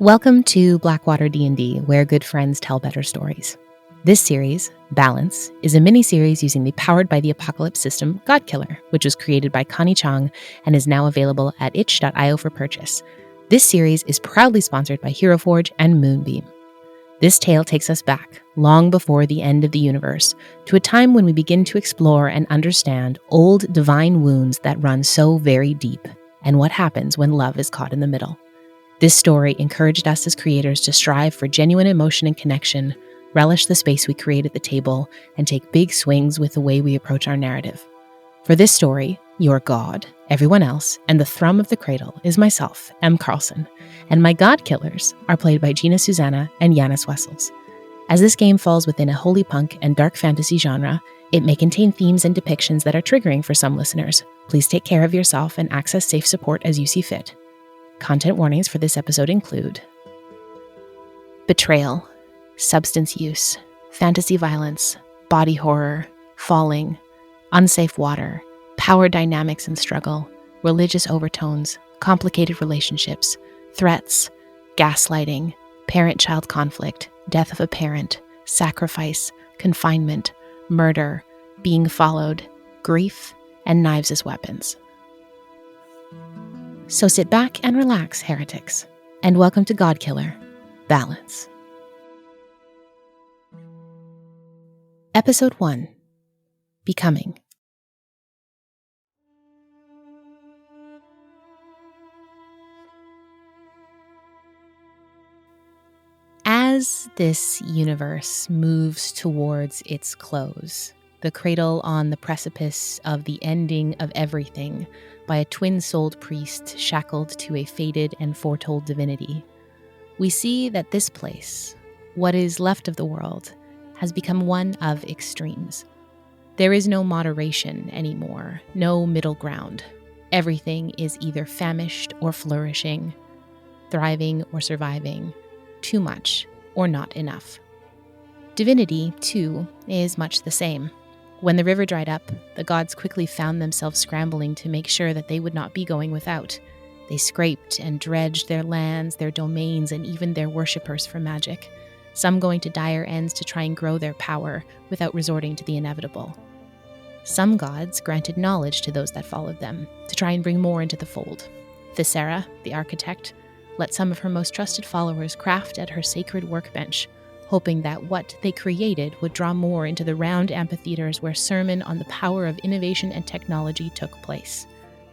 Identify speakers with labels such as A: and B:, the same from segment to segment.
A: Welcome to Blackwater D&D, where good friends tell better stories. This series, Balance, is a mini-series using the Powered by the Apocalypse system, Godkiller, which was created by Connie Chong and is now available at itch.io for purchase. This series is proudly sponsored by Hero Forge and Moonbeam. This tale takes us back, long before the end of the universe, to a time when we begin to explore and understand old divine wounds that run so very deep, and what happens when love is caught in the middle. This story encouraged us as creators to strive for genuine emotion and connection, relish the space we create at the table, and take big swings with the way we approach our narrative. For this story, your God, everyone else, and the thrum of the cradle is myself, M. Carlson, and my Godkillers are played by Gina Susanna and Yanis Wessels. As this game falls within a holy punk and dark fantasy genre, it may contain themes and depictions that are triggering for some listeners. Please take care of yourself and access safe support as you see fit. Content warnings for this episode include betrayal, substance use, fantasy violence, body horror, falling, unsafe water, power dynamics and struggle, religious overtones, complicated relationships, threats, gaslighting, parent-child conflict, death of a parent, sacrifice, confinement, murder, being followed, grief, and knives as weapons. So sit back and relax, heretics, and welcome to Godkiller, Balance. Episode 1, Becoming. As this universe moves towards its close, the cradle on the precipice of the ending of everything by a twin-souled priest shackled to a fated and foretold divinity, we see that this place, what is left of the world, has become one of extremes. There is no moderation anymore, no middle ground. Everything is either famished or flourishing, thriving or surviving, too much or not enough. Divinity, too, is much the same. When the river dried up, the gods quickly found themselves scrambling to make sure that they would not be going without. They scraped and dredged their lands, their domains, and even their worshippers for magic, some going to dire ends to try and grow their power without resorting to the inevitable. Some gods granted knowledge to those that followed them, to try and bring more into the fold. Thesera, the architect, let some of her most trusted followers craft at her sacred workbench, hoping that what they created would draw more into the round amphitheaters where sermon on the power of innovation and technology took place.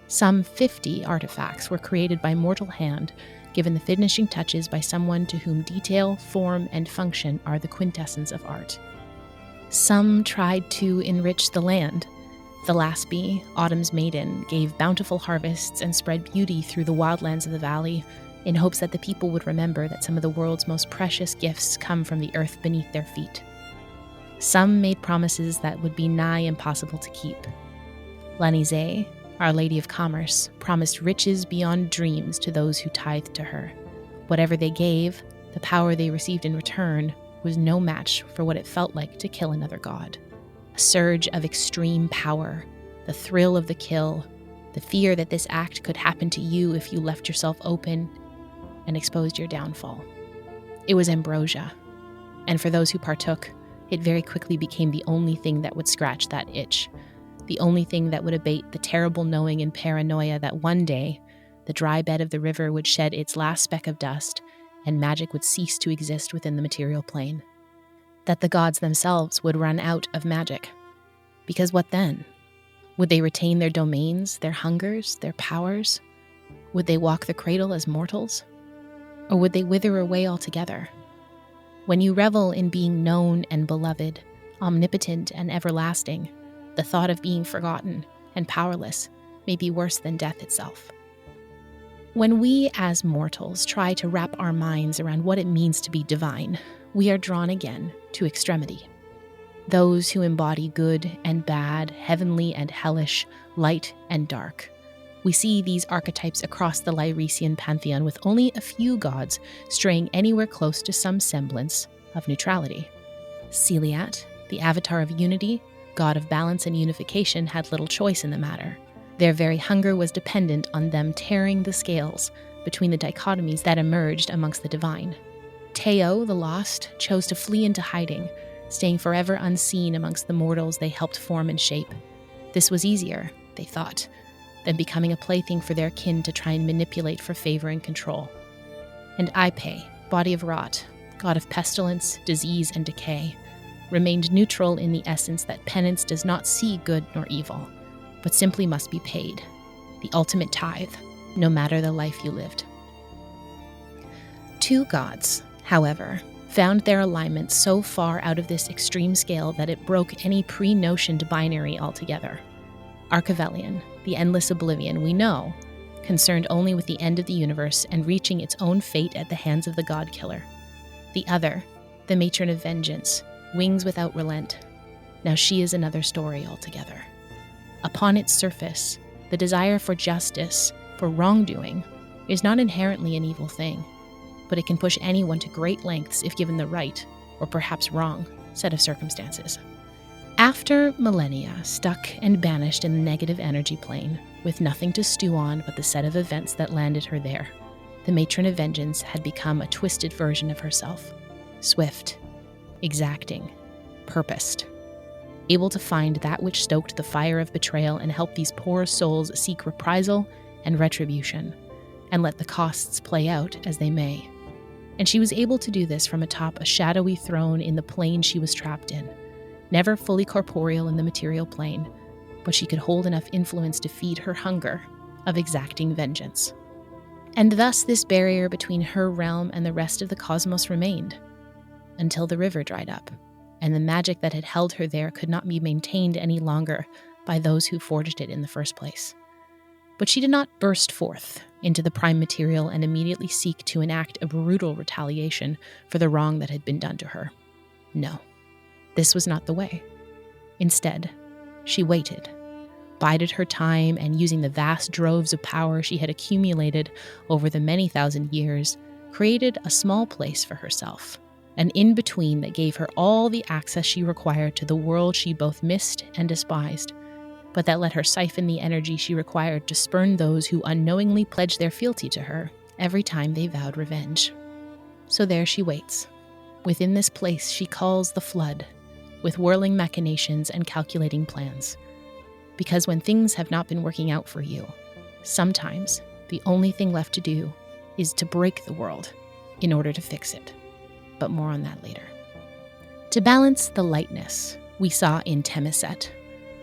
A: Some 50 artifacts were created by mortal hand, given the finishing touches by someone to whom detail, form, and function are the quintessence of art. Some tried to enrich the land. The Laspi, Autumn's maiden, gave bountiful harvests and spread beauty through the wildlands of the valley, in hopes that the people would remember that some of the world's most precious gifts come from the earth beneath their feet. Some made promises that would be nigh impossible to keep. Lanise, Our Lady of Commerce, promised riches beyond dreams to those who tithed to her. Whatever they gave, the power they received in return was no match for what it felt like to kill another god. A surge of extreme power, the thrill of the kill, the fear that this act could happen to you if you left yourself open and exposed your downfall. It was ambrosia, and for those who partook, it very quickly became the only thing that would scratch that itch, the only thing that would abate the terrible knowing and paranoia that one day, the dry bed of the river would shed its last speck of dust, and magic would cease to exist within the material plane. That the gods themselves would run out of magic. Because what then? Would they retain their domains, their hungers, their powers? Would they walk the cradle as mortals? Or would they wither away altogether? When you revel in being known and beloved, omnipotent and everlasting, the thought of being forgotten and powerless may be worse than death itself. When we as mortals try to wrap our minds around what it means to be divine, we are drawn again to extremity. Those who embody good and bad, heavenly and hellish, light and dark. We see these archetypes across the Lyresian pantheon, with only a few gods straying anywhere close to some semblance of neutrality. Celiat, the avatar of unity, god of balance and unification, had little choice in the matter. Their very hunger was dependent on them tearing the scales, between the dichotomies that emerged amongst the divine. Teo, the lost, chose to flee into hiding, staying forever unseen amongst the mortals they helped form and shape. This was easier, they thought, than becoming a plaything for their kin to try and manipulate for favor and control. And Ipe, body of rot, god of pestilence, disease, and decay, remained neutral in the essence that penance does not see good nor evil, but simply must be paid, the ultimate tithe, no matter the life you lived. Two gods, however, found their alignment so far out of this extreme scale that it broke any pre-notioned binary altogether. Archivelion, the endless oblivion we know, concerned only with the end of the universe and reaching its own fate at the hands of the Godkiller. The other, the matron of vengeance, wings without relent. Now she is another story altogether. Upon its surface, the desire for justice, for wrongdoing, is not inherently an evil thing, but it can push anyone to great lengths if given the right, or perhaps wrong, set of circumstances. After millennia stuck and banished in the negative energy plane, with nothing to stew on but the set of events that landed her there, the matron of vengeance had become a twisted version of herself, swift, exacting, purposed, able to find that which stoked the fire of betrayal and help these poor souls seek reprisal and retribution, and let the costs play out as they may. And she was able to do this from atop a shadowy throne in the plane she was trapped in, never fully corporeal in the material plane, but she could hold enough influence to feed her hunger of exacting vengeance. And thus this barrier between her realm and the rest of the cosmos remained, until the river dried up, and the magic that had held her there could not be maintained any longer by those who forged it in the first place. But she did not burst forth into the prime material and immediately seek to enact a brutal retaliation for the wrong that had been done to her. No, this was not the way. Instead, she waited, bided her time, and using the vast droves of power she had accumulated over the many thousand years, created a small place for herself, an in-between that gave her all the access she required to the world she both missed and despised, but that let her siphon the energy she required to spurn those who unknowingly pledged their fealty to her every time they vowed revenge. So there she waits. Within this place she calls the flood, with whirling machinations and calculating plans. Because when things have not been working out for you, sometimes the only thing left to do is to break the world in order to fix it. But more on that later. To balance the lightness we saw in Temiset,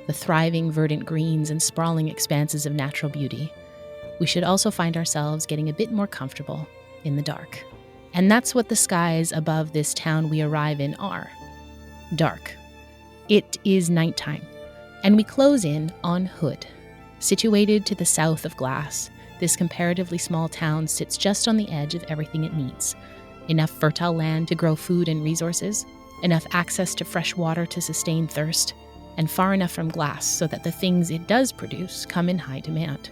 A: the thriving verdant greens and sprawling expanses of natural beauty, we should also find ourselves getting a bit more comfortable in the dark. And that's what the skies above this town we arrive in are. Dark. It is nighttime, and we close in on Hood. Situated to the south of Glass, this comparatively small town sits just on the edge of everything it needs. Enough fertile land to grow food and resources, enough access to fresh water to sustain thirst, and far enough from Glass so that the things it does produce come in high demand.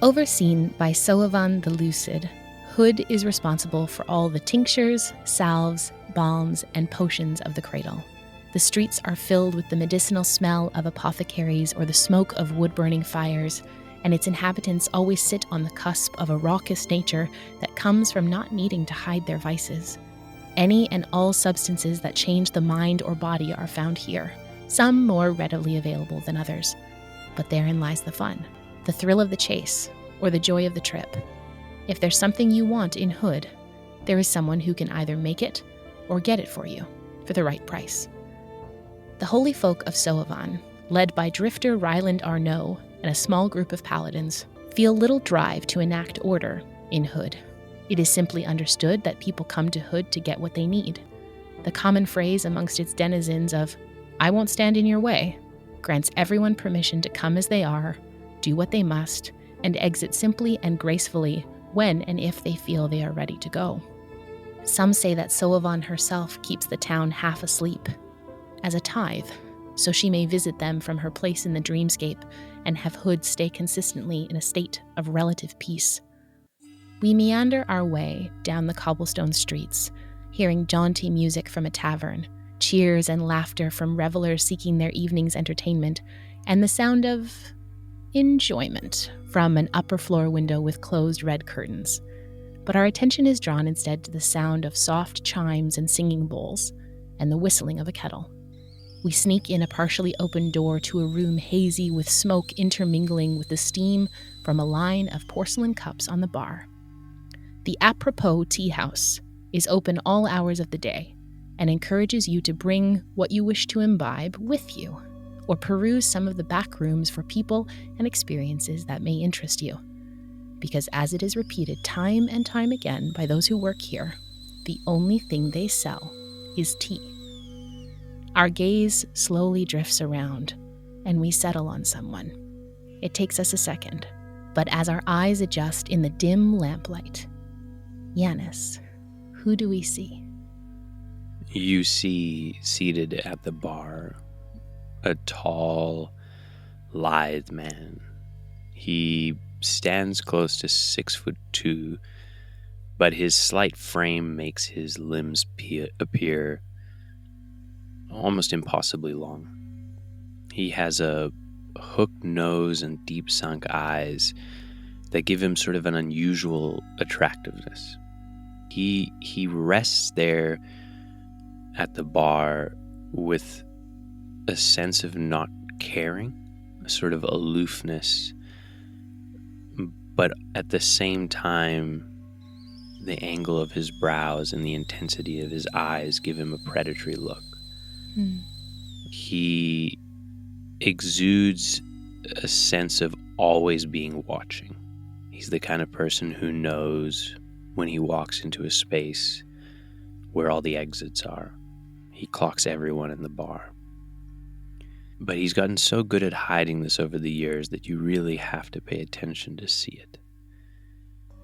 A: Overseen by Soavan the Lucid, Hood is responsible for all the tinctures, salves, balms, and potions of the cradle. The streets are filled with the medicinal smell of apothecaries or the smoke of wood-burning fires, and its inhabitants always sit on the cusp of a raucous nature that comes from not needing to hide their vices. Any and all substances that change the mind or body are found here, some more readily available than others. But therein lies the fun, the thrill of the chase, or the joy of the trip. If there's something you want in Hood, there is someone who can either make it or get it for you for the right price. The holy folk of Soavan, led by drifter Ryland Arnaud and a small group of paladins, feel little drive to enact order in Hood. It is simply understood that people come to Hood to get what they need. The common phrase amongst its denizens of, "I won't stand in your way," grants everyone permission to come as they are, do what they must, and exit simply and gracefully when and if they feel they are ready to go. Some say that Soavan herself keeps the town half asleep, as a tithe, so she may visit them from her place in the dreamscape and have Hood stay consistently in a state of relative peace. We meander our way down the cobblestone streets, hearing jaunty music from a tavern, cheers and laughter from revelers seeking their evening's entertainment, and the sound of enjoyment from an upper floor window with closed red curtains, but our attention is drawn instead to the sound of soft chimes and singing bowls, and the whistling of a kettle. We sneak in a partially open door to a room hazy with smoke intermingling with the steam from a line of porcelain cups on the bar. The Apropos Tea House is open all hours of the day and encourages you to bring what you wish to imbibe with you, or peruse some of the back rooms for people and experiences that may interest you. Because as it is repeated time and time again by those who work here, the only thing they sell is tea. Our gaze slowly drifts around, and we settle on someone. It takes us a second, but as our eyes adjust in the dim lamplight, Yanis, who do we see?
B: You see, seated at the bar, a tall, lithe man. He stands close to 6'2", but his slight frame makes his limbs appear almost impossibly long. He has a hooked nose and deep sunk eyes that give him sort of an unusual attractiveness. He rests there at the bar with a sense of not caring, a sort of aloofness, but at the same time, the angle of his brows and the intensity of his eyes give him a predatory look. He exudes a sense of always being watching. He's the kind of person who knows when he walks into a space where all the exits are. He clocks everyone in the bar. But he's gotten so good at hiding this over the years that you really have to pay attention to see it.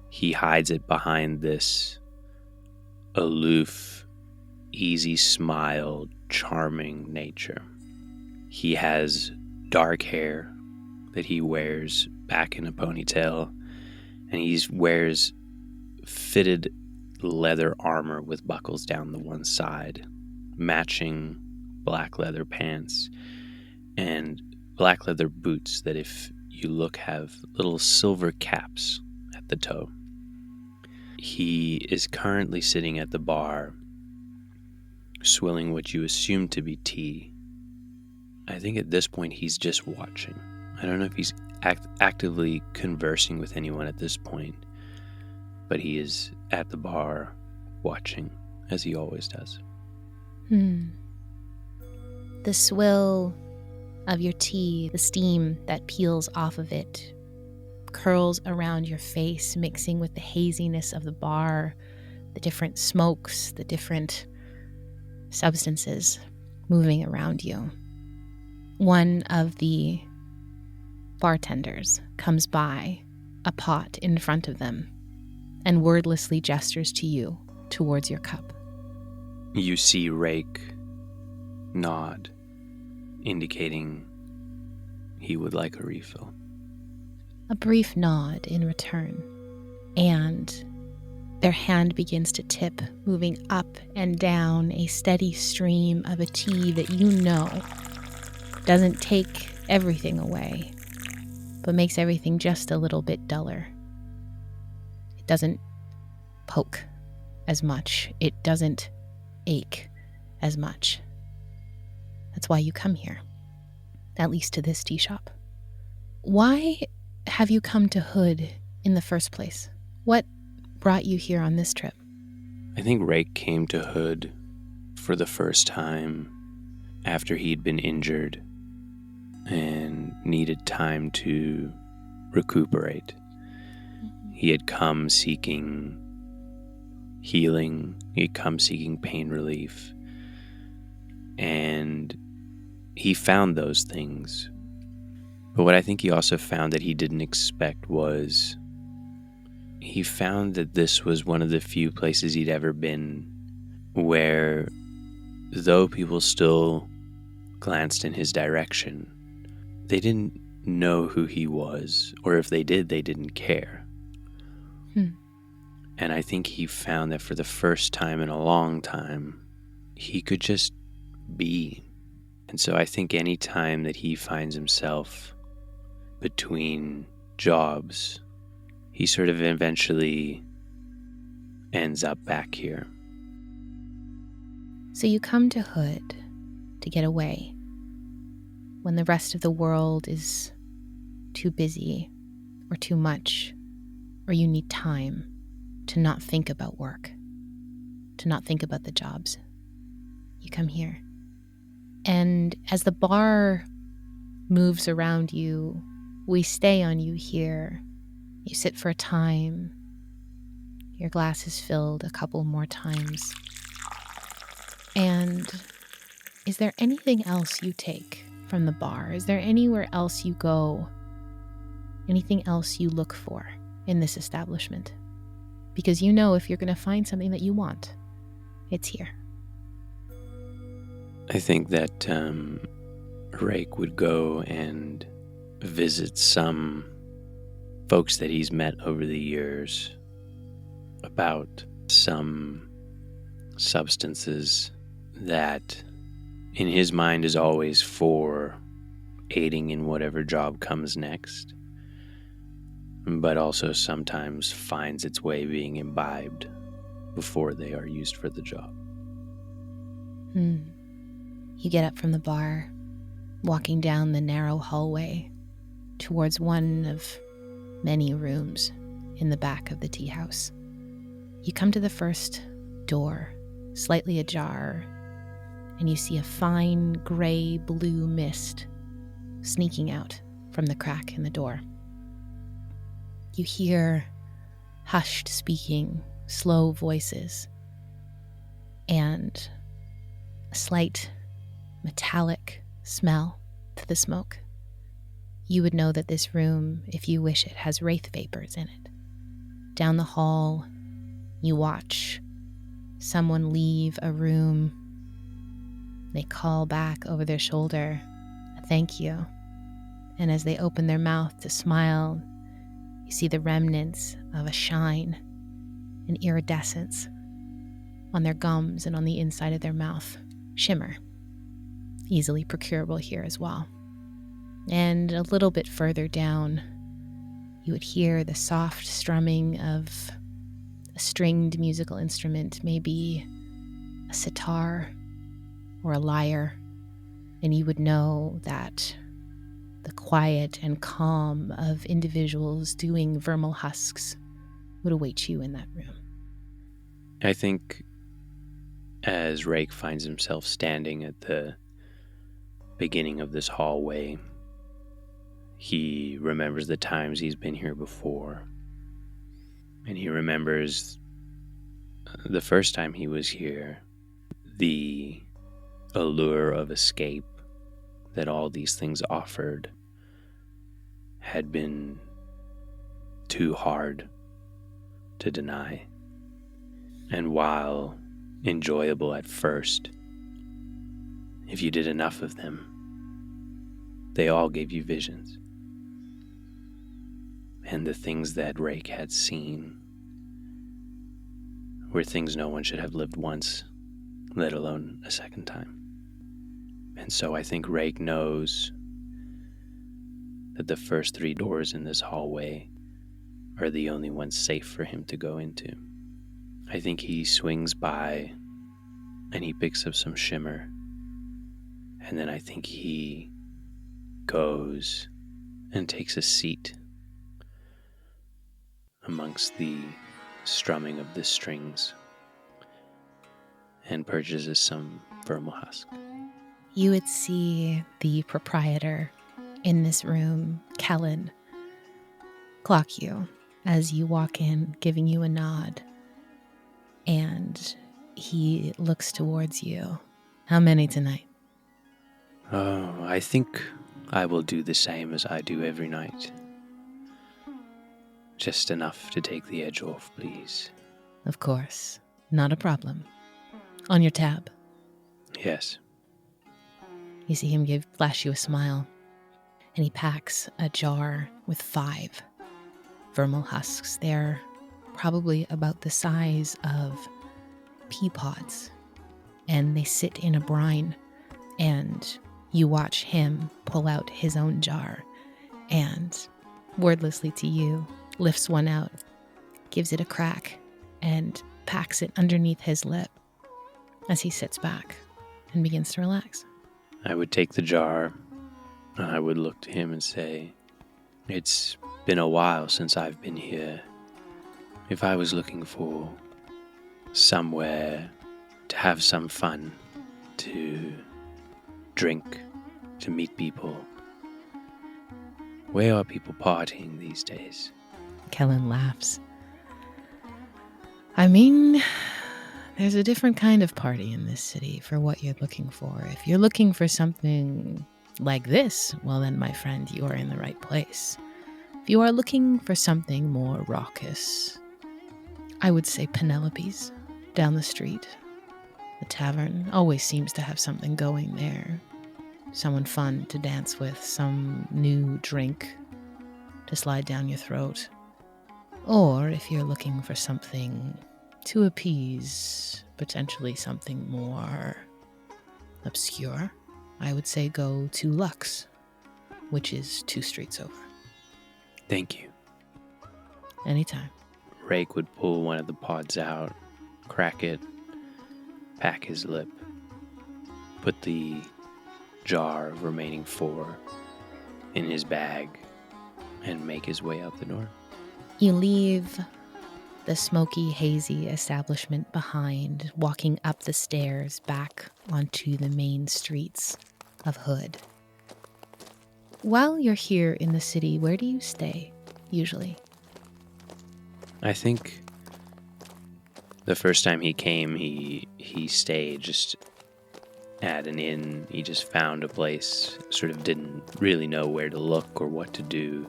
B: He hides it behind this aloof, easy smile, charming nature. He has dark hair that he wears back in a ponytail, and he wears fitted leather armor with buckles down the one side, matching black leather pants and black leather boots that, if you look, have little silver caps at the toe. He is currently sitting at the bar, swilling what you assume to be tea. I think at this point he's just watching. I don't know if he's actively conversing with anyone at this point, but he is at the bar watching, as he always does.
A: The swill of your tea, the steam that peels off of it, curls around your face, mixing with the haziness of the bar, the different smokes, the different substances moving around you. One of the bartenders comes by, a pot in front of them, and wordlessly gestures to you towards your cup.
B: You see Rake nod, indicating he would like a refill.
A: A brief nod in return, and their hand begins to tip, moving up and down a steady stream of a tea that you know doesn't take everything away, but makes everything just a little bit duller. It doesn't poke as much. It doesn't ache as much. That's why you come here, at least to this tea shop. Why have you come to Hood in the first place? What brought you here on this trip?
B: I think Rake came to Hood for the first time after he'd been injured and needed time to recuperate. He had come seeking healing, he had come seeking pain relief, and he found those things. But what I think he also found that he didn't expect was he found that this was one of the few places he'd ever been where, though people still glanced in his direction, they didn't know who he was, or if they did, they didn't care. And I think he found that for the first time in a long time, he could just be. And so I think any time that he finds himself between jobs, he sort of eventually ends up back here.
A: So you come to Hood to get away when the rest of the world is too busy or too much, or you need time to not think about work, to not think about the jobs. You come here. And as the bar moves around you, we stay on you here. You sit for a time. Your glass is filled a couple more times. And is there anything else you take from the bar? Is there anywhere else you go? Anything else you look for in this establishment? Because you know if you're going to find something that you want, it's here.
B: I think that Rake would go and visit some folks that he's met over the years about some substances that in his mind is always for aiding in whatever job comes next, but also sometimes finds its way being imbibed before they are used for the job.
A: You get up from the bar, walking down the narrow hallway towards one of many rooms in the back of the tea house. You come to the first door, slightly ajar, and you see a fine gray-blue mist sneaking out from the crack in the door. You hear hushed speaking, slow voices, and a slight metallic smell to the smoke. You would know that this room, if you wish it, has wraith vapors in it. Down the hall, you watch someone leave a room. They call back over their shoulder, a thank you. And as they open their mouth to smile, you see the remnants of a shine, an iridescence on their gums and on the inside of their mouth. Shimmer, easily procurable here as well. And a little bit further down, you would hear the soft strumming of a stringed musical instrument, maybe a sitar or a lyre, and you would know that the quiet and calm of individuals doing vermal husks would await you in that room.
B: I think as Rake finds himself standing at the beginning of this hallway, he remembers the times he's been here before. And he remembers the first time he was here, the allure of escape that all these things offered had been too hard to deny. And while enjoyable at first, if you did enough of them, they all gave you visions. And the things that Rake had seen were things no one should have lived once, let alone a second time. And so I think Rake knows that the first 3 doors in this hallway are the only ones safe for him to go into. I think he swings by and he picks up some shimmer, and then I think he goes and takes a seat amongst the strumming of the strings and purchases some vermal husk.
A: You would see the proprietor in this room, Kellen, clock you as you walk in, giving you a nod. And he looks towards you. How many tonight?
B: Oh, I think I will do the same as I do every night. Just enough to take the edge off, please.
A: Of course. Not a problem. On your tab.
B: Yes.
A: You see him flash you a smile, and he packs a jar with 5 vermal husks. They're probably about the size of pea pods, and they sit in a brine, and you watch him pull out his own jar and, wordlessly to you, lifts one out, gives it a crack, and packs it underneath his lip as he sits back and begins to relax.
B: I would take the jar, and I would look to him and say, "It's been a while since I've been here. If I was looking for somewhere to have some fun, to drink, to meet people, where are people partying these days?"
A: Kellen laughs. I mean, there's a different kind of party in this city for what you're looking for. If you're looking for something like this, well then, my friend, you are in the right place. If you are looking for something more raucous, I would say Penelope's down the street. The tavern always seems to have something going there. Someone fun to dance with, some new drink to slide down your throat. Or if you're looking for something to appease, potentially something more obscure, I would say go to Lux, which is 2 streets over.
B: Thank you.
A: Anytime.
B: Rake would pull one of the pods out, crack it, pack his lip, put the jar of remaining 4 in his bag, and make his way out the door.
A: You leave the smoky, hazy establishment behind, walking up the stairs back onto the main streets of Hood. While you're here in the city, where do you stay, usually?
B: I think the first time he came, he stayed just at an inn. He just found a place, sort of didn't really know where to look or what to do.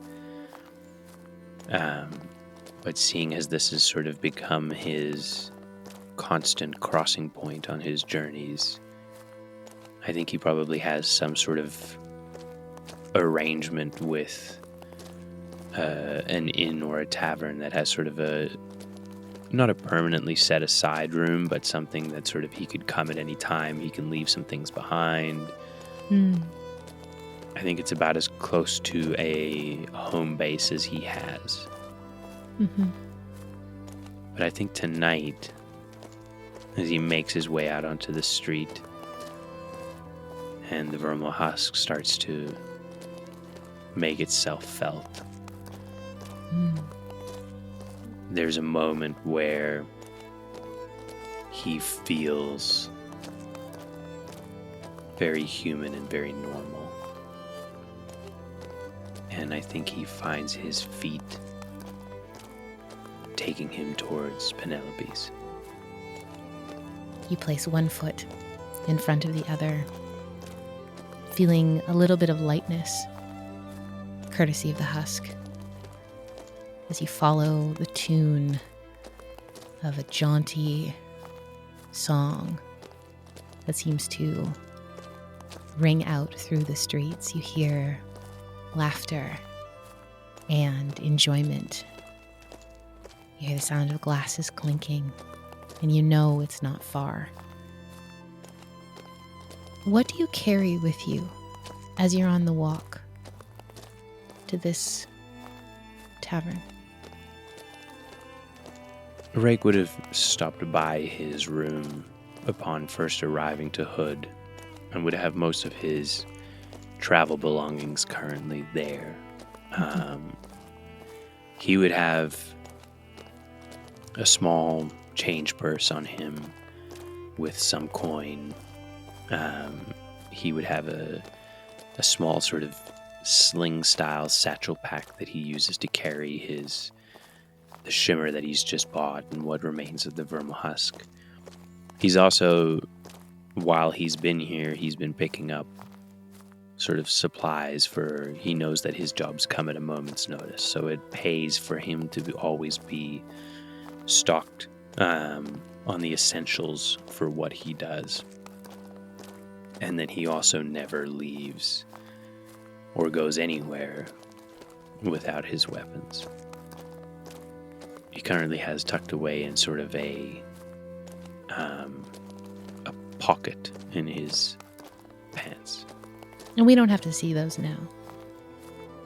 B: But seeing as this has sort of become his constant crossing point on his journeys, I think he probably has some sort of arrangement with an inn or a tavern that has sort of not a permanently set aside room, but something that sort of he could come at any time. He can leave some things behind. I think it's about as close to a home base as he has.
A: Mm-hmm.
B: But I think tonight, as he makes his way out onto the street and the Vermal Husk starts to make itself felt, there's a moment where he feels very human and very normal. And I think he finds his feet taking him towards Penelope's.
A: You place one foot in front of the other, feeling a little bit of lightness, courtesy of the husk, as you follow the tune of a jaunty song that seems to ring out through the streets. You hear laughter and enjoyment. You hear the sound of glasses clinking, and you know it's not far. What do you carry with you as you're on the walk to this tavern?
B: Rake would have stopped by his room upon first arriving to Hood and would have most of his travel belongings currently there. He would have a small change purse on him with some coin. He would have a small sort of sling-style satchel pack that he uses to carry the shimmer that he's just bought and what remains of the Vermal Husk. He's also, while he's been here, he's been picking up sort of supplies he knows that his jobs come at a moment's notice, so it pays for him to always be stocked on the essentials for what he does. And then he also never leaves or goes anywhere without his weapons. He currently has tucked away in sort of a pocket in his pants.
A: And we don't have to see those now.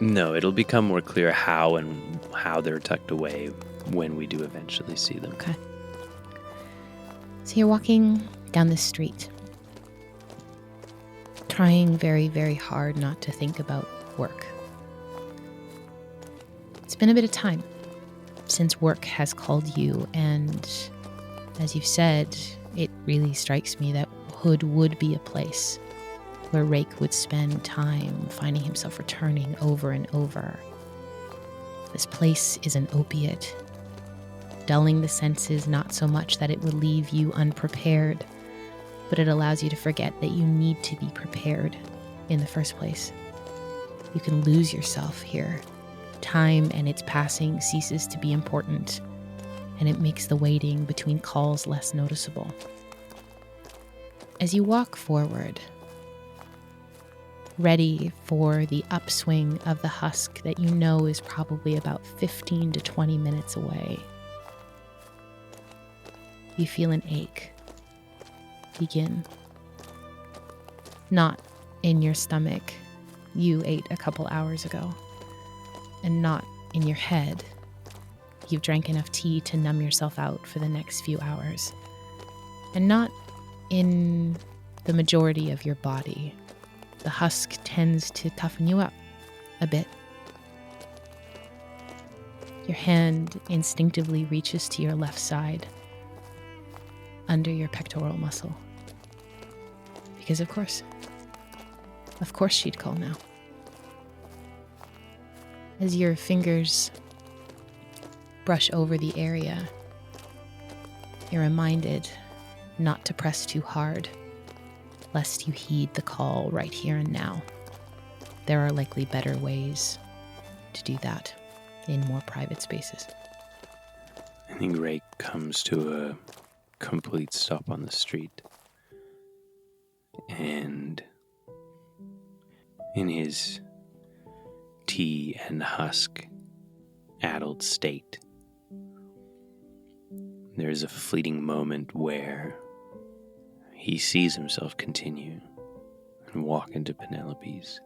B: No, it'll become more clear how they're tucked away when we do eventually see them.
A: Okay. So you're walking down this street, trying very, very hard not to think about work. It's been a bit of time since work has called you, and as you've said, it really strikes me that Hood would be a place where Rake would spend time finding himself returning over and over. This place is an opiate, dulling the senses not so much that it would leave you unprepared, but it allows you to forget that you need to be prepared in the first place. You can lose yourself here. Time and its passing ceases to be important, and it makes the waiting between calls less noticeable. As you walk forward, ready for the upswing of the husk that you know is probably about 15 to 20 minutes away, you feel an ache begin. Not in your stomach, you ate a couple hours ago, and not in your head. You've drank enough tea to numb yourself out for the next few hours, and not in the majority of your body. The husk tends to toughen you up a bit. Your hand instinctively reaches to your left side, under your pectoral muscle. Because of course she'd call now. As your fingers brush over the area, you're reminded not to press too hard, lest you heed the call right here and now. There are likely better ways to do that in more private spaces.
B: I think Ray comes to a complete stop on the street, and in his tea and husk addled state, there's a fleeting moment where he sees himself continue and walk into Penelope's,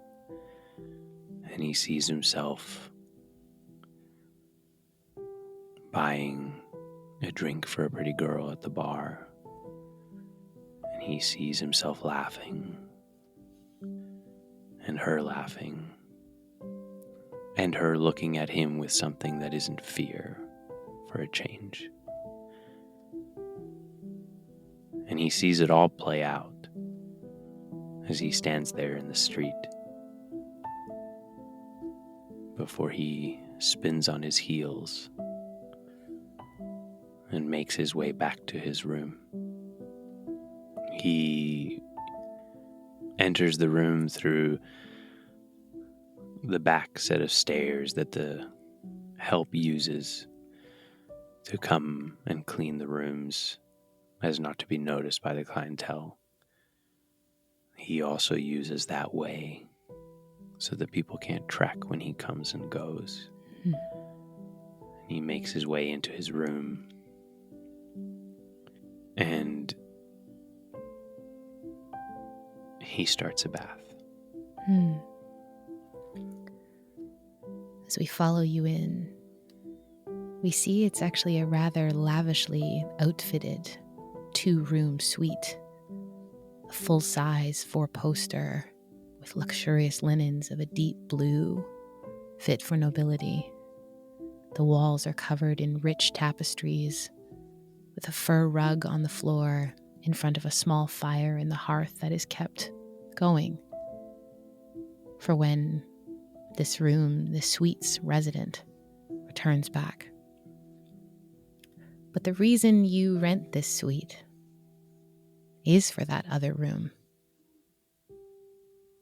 B: and he sees himself buying a drink for a pretty girl at the bar, and he sees himself laughing, and her laughing, and her looking at him with something that isn't fear for a change. And he sees it all play out as he stands there in the street before he spins on his heels and makes his way back to his room. He enters the room through the back set of stairs that the help uses to come and clean the rooms as not to be noticed by the clientele. He also uses that way so that people can't track when he comes and goes. And he makes his way into his room, and he starts a bath.
A: As we follow you in, we see it's actually a rather lavishly outfitted 2-room suite. A full-size 4-poster with luxurious linens of a deep blue, fit for nobility. The walls are covered in rich tapestries, with a fur rug on the floor in front of a small fire in the hearth that is kept going for when this suite's resident, returns back. But the reason you rent this suite is for that other room.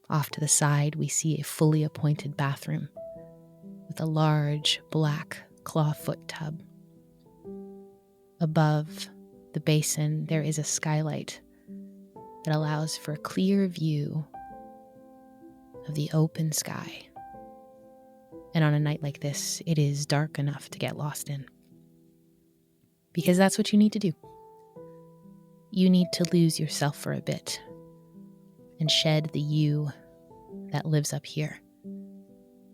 A: Off to the side, we see a fully appointed bathroom with a large black clawfoot tub. Above the basin, there is a skylight that allows for a clear view of the open sky. And on a night like this, it is dark enough to get lost in. Because that's what you need to do. You need to lose yourself for a bit and shed the you that lives up here.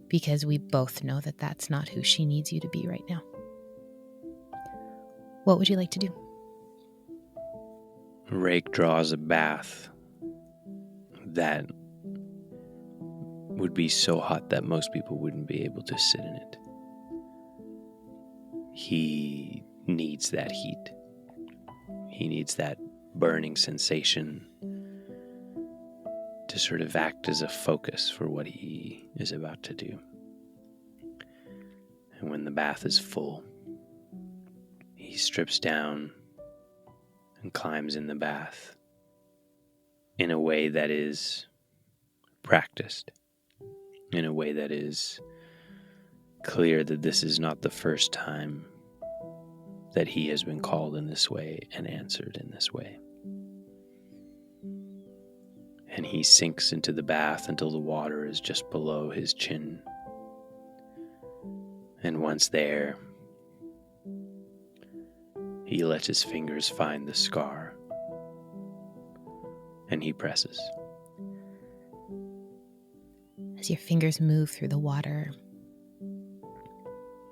A: because we both know that that's not who she needs you to be right now. What would you like to do?
B: Rake draws a bath that would be so hot that most people wouldn't be able to sit in it. He needs that heat. He needs that burning sensation to sort of act as a focus for what he is about to do. And when the bath is full, he strips down and climbs in the bath in a way that is practiced, in a way that is clear that this is not the first time that he has been called in this way and answered in this way. And he sinks into the bath until the water is just below his chin. And once there, he lets his fingers find the scar, and he presses.
A: As your fingers move through the water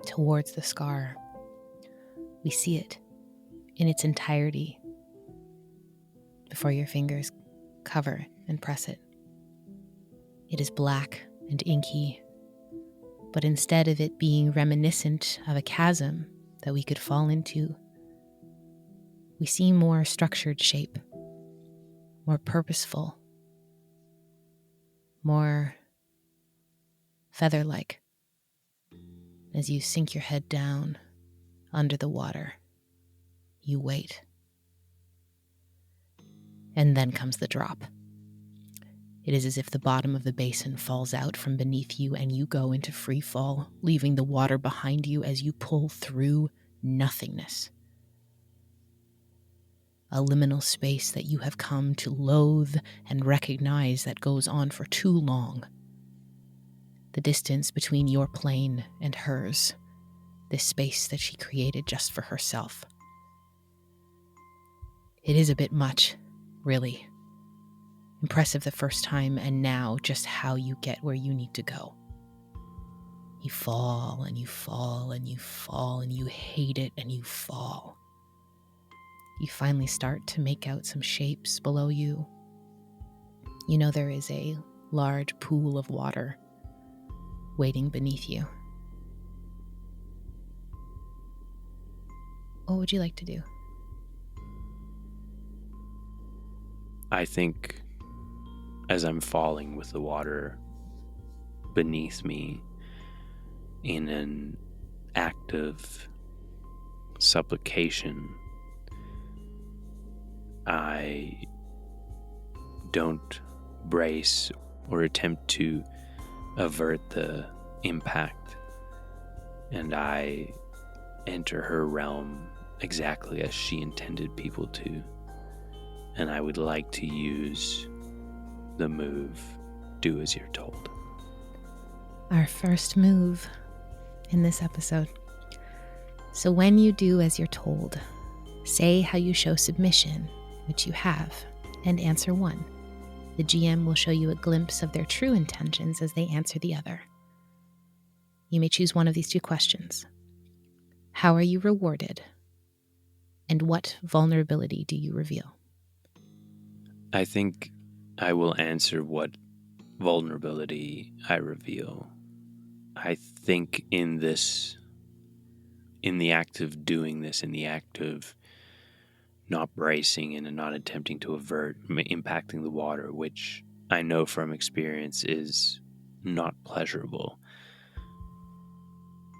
A: towards the scar, we see it in its entirety before your fingers cover and press it. It is black and inky, but instead of it being reminiscent of a chasm that we could fall into, we see more structured shape, more purposeful, more feather-like. As you sink your head down under the water, you wait. And then comes the drop. It is as if the bottom of the basin falls out from beneath you and you go into free fall, leaving the water behind you as you pull through nothingness. A liminal space that you have come to loathe and recognize that goes on for too long. The distance between your plane and hers, this space that she created just for herself. It is a bit much, really. Impressive the first time, and now just how you get where you need to go. You fall and you fall and you fall and you hate it and you fall. You finally start to make out some shapes below you. You know there is a large pool of water waiting beneath you. What would you like to do?
B: I think as I'm falling with the water beneath me in an act of supplication, I don't brace or attempt to avert the impact, and I enter her realm exactly as she intended people to. And I would like to use the move, do as you're told.
A: Our first move in this episode. So when you do as you're told, say how you show submission, which you have, and answer one. The GM will show you a glimpse of their true intentions as they answer the other. You may choose one of these two questions. How are you rewarded? And what vulnerability do you reveal?
B: I think I will answer what vulnerability I reveal. I think in the act of doing this, in the act of not bracing and not attempting to avert impacting the water, which I know from experience is not pleasurable,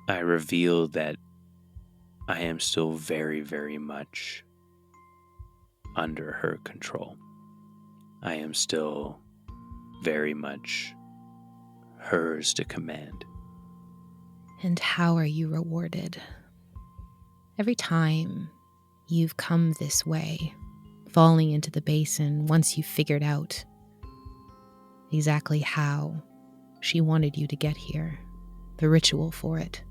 B: I reveal that I am still very, very much under her control. I am still very much hers to command.
A: And how are you rewarded? Every time you've come this way, falling into the basin, once you've figured out exactly how she wanted you to get here, the ritual for it,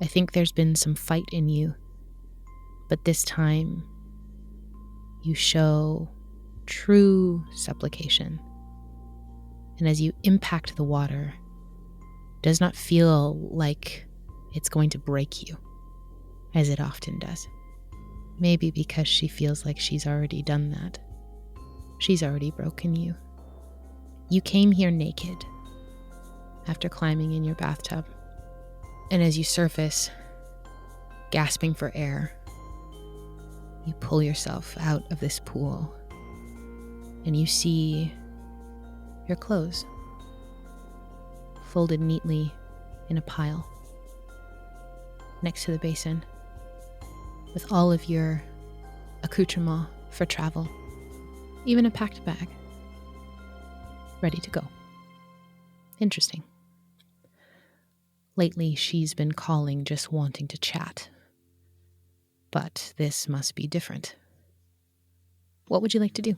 A: I think there's been some fight in you, but this time you show true supplication. And as you impact the water, does not feel like it's going to break you, as it often does. Maybe because she feels like she's already done that. She's already broken you. You came here naked after climbing in your bathtub. And as you surface, gasping for air, you pull yourself out of this pool and you see your clothes folded neatly in a pile next to the basin with all of your accoutrement for travel, even a packed bag, ready to go. Interesting. Lately, she's been calling just wanting to chat. But this must be different. What would you like to do?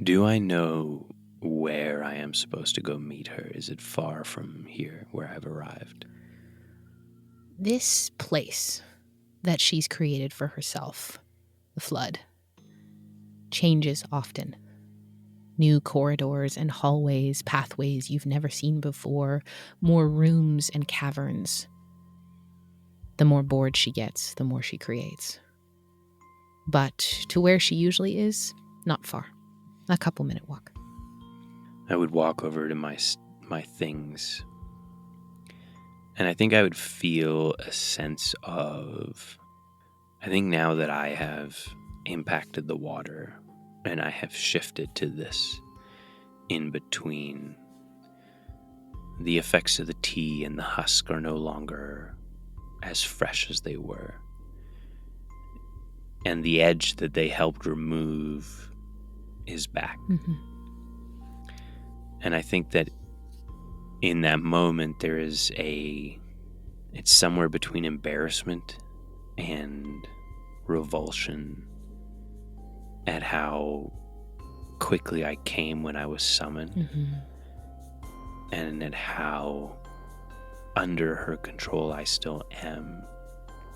B: Do I know where I am supposed to go meet her? Is it far from here where I've arrived?
A: This place that she's created for herself, the flood, changes often. New corridors and hallways, pathways you've never seen before, more rooms and caverns. The more bored she gets, the more she creates. But to where she usually is, not far. A couple-minute walk.
B: I would walk over to my things, and I think I would feel a sense of, I think now that I have impacted the water and I have shifted to this in between, the effects of the tea and the husk are no longer as fresh as they were. And the edge that they helped remove is back.
A: Mm-hmm.
B: And I think that in that moment there is it's somewhere between embarrassment and revulsion at how quickly I came when I was summoned,
A: Mm-hmm.
B: and at how under her control I still am.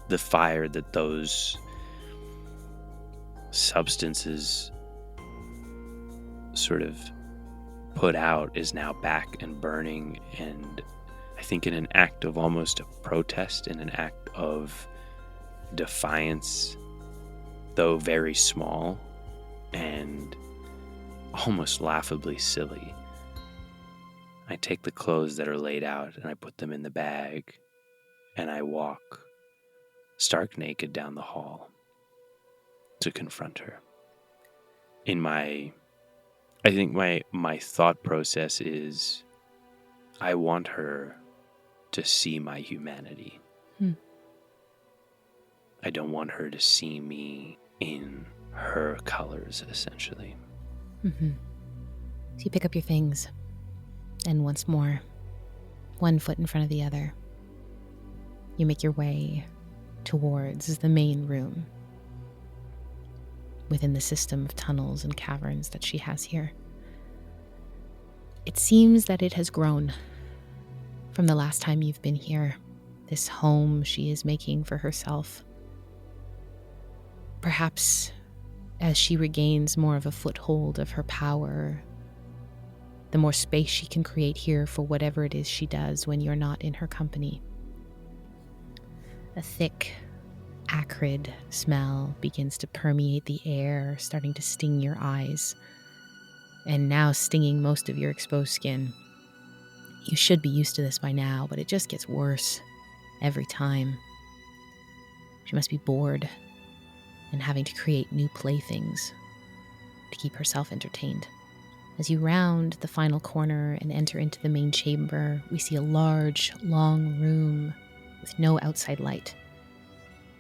B: The fire that those substances sort of put out is now back and burning, and I think in an act of almost a protest, in an act of defiance, though very small and almost laughably silly, I take the clothes that are laid out and I put them in the bag, and I walk stark naked down the hall to confront her. I think my thought process is, I want her to see my humanity. I don't want her to see me in her colors, essentially.
A: Mm-hmm. So you pick up your things, and once more, one foot in front of the other, you make your way towards the main room within the system of tunnels and caverns that she has here. It seems that it has grown from the last time you've been here, this home she is making for herself. Perhaps as she regains more of a foothold of her power, the more space she can create here for whatever it is she does when you're not in her company. A thick, acrid smell begins to permeate the air, starting to sting your eyes, and now stinging most of your exposed skin. You should be used to this by now, but it just gets worse every time. She must be bored and having to create new playthings to keep herself entertained. As you round the final corner and enter into the main chamber, we see a large, long room with no outside light.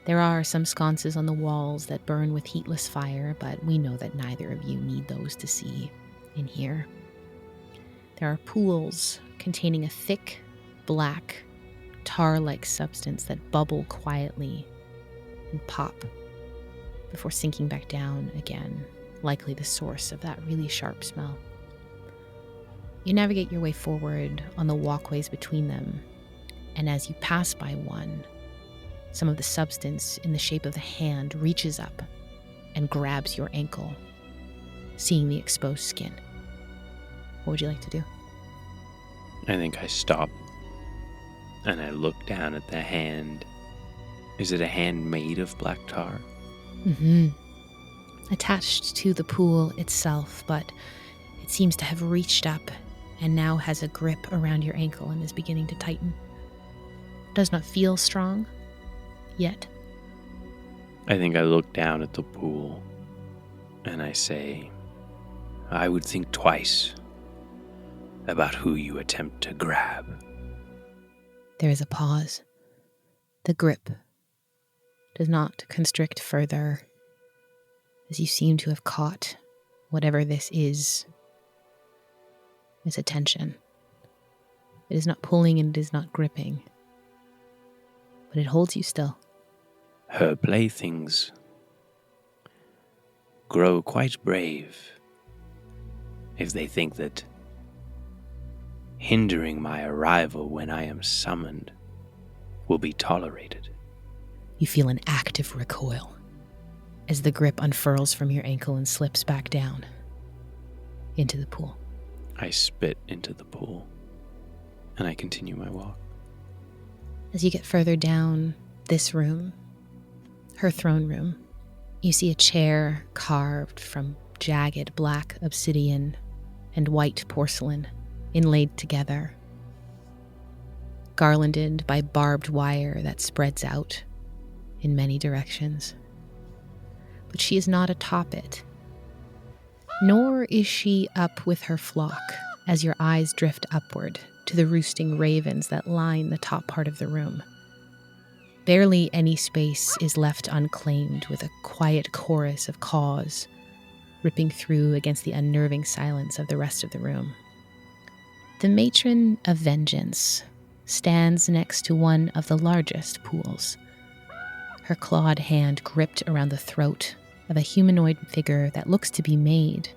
A: There are some sconces on the walls that burn with heatless fire, but we know that neither of you need those to see in here. There are pools containing a thick, black, tar-like substance that bubble quietly and pop before sinking back down again, likely the source of that really sharp smell. You navigate your way forward on the walkways between them, and as you pass by one, some of the substance in the shape of a hand reaches up and grabs your ankle, seeing the exposed skin. What would you like to do?
B: I think I stop And I look down at the hand. Is it a hand made of black tar?
A: Mm-hmm. Attached to the pool itself, but it seems to have reached up and now has a grip around your ankle and is beginning to tighten. Does not feel strong yet.
B: I think I look down at the pool and I say, I would think twice about who you attempt to grab.
A: There is a pause. The grip does not constrict further, as you seem to have caught whatever this is, its attention. It is not pulling and it is not gripping, but it holds you still.
B: Her playthings grow quite brave if they think that hindering my arrival when I am summoned will be tolerated.
A: You feel an active recoil as the grip unfurls from your ankle and slips back down into the pool.
B: I spit into the pool and I continue my walk.
A: As you get further down this room, her throne room, you see a chair carved from jagged black obsidian and white porcelain inlaid together, garlanded by barbed wire that spreads out in many directions. But she is not atop it, nor is she up with her flock as your eyes drift upward to the roosting ravens that line the top part of the room. Barely any space is left unclaimed, with a quiet chorus of caws ripping through against the unnerving silence of the rest of the room. The matron of vengeance stands next to one of the largest pools, her clawed hand gripped around the throat of a humanoid figure that looks to be made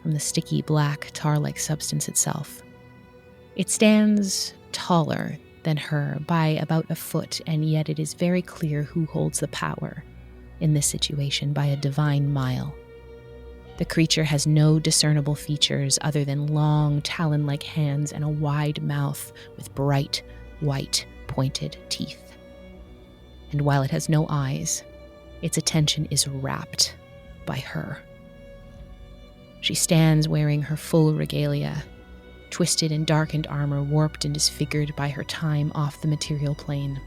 A: from the sticky black tar-like substance itself. It stands taller than her by about a foot, and yet it is very clear who holds the power in this situation by a divine mile. The creature has no discernible features other than long, talon-like hands and a wide mouth with bright, white, pointed teeth. And while it has no eyes, its attention is rapt by her. She stands wearing her full regalia, twisted in darkened armor, warped and disfigured by her time off the material plane.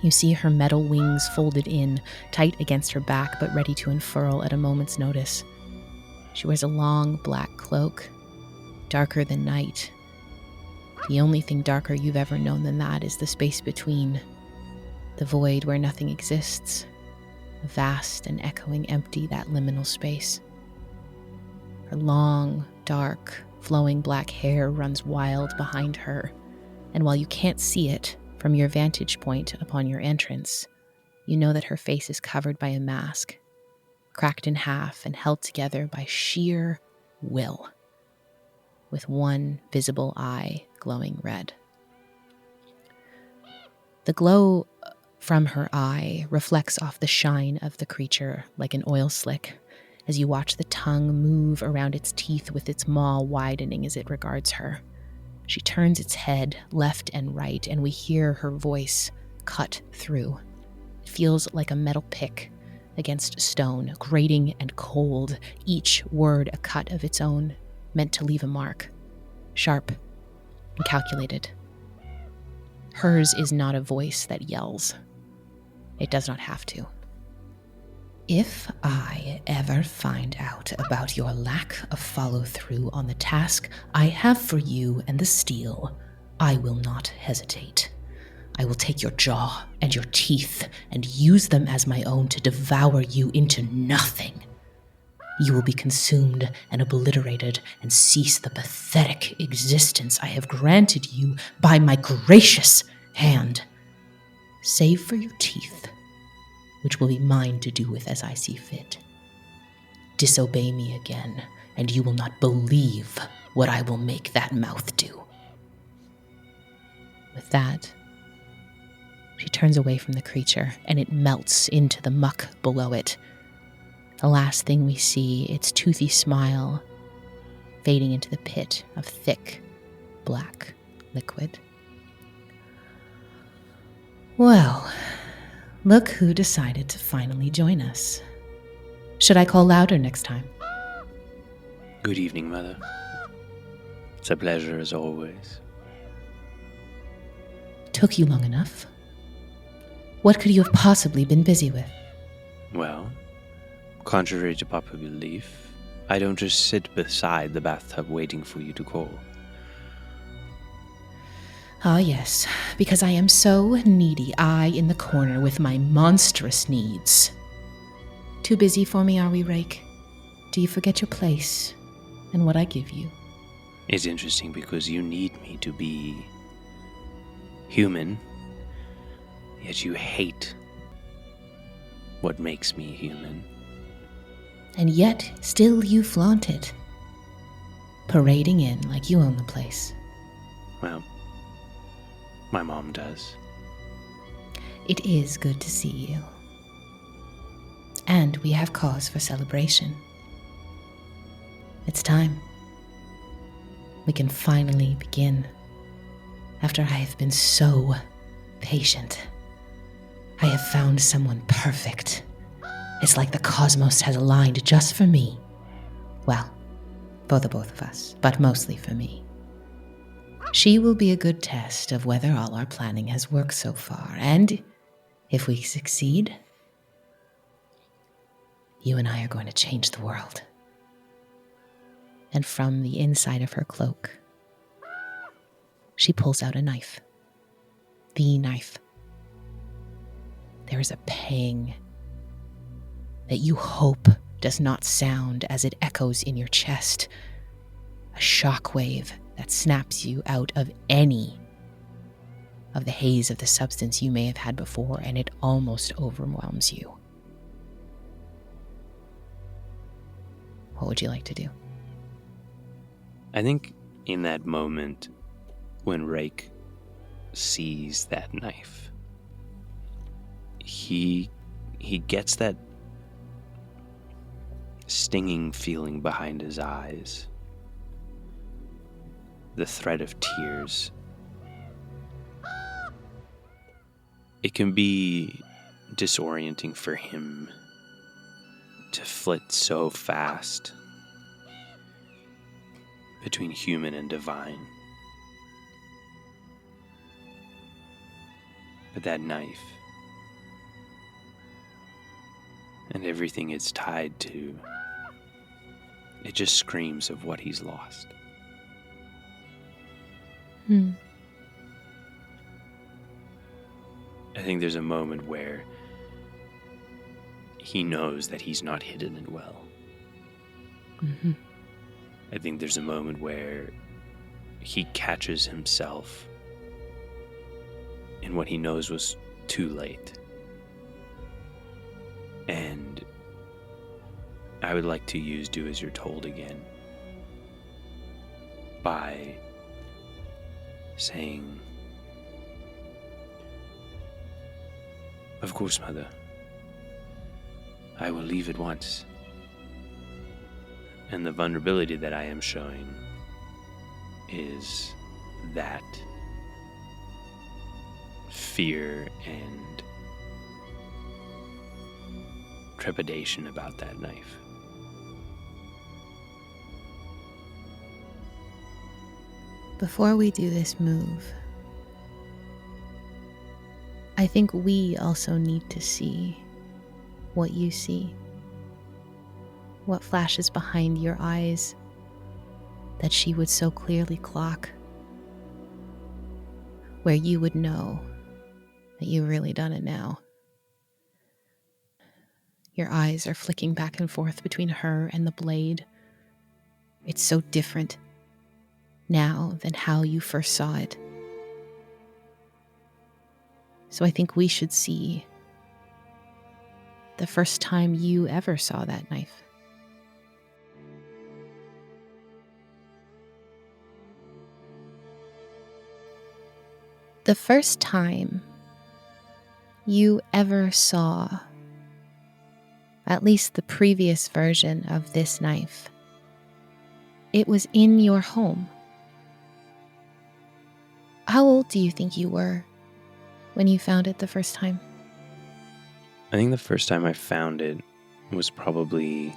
A: You see her metal wings folded in, tight against her back, but ready to unfurl at a moment's notice. She wears a long black cloak, darker than night. The only thing darker you've ever known than that is the space between, the void where nothing exists, a vast and echoing empty, that liminal space. Her long, dark, flowing black hair runs wild behind her, and while you can't see it from your vantage point upon your entrance, you know that her face is covered by a mask, cracked in half and held together by sheer will, with one visible eye glowing red. The glow from her eye reflects off the shine of the creature like an oil slick, as you watch the tongue move around its teeth with its maw widening as it regards her. She turns its head left and right, and we hear her voice cut through. It feels like a metal pick against stone, grating and cold, each word a cut of its own, meant to leave a mark, sharp and calculated. Hers is not a voice that yells. It does not have to. If I ever find out about your lack of follow-through on the task I have for you and the steel, I will not hesitate. I will take your jaw and your teeth and use them as my own to devour you into nothing. You will be consumed and obliterated and cease the pathetic existence I have granted you by my gracious hand, save for your teeth, which will be mine to do with as I see fit. Disobey me again, and you will not believe what I will make that mouth do. With that, she turns away from the creature, and it melts into the muck below it. The last thing we see, its toothy smile fading into the pit of thick, black liquid. Well, look who decided to finally join us. Should I call louder next time?
B: Good evening, Mother. It's a pleasure as always.
A: Took you long enough. What could you have possibly been busy with?
B: Well, contrary to popular belief, I don't just sit beside the bathtub waiting for you to call.
A: Ah, yes, because I am so needy, I in the corner with my monstrous needs. Too busy for me, are we, Rake? Do you forget your place and what I give you?
B: It's interesting because you need me to be human, yet you hate what makes me human.
A: And yet, still you flaunt it, parading in like you own the place.
B: Well, my mom does.
A: It is good to see you. And we have cause for celebration. It's time. We can finally begin. After I have been so patient, I have found someone perfect. It's like the cosmos has aligned just for me. Well, for the both of us, but mostly for me. She will be a good test of whether all our planning has worked so far, and if we succeed, you and I are going to change the world. And from the inside of her cloak, she pulls out a knife. The knife. There is a pang that you hope does not sound as it echoes in your chest. A shockwave that snaps you out of any of the haze of the substance you may have had before, and it almost overwhelms you. What would you like to do?
B: I think in that moment when Rake sees that knife, he gets that stinging feeling behind his eyes, the threat of tears. It can be disorienting for him to flit so fast between human and divine. But that knife and everything it's tied to, it just screams of what he's lost. I think there's a moment where he knows that he's not hidden it well.
A: Mm-hmm.
B: I think there's a moment where he catches himself in what he knows was too late. And I would like to use do as you're told again by saying, "Of course, Mother. I will leave at once." And the vulnerability that I am showing is that fear and trepidation about that knife.
A: Before we do this move, I think we also need to see what you see. What flashes behind your eyes that she would so clearly clock, where you would know that you've really done it now. Your eyes are flicking back and forth between her and the blade. It's so different now than how you first saw it. So I think we should see the first time you ever saw that knife. The first time you ever saw at least the previous version of this knife, it was in your home. How old do you think you were when you found it the first time?
B: I think the first time I found it was probably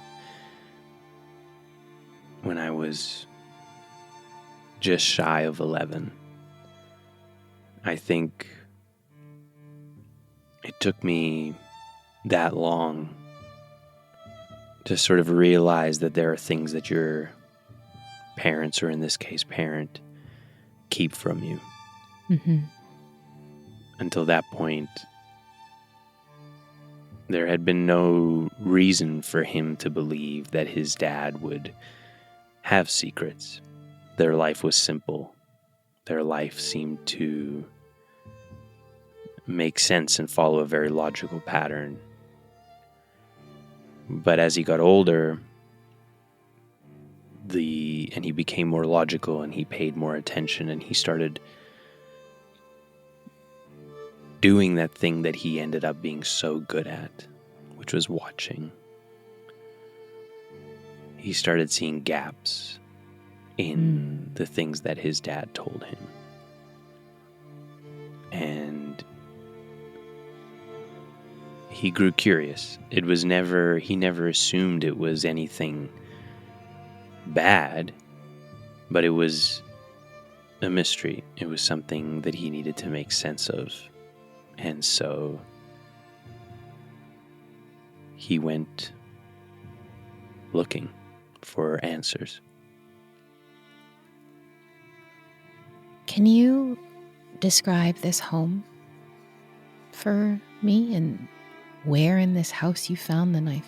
B: when I was just shy of 11. I think it took me that long to sort of realize that there are things that your parents, or in this case, parent, keep from you.
A: Mm-hmm.
B: Until that point, there had been no reason for him to believe that his dad would have secrets. Their life was simple. Their life seemed to make sense and follow a very logical pattern. But as he got older, and he became more logical, and he paid more attention, and he started doing that thing that he ended up being so good at, which was watching. He started seeing gaps in the things that his dad told him. And he grew curious. He never assumed it was anything bad, but it was a mystery. It was something that he needed to make sense of. And so he went looking for answers.
A: Can you describe this home for me, and where in this house you found the knife?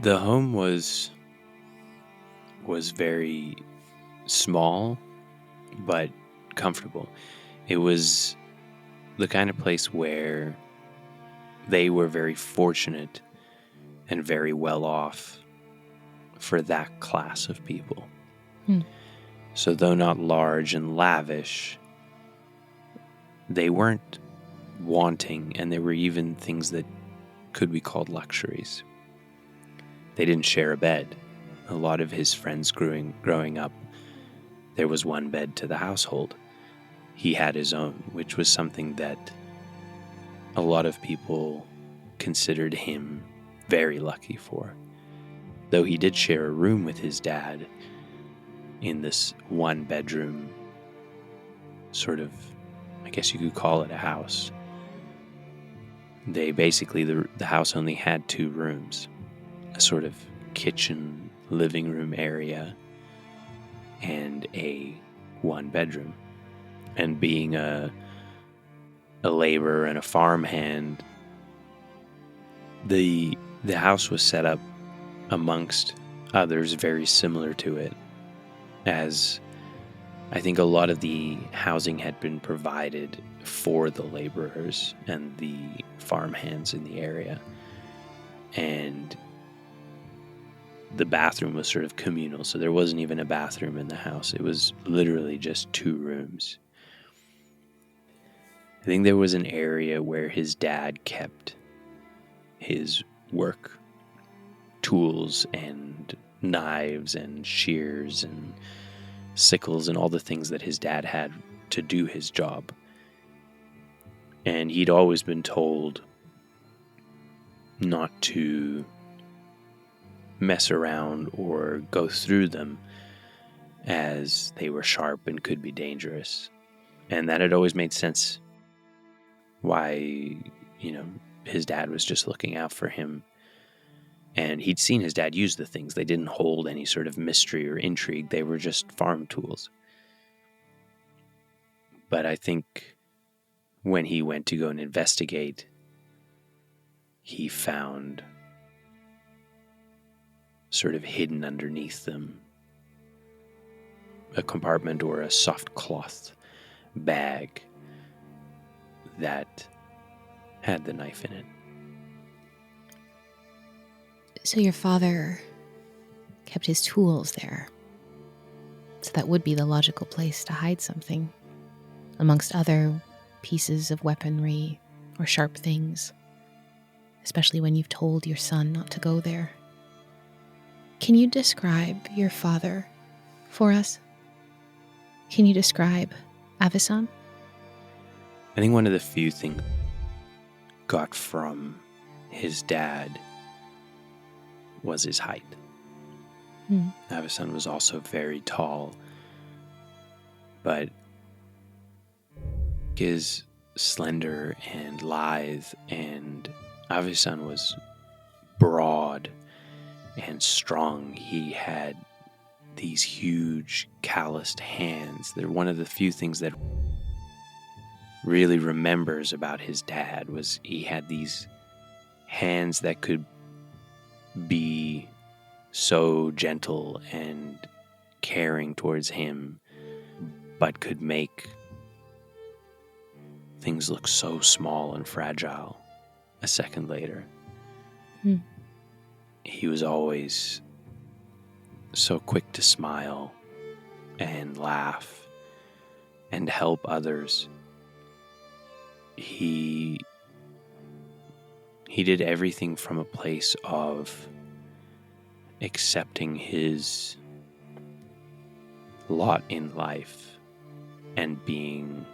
B: The home was very small, but comfortable. It was the kind of place where they were very fortunate and very well off for that class of people. So though not large and lavish, they weren't wanting, and there were even things that could be called luxuries. They didn't share a bed. A lot of his friends growing up, there was one bed to the household. He had his own, which was something that a lot of people considered him very lucky for. Though he did share a room with his dad in this one bedroom, sort of, I guess you could call it a house. They basically, the house only had 2 rooms, a sort of kitchen, living room area, and a 1 bedroom. And being a laborer and a farmhand, the house was set up amongst others very similar to it, as I think a lot of the housing had been provided for the laborers and the farmhands in the area. And the bathroom was sort of communal, so there wasn't even a bathroom in the house. It was literally just 2 rooms. I think there was an area where his dad kept his work tools and knives and shears and sickles and all the things that his dad had to do his job. And he'd always been told not to mess around or go through them, as they were sharp and could be dangerous. And that had always made sense why, his dad was just looking out for him. And he'd seen his dad use the things. They didn't hold any sort of mystery or intrigue. They were just farm tools. But I think when he went to go and investigate, he found, sort of hidden underneath them, a compartment or a soft cloth bag that had the knife in it.
A: So your father kept his tools there. So that would be the logical place to hide something, amongst other pieces of weaponry or sharp things, especially when you've told your son not to go there. Can you describe your father for us? Can you describe Avisan?
B: I think one of the few things got from his dad was his height. Avison was also very tall, but is slender and lithe, and Avison was broad and strong. He had these huge calloused hands. They're one of the few things that really remembers about his dad was he had these hands that could be so gentle and caring towards him, but could make things look so small and fragile a second later. He was always so quick to smile and laugh and help others. He did everything from a place of accepting his lot in life and being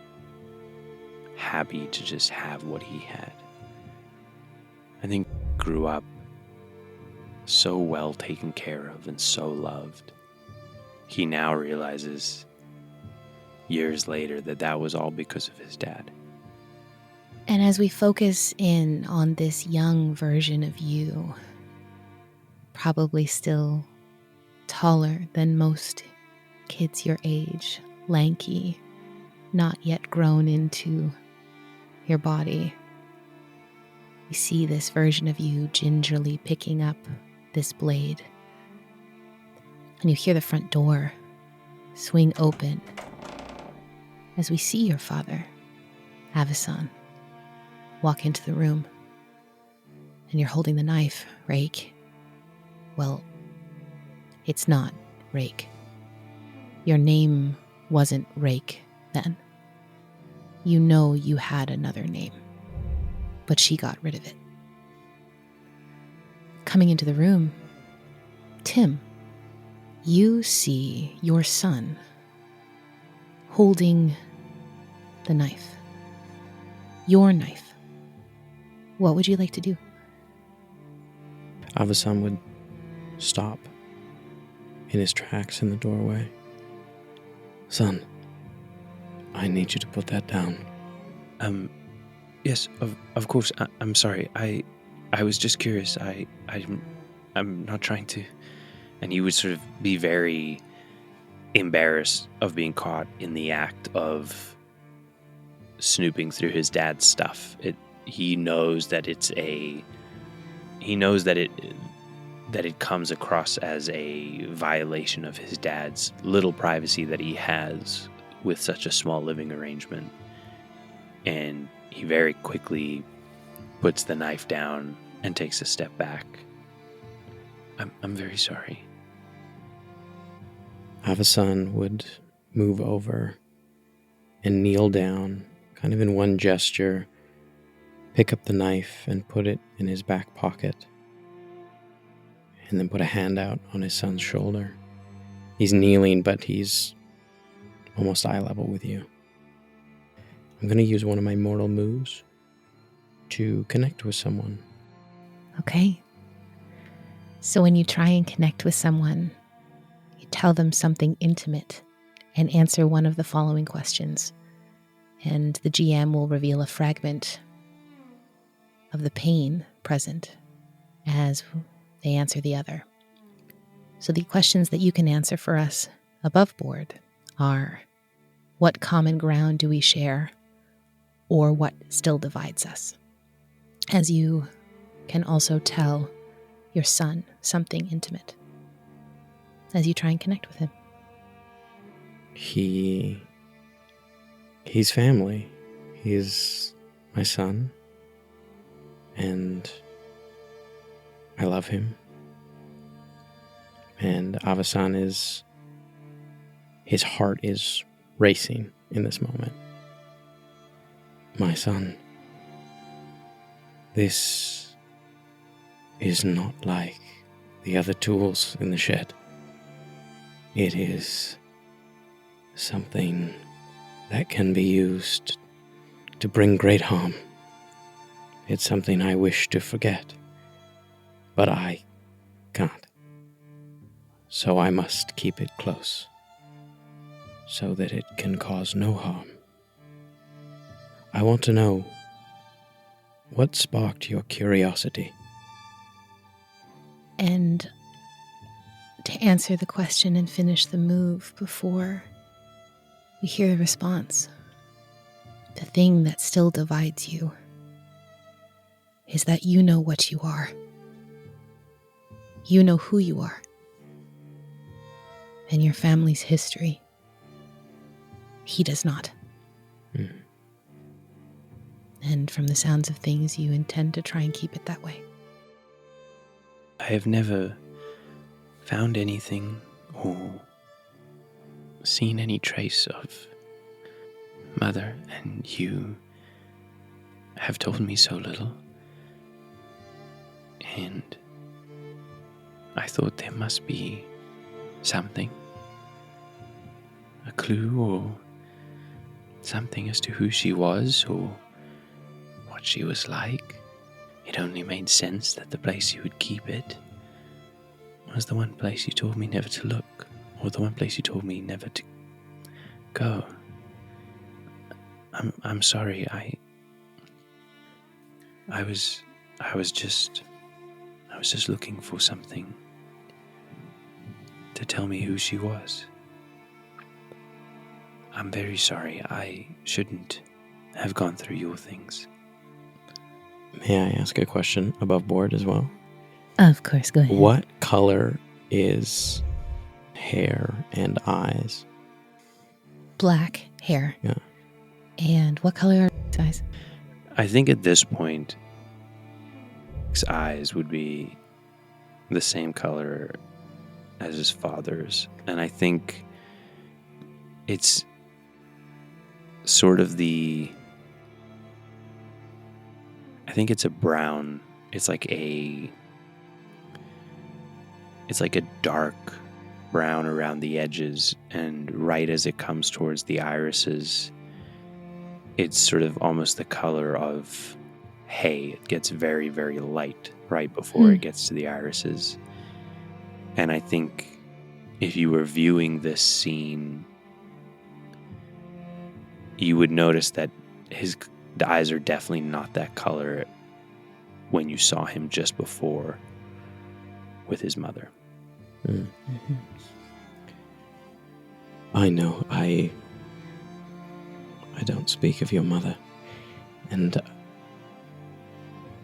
B: happy to just have what he had. I think grew up so well taken care of and so loved. He now realizes years later that was all because of his dad.
A: And as we focus in on this young version of you, probably still taller than most kids your age, lanky, not yet grown into your body, we see this version of you gingerly picking up this blade. And you hear the front door swing open as we see your father, Avison, walk into the room. And you're holding the knife, Rake. Well, it's not Rake. Your name wasn't Rake then. You know you had another name, but she got rid of it. Coming into the room, Tim, you see your son holding the knife. Your knife. What would you like to do?
C: Avison would stop in his tracks in the doorway. Son, I need you to put that down.
B: Yes, of course. I'm sorry. I was just curious. I'm not trying to. And he would sort of be very embarrassed of being caught in the act of snooping through his dad's stuff. He knows that it comes across as a violation of his dad's little privacy that he has with such a small living arrangement. And he very quickly puts the knife down and takes a step back. I'm very sorry.
C: Avison would move over and kneel down, kind of in one gesture, pick up the knife and put it in his back pocket, and then put a hand out on his son's shoulder. He's kneeling, but he's almost eye level with you. I'm going to use one of my mortal moves to connect with someone.
A: Okay. So when you try and connect with someone, you tell them something intimate and answer one of the following questions. And the GM will reveal a fragment of the pain present as they answer the other. So the questions that you can answer for us above board are, what common ground do we share, or what still divides us? As you can also tell your son something intimate as you try and connect with him.
C: He's family. He's my son, and I love him. And Avison his heart is racing in this moment. My son, this is not like the other tools in the shed. It is something that can be used to bring great harm. It's something I wish to forget, but I can't. So I must keep it close, so that it can cause no harm. I want to know what sparked your curiosity.
A: And to answer the question and finish the move before we hear the response, the thing that still divides you is that you know what you are. You know who you are and your family's history. He does not.
C: Mm.
A: And from the sounds of things, you intend to try and keep it that way.
B: I have never found anything or seen any trace of Mother, and you have told me so little. And I thought there must be something, a clue or something as to who she was or what she was like. It only made sense that the place you would keep it was the one place you told me never to look, or the one place you told me never to go. I'm sorry. I was just looking for something to tell me who she was. I'm very sorry. I shouldn't have gone through your things.
C: May I ask a question above board as well?
A: Of course, go ahead.
C: What color is hair and eyes?
A: Black hair.
C: Yeah.
A: And what color are his eyes?
B: I think at this point, his eyes would be the same color as his father's. And I think it's sort of I think it's a brown. It's like a dark brown around the edges, and right as it comes towards the irises, it's sort of almost the color of hay. It gets very, very light right before it gets to the irises. And I think if you were viewing this scene, you would notice that the eyes are definitely not that color when you saw him just before with his mother.
C: Mm. I know, I don't speak of your mother, and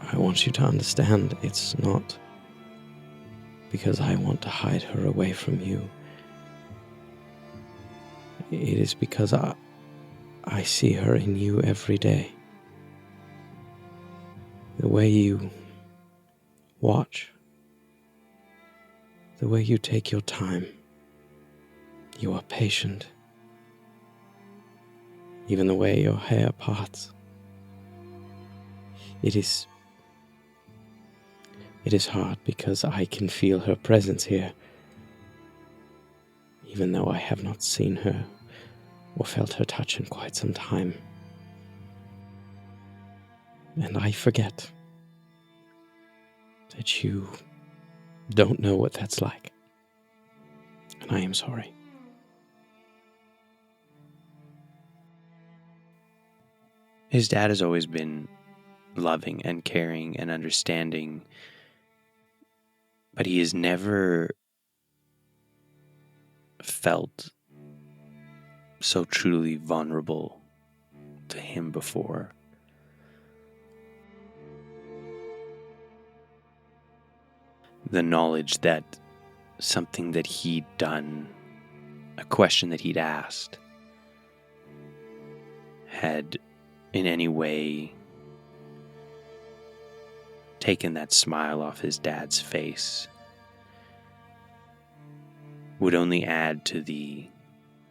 C: I want you to understand it's not because I want to hide her away from you. It is because I see her in you every day. The way you watch, the way you take your time, you are patient. Even the way your hair parts. It is hard because I can feel her presence here, even though I have not seen her or felt her touch in quite some time. And I forget that you don't know what that's like. And I am sorry.
B: His dad has always been loving and caring and understanding, but he has never felt so truly vulnerable to him before. The knowledge that something that he'd done, a question that he'd asked, had in any way taken that smile off his dad's face would only add to the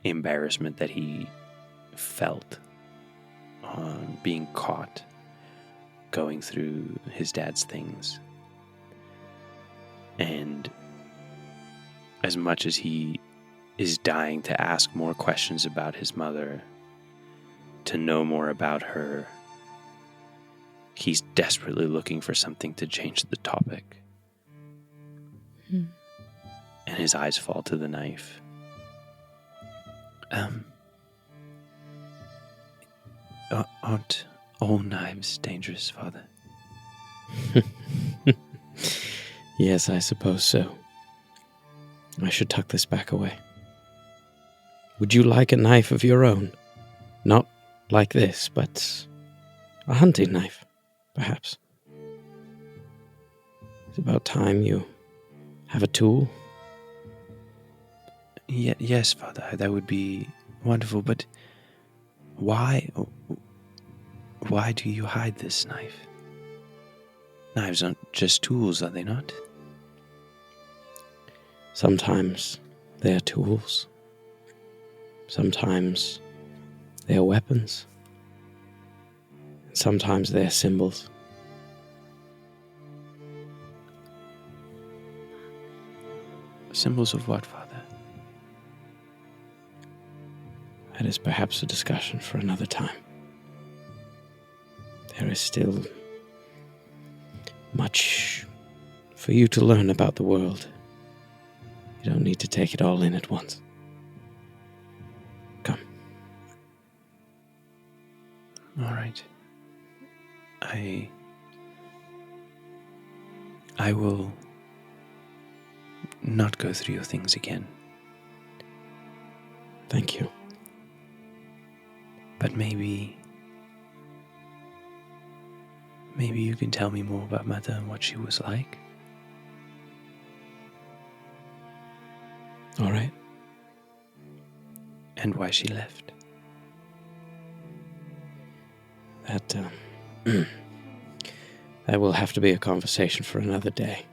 B: embarrassment that he felt on being caught going through his dad's things. And as much as he is dying to ask more questions about his mother, to know more about her, he's desperately looking for something to change the topic. And his eyes fall to the knife. Aren't all knives dangerous, Father?
C: Yes, I suppose so. I should tuck this back away. Would you like a knife of your own? Not like this, but a hunting knife, perhaps. It's about time you have a tool.
B: Yes, Father, that would be wonderful, but why do you hide this knife? Knives aren't just tools, are they not?
C: Sometimes they are tools. Sometimes they are weapons. Sometimes they are symbols.
B: Symbols of what, Father?
C: That is perhaps a discussion for another time. There is still much for you to learn about the world. You don't need to take it all in at once. Come.
B: All right. I will not go through your things again.
C: Thank you.
B: But maybe you can tell me more about Mother and what she was like.
C: All right.
B: And why she left.
C: That will have to be a conversation for another day.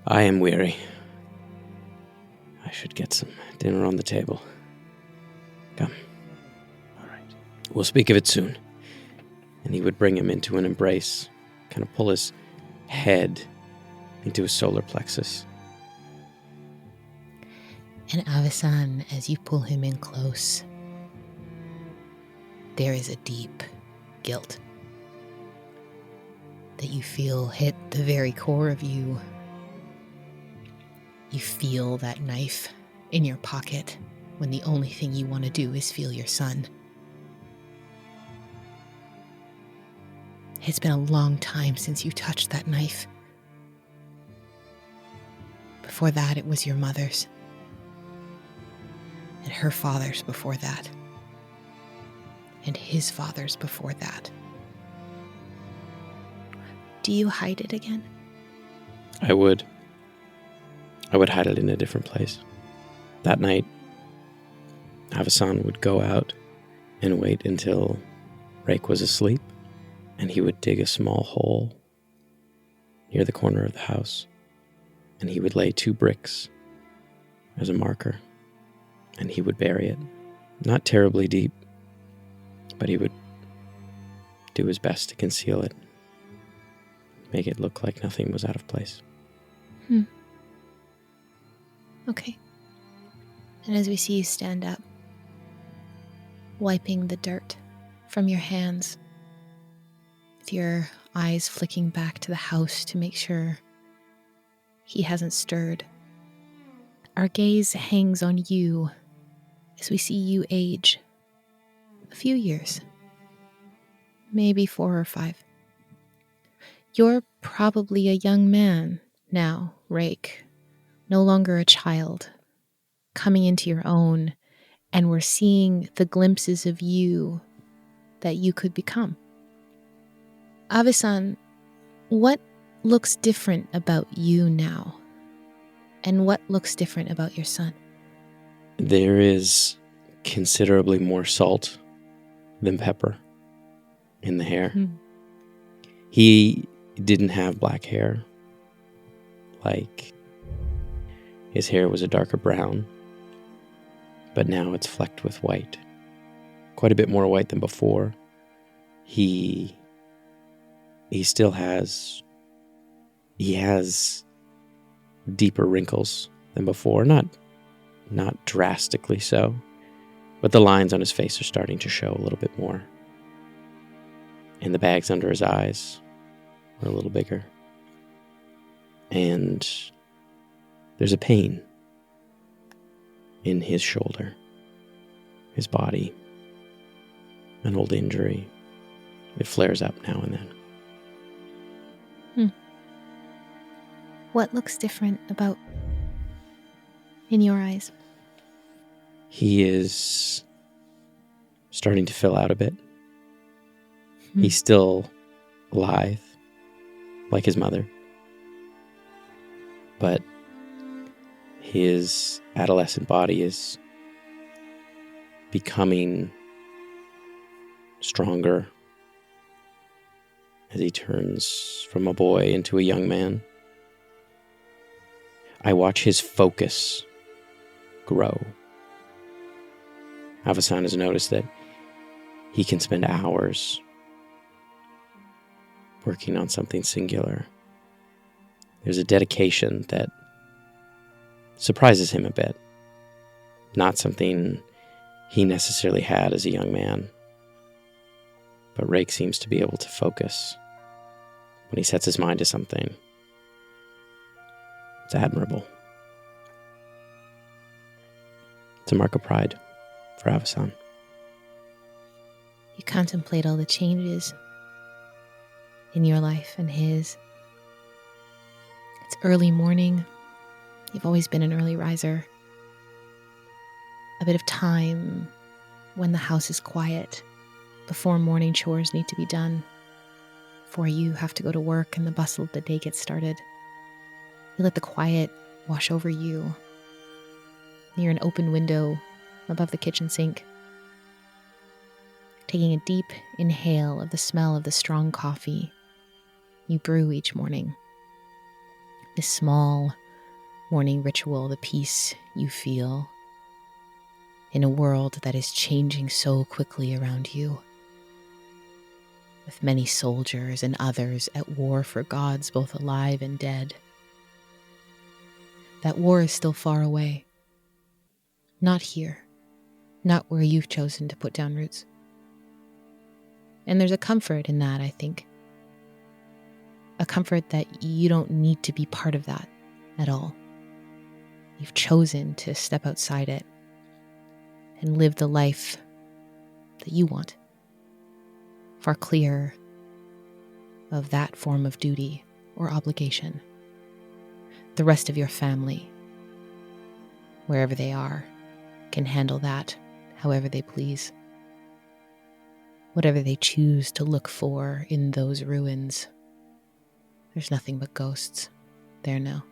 C: I am weary. I should get some dinner on the table. Come.
B: All right.
C: We'll speak of it soon. And he would bring him into an embrace, kind of pull his head into his solar plexus.
A: And Avisan, as you pull him in close, there is a deep guilt that you feel hit the very core of you. You feel that knife in your pocket when the only thing you want to do is feel your son. It's been a long time since you touched that knife. Before that, it was your mother's. And her father's before that. And his father's before that. Do you hide it again?
C: I would hide it in a different place. That night, Avisan would go out and wait until Rake was asleep, and he would dig a small hole near the corner of the house, and he would lay 2 bricks as a marker, and he would bury it. Not terribly deep, but he would do his best to conceal it, make it look like nothing was out of place.
A: Okay. And as we see you stand up, wiping the dirt from your hands, with your eyes flicking back to the house to make sure he hasn't stirred, our gaze hangs on you as we see you age a few years, maybe 4 or 5. You're probably a young man now, Rake, no longer a child, coming into your own, and we're seeing the glimpses of you that you could become. Avisan, what looks different about you now? And what looks different about your son?
C: There is considerably more salt than pepper in the hair. He didn't have black hair. His hair was a darker brown, but now it's flecked with white. Quite a bit more white than before. He still has deeper wrinkles than before, not drastically so, but the lines on his face are starting to show a little bit more. and the bags under his eyes were a little bigger. And there's a pain in his shoulder, his body, an old injury. It flares up now and then.
A: What looks different about in your eyes?
C: He is starting to fill out a bit. He's still lithe, like his mother. But his adolescent body is becoming stronger as he turns from a boy into a young man. I watch his focus grow. Avasan has noticed that he can spend hours working on something singular. There's a dedication that surprises him a bit. Not something he necessarily had as a young man. But Rake seems to be able to focus when he sets his mind to something. It's admirable. It's a mark of pride for Avasan.
A: You contemplate all the changes in your life and his. It's early morning. You've always been an early riser. A bit of time when the house is quiet, before morning chores need to be done, before you have to go to work and the bustle of the day gets started. You let the quiet wash over you. Near an open window above the kitchen sink, taking a deep inhale of the smell of the strong coffee you brew each morning. This small morning ritual, the peace you feel in a world that is changing so quickly around you, with many soldiers and others at war for gods both alive and dead. That war is still far away. Not here. Not where you've chosen to put down roots. And there's a comfort in that, I think. A comfort that you don't need to be part of that at all. You've chosen to step outside it and live the life that you want, far clear of that form of duty or obligation. The rest of your family, wherever they are, can handle that however they please. Whatever they choose to look for in those ruins, there's nothing but ghosts there now.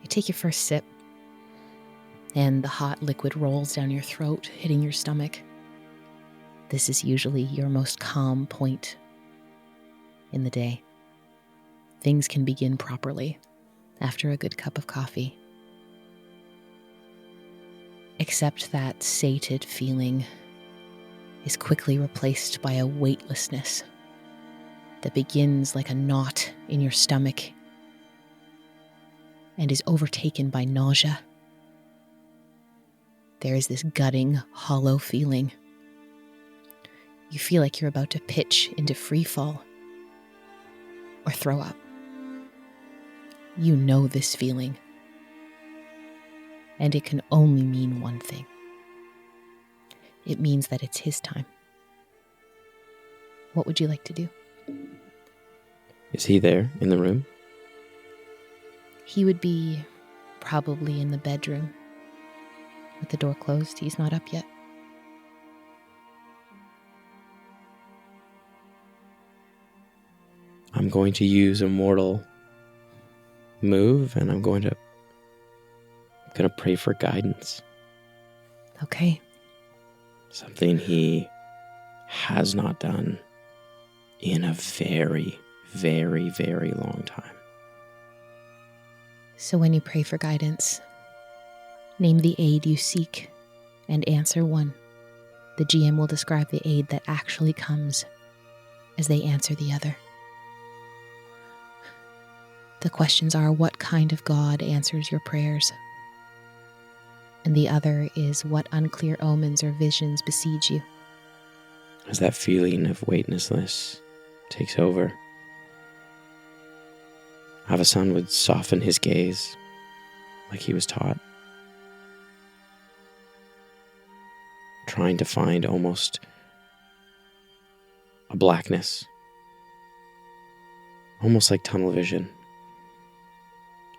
A: You take your first sip, and the hot liquid rolls down your throat, hitting your stomach. This is usually your most calm point in the day. Things can begin properly after a good cup of coffee. Except that sated feeling is quickly replaced by a weightlessness that begins like a knot in your stomach and is overtaken by nausea. There is this gutting, hollow feeling. You feel like you're about to pitch into free fall or throw up. You know this feeling, and it can only mean one thing. It means that it's his time. What would you like to do?
C: Is he there in the room?
A: He would be probably in the bedroom. With the door closed, he's not up yet.
C: I'm going to use a mortal move, and I'm going to pray for guidance.
A: Okay.
C: Something he has not done in a very, very, very long time.
A: So when you pray for guidance, name the aid you seek and answer one. The GM will describe the aid that actually comes as they answer the other. The questions are, what kind of God answers your prayers? And the other is, what unclear omens or visions besiege you?
C: as that feeling of weightlessness takes over, Avasan would soften his gaze like he was taught, trying to find almost a blackness, almost like tunnel vision,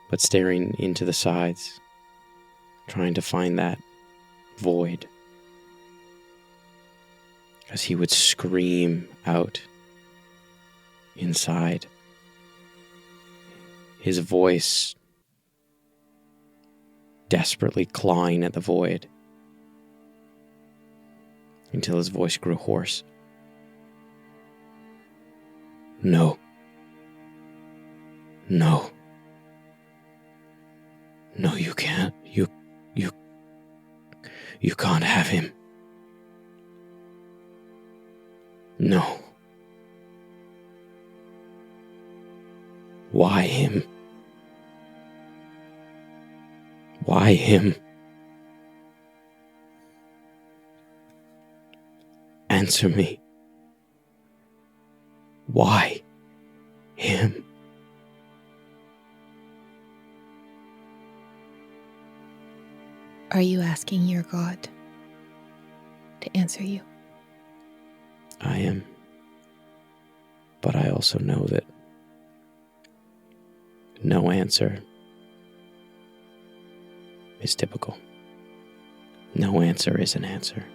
C: but staring into the sides, trying to find that void, as he would scream out inside, his voice desperately clawing at the void until his voice grew hoarse. No. No. No, you can't. You can't have him. No. Why him? Why him? Answer me. Why him?
A: Are you asking your God to answer you?
C: I am. But I also know that no answer is typical. No answer is an answer.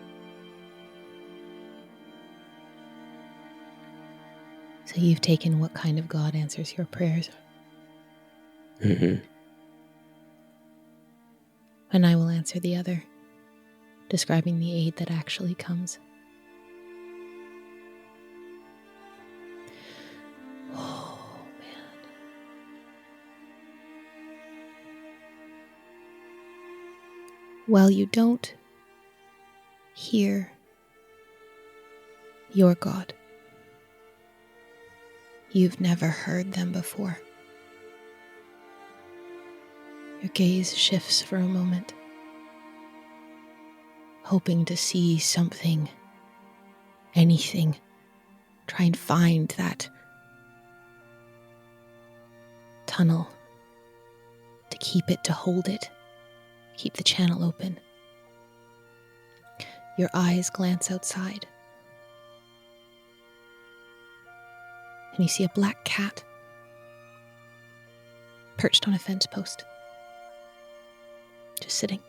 A: So you've taken what kind of God answers your prayers.
C: Mm-hmm.
A: And I will answer the other, describing the aid that actually comes. Oh, man. While you don't hear your God, you've never heard them before. Your gaze shifts for a moment, hoping to see something, anything. Try and find that tunnel, to keep it, to hold it, keep the channel open. Your eyes glance outside, and you see a black cat perched on a fence post, just sitting.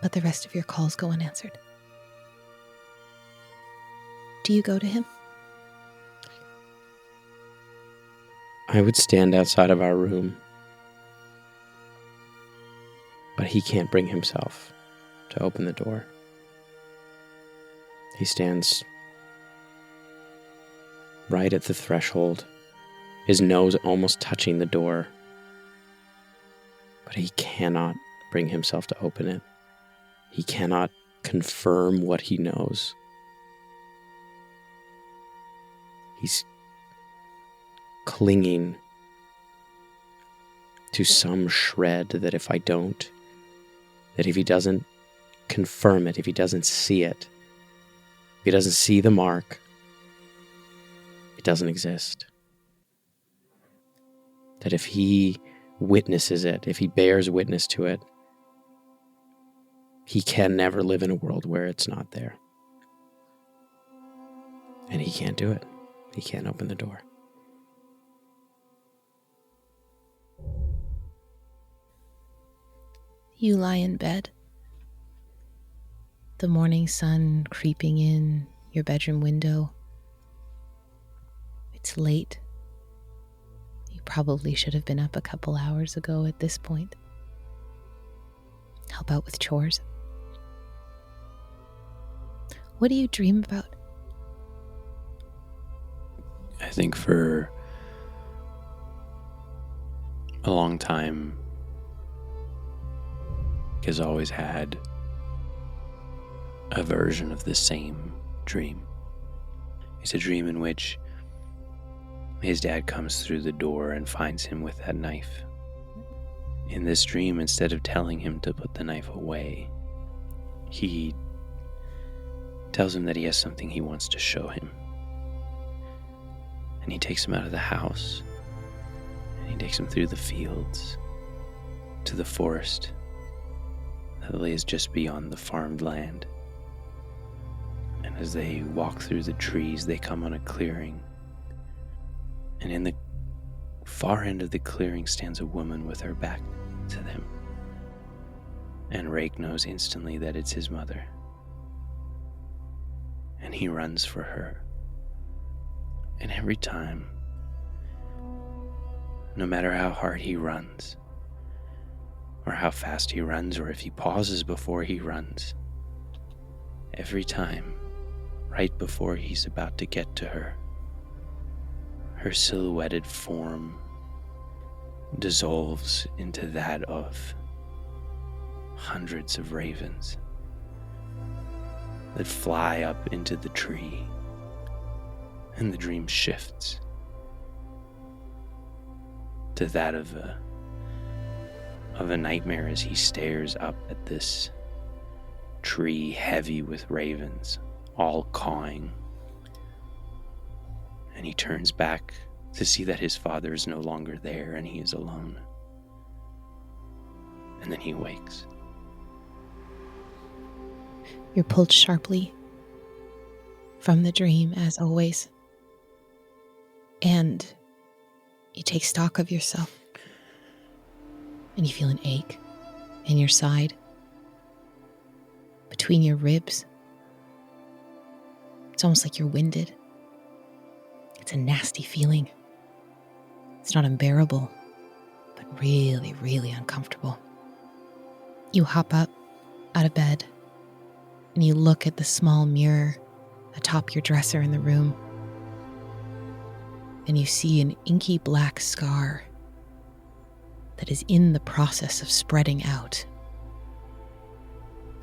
A: But the rest of your calls go unanswered. Do you go to him?
C: I would stand outside of our room, but he can't bring himself to open the door. He stands right at the threshold, his nose almost touching the door, but he cannot bring himself to open it. He cannot confirm what he knows. He's clinging to some shred that if he doesn't confirm it, if he doesn't see it, if he doesn't see the mark, it doesn't exist. That if he witnesses it, if he bears witness to it, he can never live in a world where it's not there. And he can't do it. He can't open the door.
A: You lie in bed, the morning sun creeping in your bedroom window. It's late. You probably should have been up a couple hours ago at this point. Help out with chores. What do you dream about?
B: I think for a long time, has always had a version of the same dream. It's a dream in which his dad comes through the door and finds him with that knife. In this dream, instead of telling him to put the knife away, he tells him that he has something he wants to show him. And he takes him out of the house, and he takes him through the fields to the forest that lays just beyond the farmed land. And as they walk through the trees, they come on a clearing. And in the far end of the clearing stands a woman with her back to them. And Rake knows instantly that it's his mother. And he runs for her. And every time, no matter how hard he runs, or how fast he runs, or if he pauses before he runs, every time, right before he's about to get to her, her silhouetted form dissolves into that of hundreds of ravens that fly up into the tree, and the dream shifts to that of a nightmare as he stares up at this tree heavy with ravens, all cawing. And he turns back to see that his father is no longer there and he is alone. And then he wakes.
A: You're pulled sharply from the dream, as always. And you take stock of yourself. And you feel an ache in your side, between your ribs. It's almost like you're winded. It's a nasty feeling. It's not unbearable, but really, really uncomfortable. You hop up out of bed and you look at the small mirror atop your dresser in the room, and you see an inky black scar that is in the process of spreading out,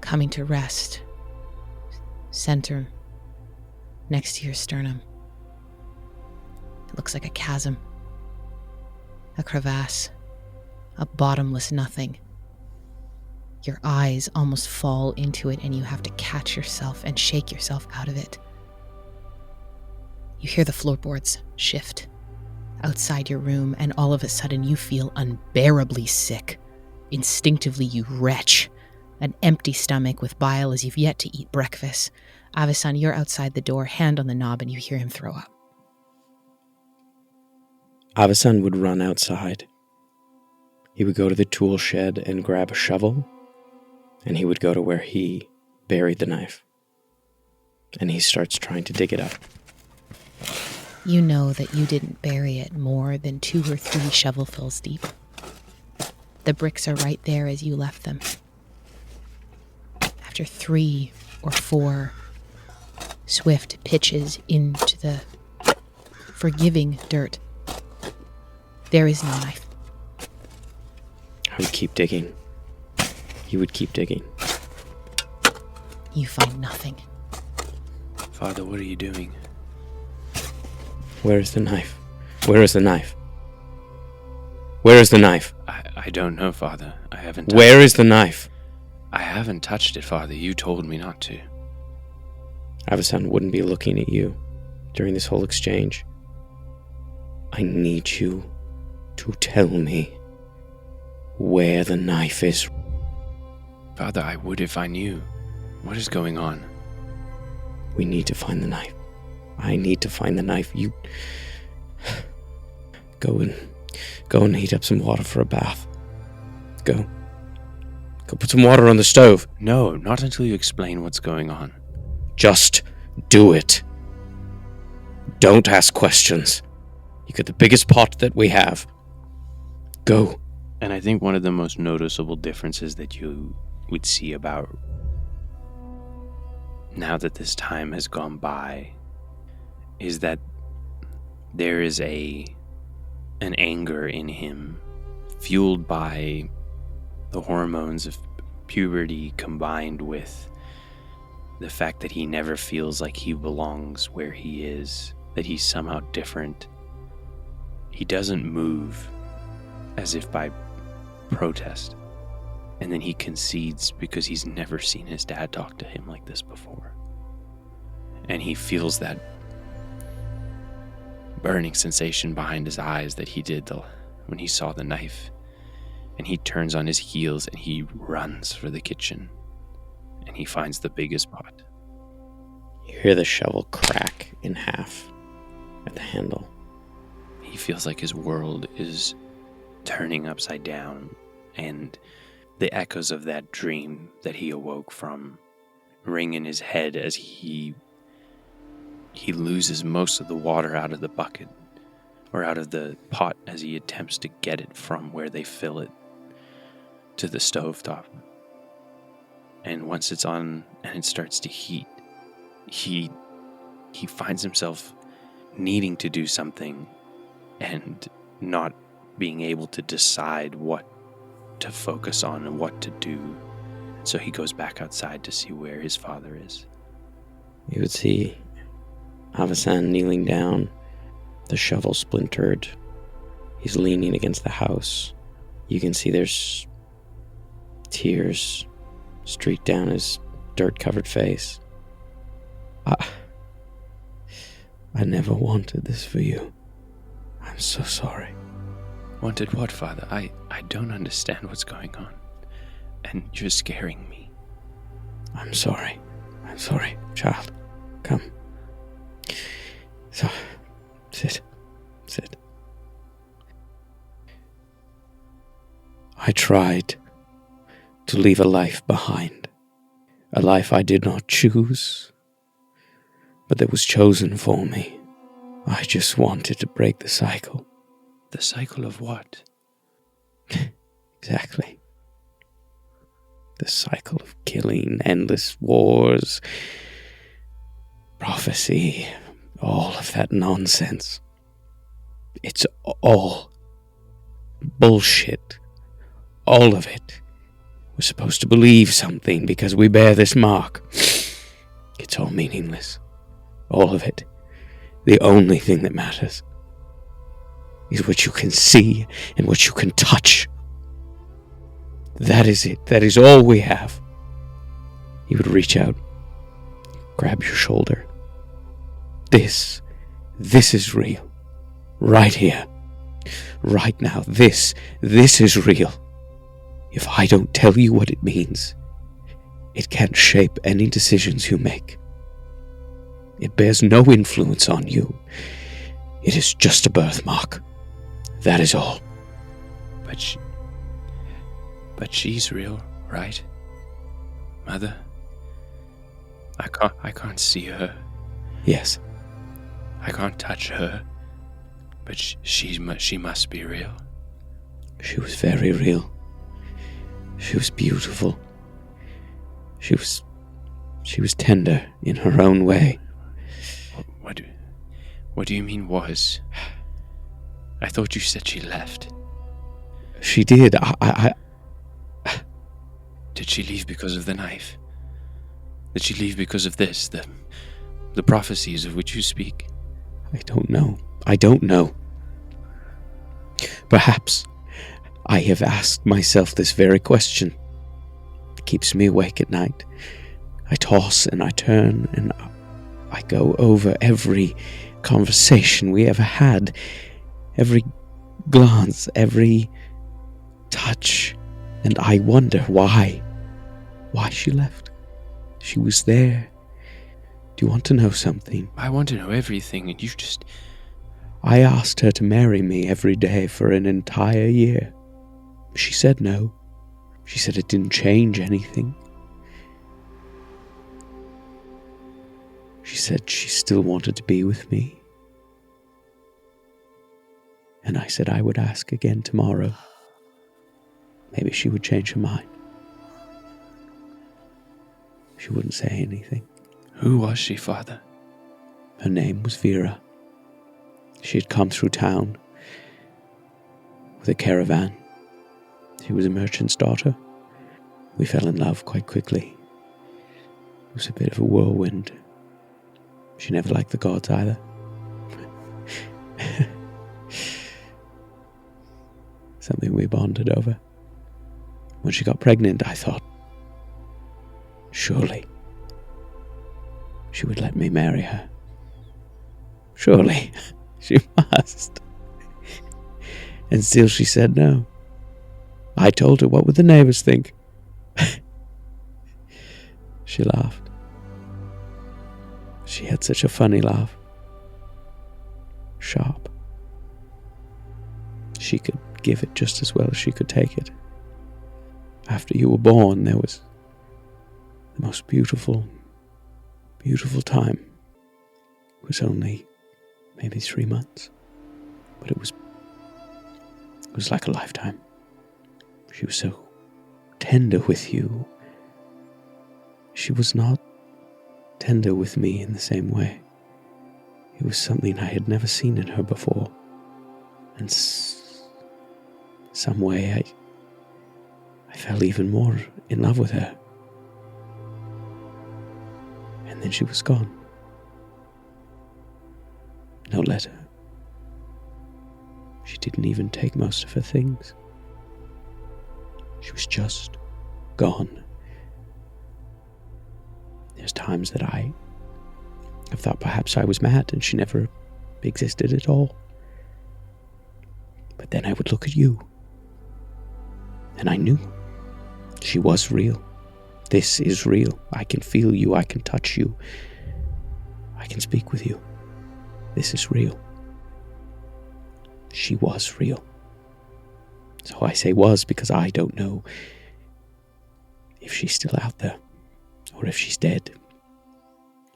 A: coming to rest center next to your sternum. It looks like a chasm, a crevasse, a bottomless nothing. Your eyes almost fall into it, and you have to catch yourself and shake yourself out of it. You hear the floorboards shift outside your room, and all of a sudden you feel unbearably sick. Instinctively you retch, an empty stomach with bile as you've yet to eat breakfast. Avisan, you're outside the door, hand on the knob, and you hear him throw up.
C: Avisan would run outside. He would go to the tool shed and grab a shovel, and he would go to where he buried the knife. And he starts trying to dig it up.
A: You know that you didn't bury it more than 2 or 3 shovelfuls deep. The bricks are right there as you left them. After 3 or 4 swift pitches into the forgiving dirt, there is no knife.
C: I would keep digging. He would keep digging.
A: You find nothing.
B: Father, what are you doing?
C: Where is the knife? Where is the knife? Where is the knife?
B: I don't know, Father. I haven't
C: Where is the knife?
B: I haven't touched it, Father. You told me not to.
C: Avisan wouldn't be looking at you during this whole exchange. I need you to tell me where the knife is.
B: Father, I would if I knew. What is going on?
C: We need to find the knife. I need to find the knife. You go and heat up some water for a bath. Go put some water on the stove.
B: No, not until you explain what's going on.
C: Just do it. Don't ask questions. You get the biggest pot that we have. Go.
B: And I think one of the most noticeable differences that you would see about now that this time has gone by is that there is an anger in him fueled by the hormones of puberty combined with the fact that he never feels like he belongs where he is, that he's somehow different. He doesn't move as if by protest, and then he concedes because he's never seen his dad talk to him like this before. and he feels that burning sensation behind his eyes that he did when he saw the knife. And he turns on his heels and he runs for the kitchen, and he finds the biggest pot.
C: You hear the shovel crack in half at the handle.
B: He feels like his world is turning upside down, and the echoes of that dream that he awoke from ring in his head as he loses most of the water out of the bucket, or out of the pot, as he attempts to get it from where they fill it to the stovetop. And once it's on and it starts to heat, he finds himself needing to do something and not being able to decide what to focus on and what to do. So he goes back outside to see where his father is.
C: You would see Avasan kneeling down, the shovel splintered. He's leaning against the house. You can see there's tears streak down his dirt-covered face. I never wanted this for you. I'm so sorry.
B: Wanted what, Father? I don't understand what's going on. And you're scaring me.
C: I'm sorry, child. Come. So, sit. I tried to leave a life behind. A life I did not choose, but that was chosen for me. I just wanted to break the cycle.
B: The cycle of what?
C: Exactly. The cycle of killing, endless wars, prophecy, all of that nonsense. It's all bullshit. All of it. We're supposed to believe something because we bear this mark. It's all meaningless. All of it. The only thing that matters is what you can see and what you can touch. That is it. That is all we have. He would reach out, grab your shoulder. This is real. Right here. Right now. This is real. If I don't tell you what it means, it can't shape any decisions you make. It bears no influence on you. It is just a birthmark. That is all.
B: But she's real, right? Mother? I can't see her.
C: Yes.
B: I can't touch her. But she must be real.
C: She was very real. She was beautiful. She was tender in her own way.
B: What do you mean was? I thought you said she left.
C: She did.
B: Did she leave because of the knife? Did she leave because of this, the prophecies of which you speak?
C: I don't know. Perhaps I have asked myself this very question. It keeps me awake at night. I toss and I turn and I go over every conversation we ever had, every glance, every touch, and I wonder why she left. She was there. Do you want to know something?
B: I want to know everything, and you just...
C: I asked her to marry me every day for an entire year. She said no. She said it didn't change anything. She said she still wanted to be with me. And I said I would ask again tomorrow. Maybe she would change her mind. She wouldn't say anything.
B: Who was she, Father?
C: Her name was Vera. She had come through town with a caravan. She was a merchant's daughter. We fell in love quite quickly. It was a bit of a whirlwind. She never liked the gods either. Something we bonded over. When she got pregnant, I thought, surely she would let me marry her. Surely, she must. And still she said no. I told her, what would the neighbors think? She laughed. She had such a funny laugh. Sharp. She could give it just as well as she could take it. After you were born, there was the most beautiful, beautiful time. It was only maybe 3 months, but it was like a lifetime. She was so tender with you. She was not tender with me in the same way. It was something I had never seen in her before. And some way I fell even more in love with her. And then she was gone. No letter. She didn't even take most of her things. She was just gone. There's times that I have thought perhaps I was mad and she never existed at all. But then I would look at you, and I knew she was real. This is real. I can feel you. I can touch you. I can speak with you. This is real. She was real. So I say was because I don't know if she's still out there or if she's dead.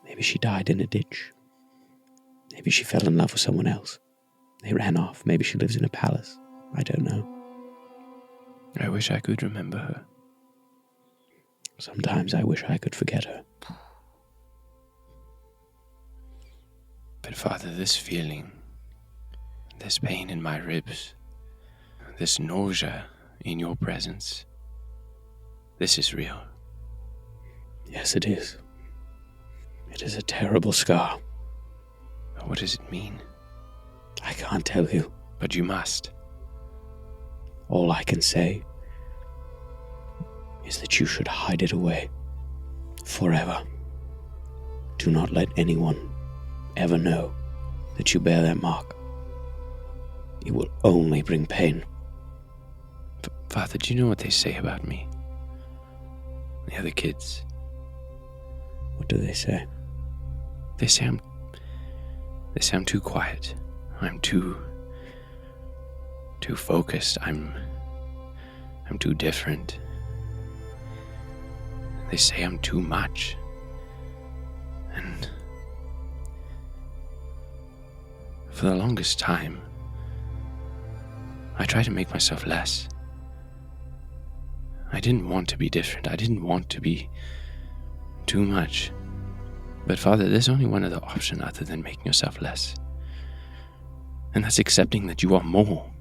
C: Maybe she died in a ditch. Maybe she fell in love with someone else. They ran off. Maybe she lives in a palace. I don't know.
B: I wish I could remember her.
C: Sometimes I wish I could forget her.
B: But Father, this feeling, this pain in my ribs, this nausea in your presence, this is real.
C: Yes, it is. It is a terrible scar.
B: What does it mean?
C: I can't tell you.
B: But you must.
C: All I can say is that you should hide it away forever. Do not let anyone ever know that you bear that mark. It will only bring pain.
B: Father, do you know what they say about me? The other kids.
C: What do they say?
B: They say I'm too quiet. I'm too focused. I'm too different. They say I'm too much. And for the longest time, I tried to make myself less. I didn't want to be different. I didn't want to be too much. But Father, there's only one other option other than making yourself less. And that's accepting that you are more.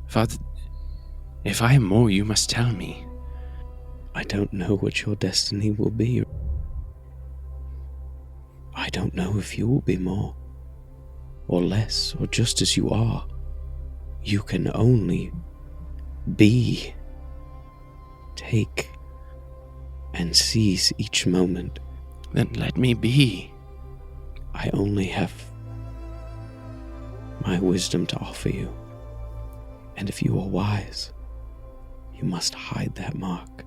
B: Father, if I am more, you must tell me.
C: I don't know what your destiny will be. I don't know if you will be more or less or just as you are. You can only be. Take and seize each moment.
B: Then let me be.
C: I only have my wisdom to offer you. And if you are wise, you must hide that mark.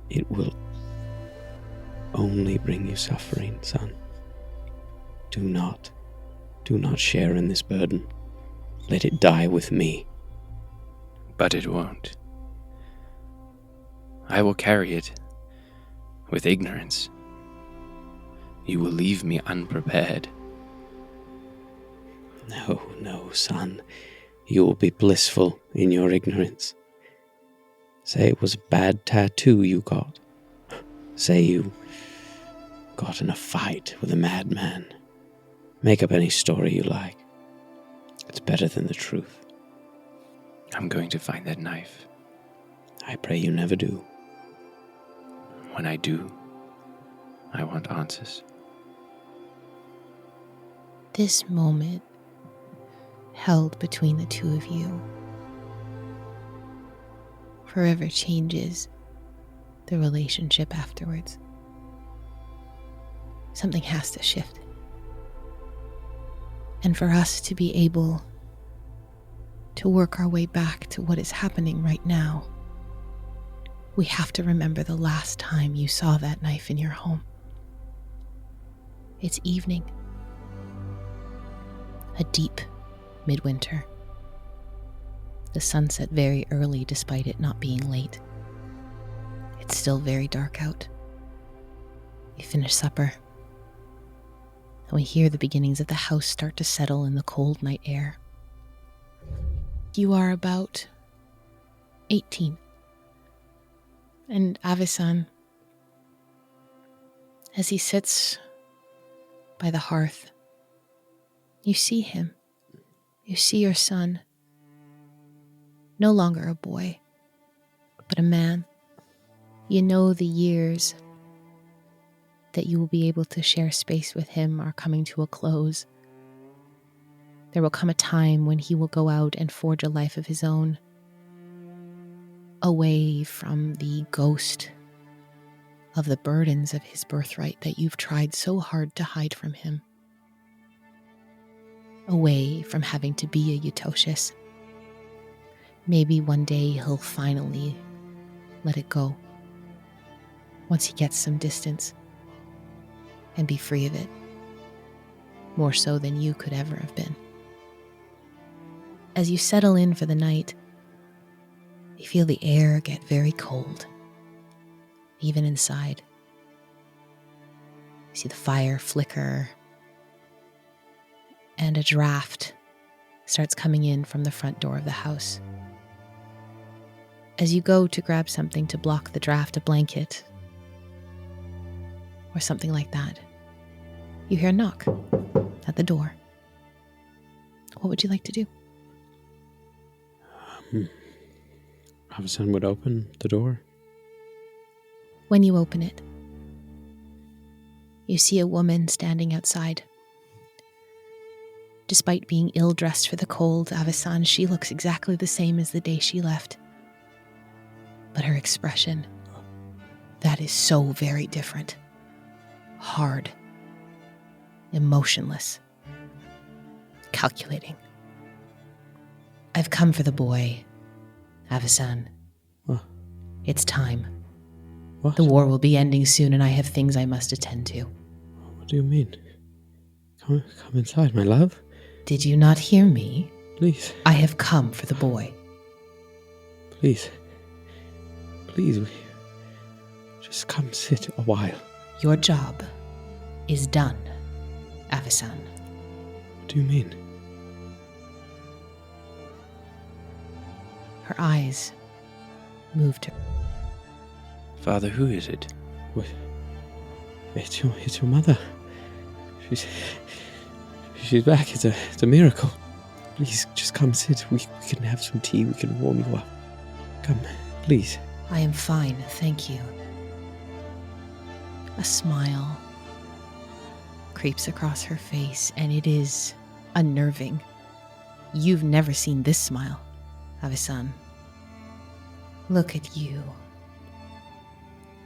C: It will only bring you suffering, son. Do not share in this burden. Let it die with me.
B: But it won't. I will carry it with ignorance. You will leave me unprepared.
C: No, son. You will be blissful in your ignorance. Say it was a bad tattoo you got. Say you got in a fight with a madman. Make up any story you like. It's better than the truth.
B: I'm going to find that knife.
C: I pray you never do.
B: When I do, I want answers.
A: This moment held between the two of you forever changes the relationship afterwards. Something has to shift. And for us to be able to work our way back to what is happening right now, we have to remember the last time you saw that knife in your home. It's evening. A deep midwinter. The sun set very early despite it not being late. It's still very dark out. We finish supper, and we hear the beginnings of the house start to settle in the cold night air. You are about 18. And Avisan, as he sits by the hearth, you see him. You see your son. No longer a boy, but a man. You know the years that you will be able to share space with him are coming to a close. There will come a time when he will go out and forge a life of his own, away from the ghost of the burdens of his birthright that you've tried so hard to hide from him, away from having to be a Eutochius. Maybe one day he'll finally let it go, once he gets some distance, and be free of it, more so than you could ever have been. As you settle in for the night, you feel the air get very cold, even inside. You see the fire flicker, and a draft starts coming in from the front door of the house. As you go to grab something to block the draft, a blanket, or something like that, you hear a knock at the door. What would you like to do?
C: Avisan would open the door.
A: When you open it, you see a woman standing outside. Despite being ill-dressed for the cold, Avisan, she looks exactly the same as the day she left. But her expression, that is so very different. Hard. Emotionless. Calculating. I've come for the boy, Avisan.
C: What?
A: It's time.
C: What?
A: The war will be ending soon, and I have things I must attend to.
C: What do you mean? Come inside, my love.
A: Did you not hear me?
C: Please.
A: I have come for the boy.
C: Please. Please, just come sit a while.
A: Your job is done, Avisan.
C: What do you mean?
A: Her eyes moved to her.
B: Father, who is it?
C: What? It's your mother. She's back. It's a miracle. Please, just come sit. We can have some tea. We can warm you up. Come, please.
A: I am fine, thank you. A smile creeps across her face, and it is unnerving. You've never seen this smile, Avisan. Look at you.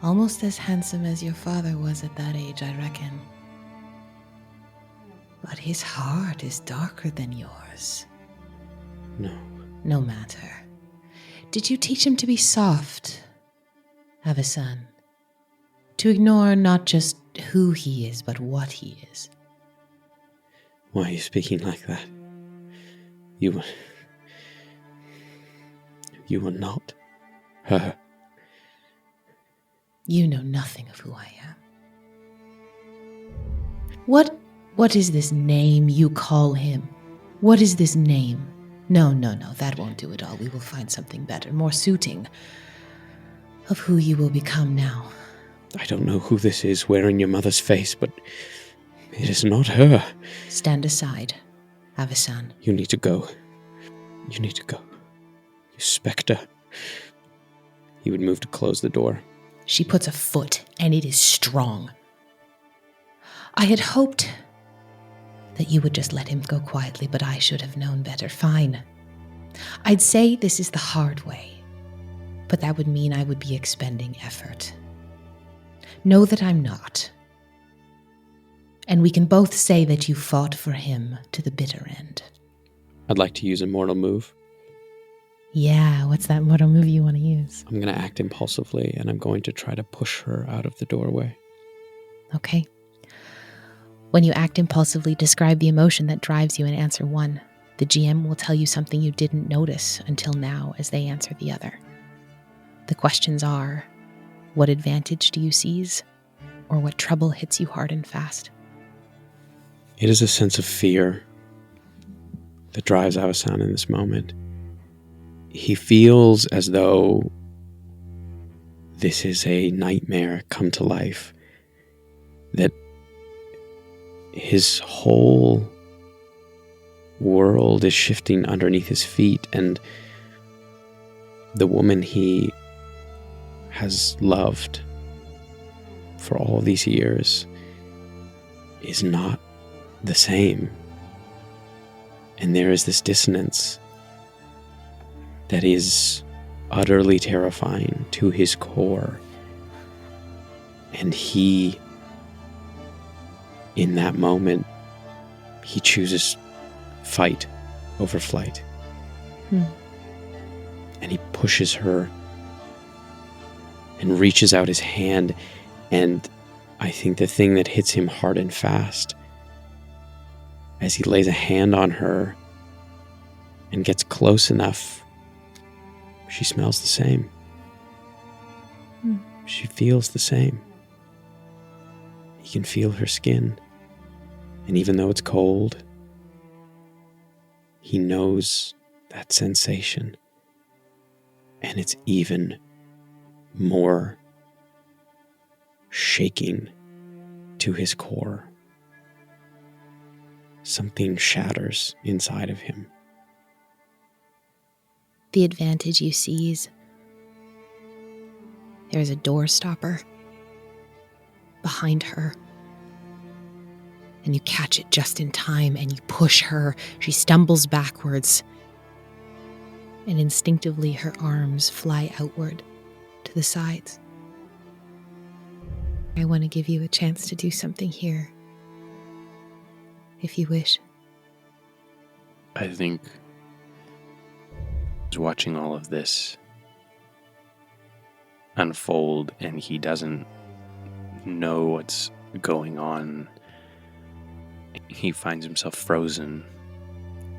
A: Almost as handsome as your father was at that age, I reckon. But his heart is darker than yours.
C: No.
A: No matter. Did you teach him to be soft, Avisan? To ignore not just who he is, but what he is?
C: Why are you speaking like that? You were not her.
A: You know nothing of who I am. What is this name you call him? What is this name? No, that won't do it all. We will find something better, more suiting of who you will become now.
C: I don't know who this is wearing your mother's face, but it is not her.
A: Stand aside, Avisan.
C: You need to go. You need to go. You spectre. He would move to close the door.
A: She puts a foot, and it is strong. I had hoped that you would just let him go quietly, but I should have known better. Fine. I'd say this is the hard way, but that would mean I would be expending effort. Know that I'm not. and we can both say that you fought for him to the bitter end.
C: I'd like to use a mortal move.
A: Yeah, what's that mortal move you want to use?
C: I'm going to act impulsively, and I'm going to try to push her out of the doorway.
A: Okay. When you act impulsively, describe the emotion that drives you in answer 1. The GM will tell you something you didn't notice until now as they answer the other. The questions are, what advantage do you seize? Or what trouble hits you hard and fast?
C: It is a sense of fear that drives Avasan in this moment. He feels as though this is a nightmare come to life, that his whole world is shifting underneath his feet, and the woman he has loved for all these years is not the same. And there is this dissonance that is utterly terrifying to his core. And he, in that moment, he chooses fight over flight. And he pushes her and reaches out his hand. And I think the thing that hits him hard and fast, as he lays a hand on her and gets close enough, she smells the same. She feels the same. He can feel her skin. And even though it's cold, he knows that sensation. And it's even more shaking to his core. Something shatters inside of him.
A: The advantage you seize. There's a door stopper behind her. And you catch it just in time and you push her. She stumbles backwards. And instinctively her arms fly outward to the sides. I want to give you a chance to do something here, if you wish.
B: I think watching all of this unfold and he doesn't know what's going on. He finds himself frozen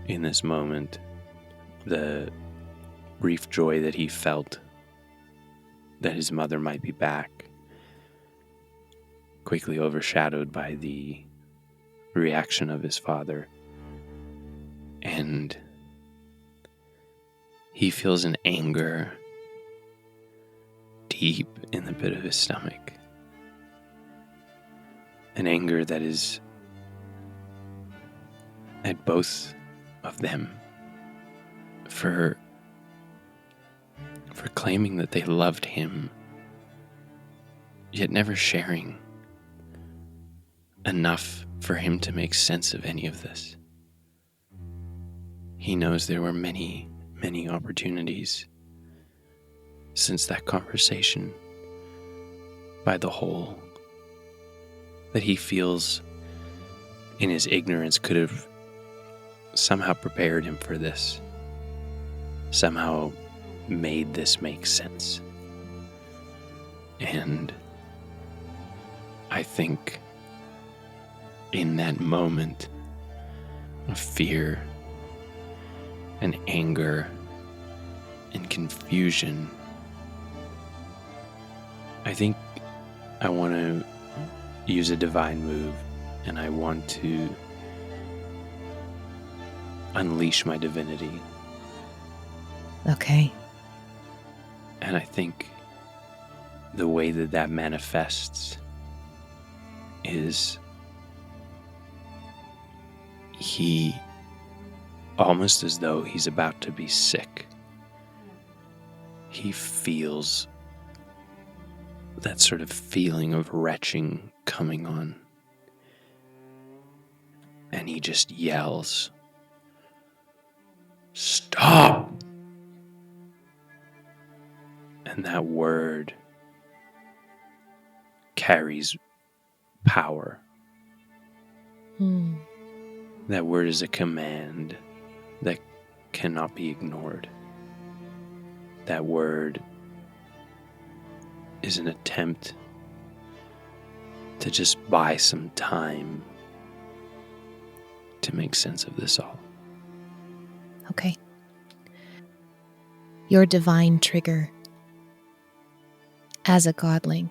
B: in this moment. The brief joy that he felt that his mother might be back, quickly overshadowed by the reaction of his father. And he feels an anger deep in the pit of his stomach. An anger that is at both of them for claiming that they loved him, yet never sharing enough for him to make sense of any of this. He knows there were many, many opportunities since that conversation by the whole that he feels in his ignorance could have somehow prepared him for this, somehow made this make sense. And I think in that moment of fear and anger and confusion, I think I want to use a divine move, and I want to unleash my divinity.
A: Okay.
B: And I think the way that that manifests is he, almost as though he's about to be sick, he feels that sort of feeling of retching coming on. And he just yells, "Stop!" And that word carries power. That word is a command that cannot be ignored. That word is an attempt to just buy some time to make sense of this all.
A: Okay. Your divine trigger as a godling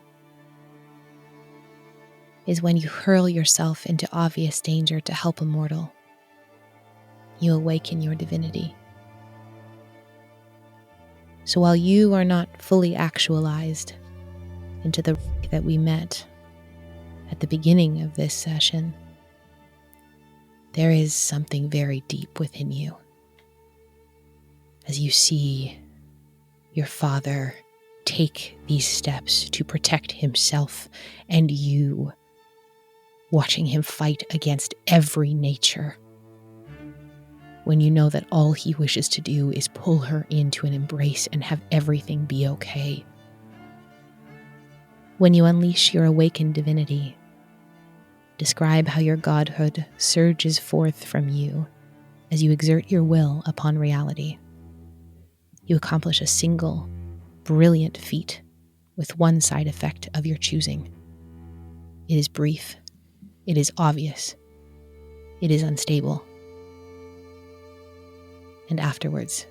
A: is when you hurl yourself into obvious danger to help a mortal. You awaken your divinity. So while you are not fully actualized into the that we met at the beginning of this session, there is something very deep within you. As you see your father take these steps to protect himself and you, watching him fight against every nature, when you know that all he wishes to do is pull her into an embrace and have everything be okay. When you unleash your awakened divinity, describe how your godhood surges forth from you as you exert your will upon reality. You accomplish a single, brilliant feat with one side effect of your choosing. It is brief, it is obvious, it is unstable. And afterwards,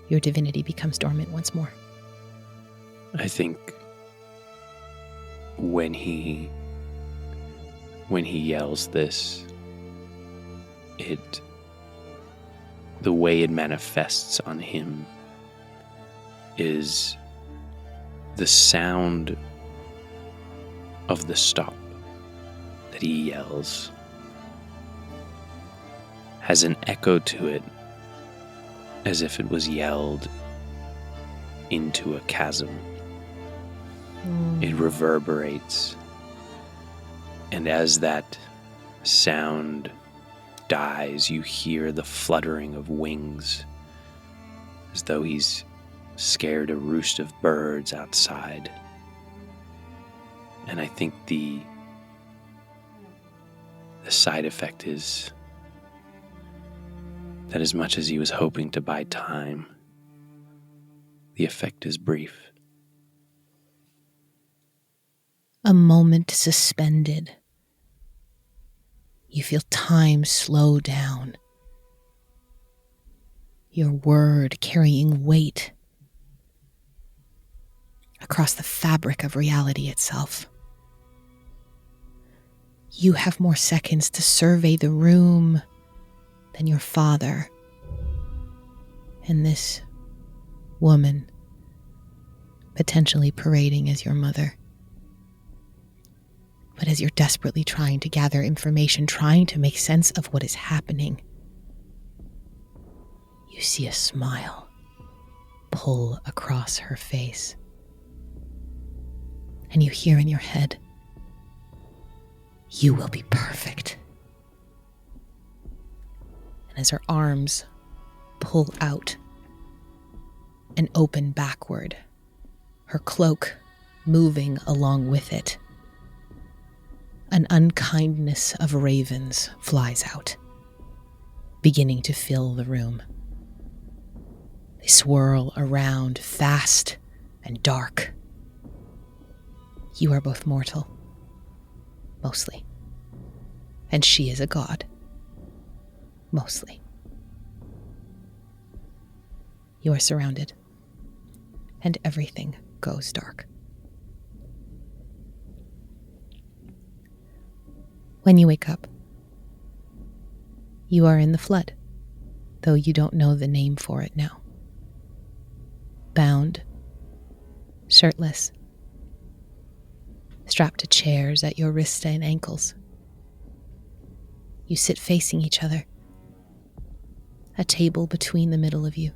A: your divinity becomes dormant once more.
B: I think when he yells this, the way it manifests on him is the sound of the stop that he yells has an echo to it, as if it was yelled into a chasm. It reverberates, and as that sound dies, you hear the fluttering of wings, as though he's scared a roost of birds outside. And I think the side effect is that as much as he was hoping to buy time, the effect is brief.
A: A moment suspended. You feel time slow down. Your word carrying weight across the fabric of reality itself. You have more seconds to survey the room than your father and this woman potentially parading as your mother. But as you're desperately trying to gather information, trying to make sense of what is happening, you see a smile pull across her face. And you hear in your head, "You will be perfect." And as her arms pull out and open backward, her cloak moving along with it, an unkindness of ravens flies out, beginning to fill the room. They swirl around, fast and dark. You are both mortal, mostly. And she is a god, mostly. You are surrounded, and everything goes dark. When you wake up, you are in the flood, though you don't know the name for it now. Bound, shirtless, strapped to chairs at your wrists and ankles. You sit facing each other, a table between the middle of you.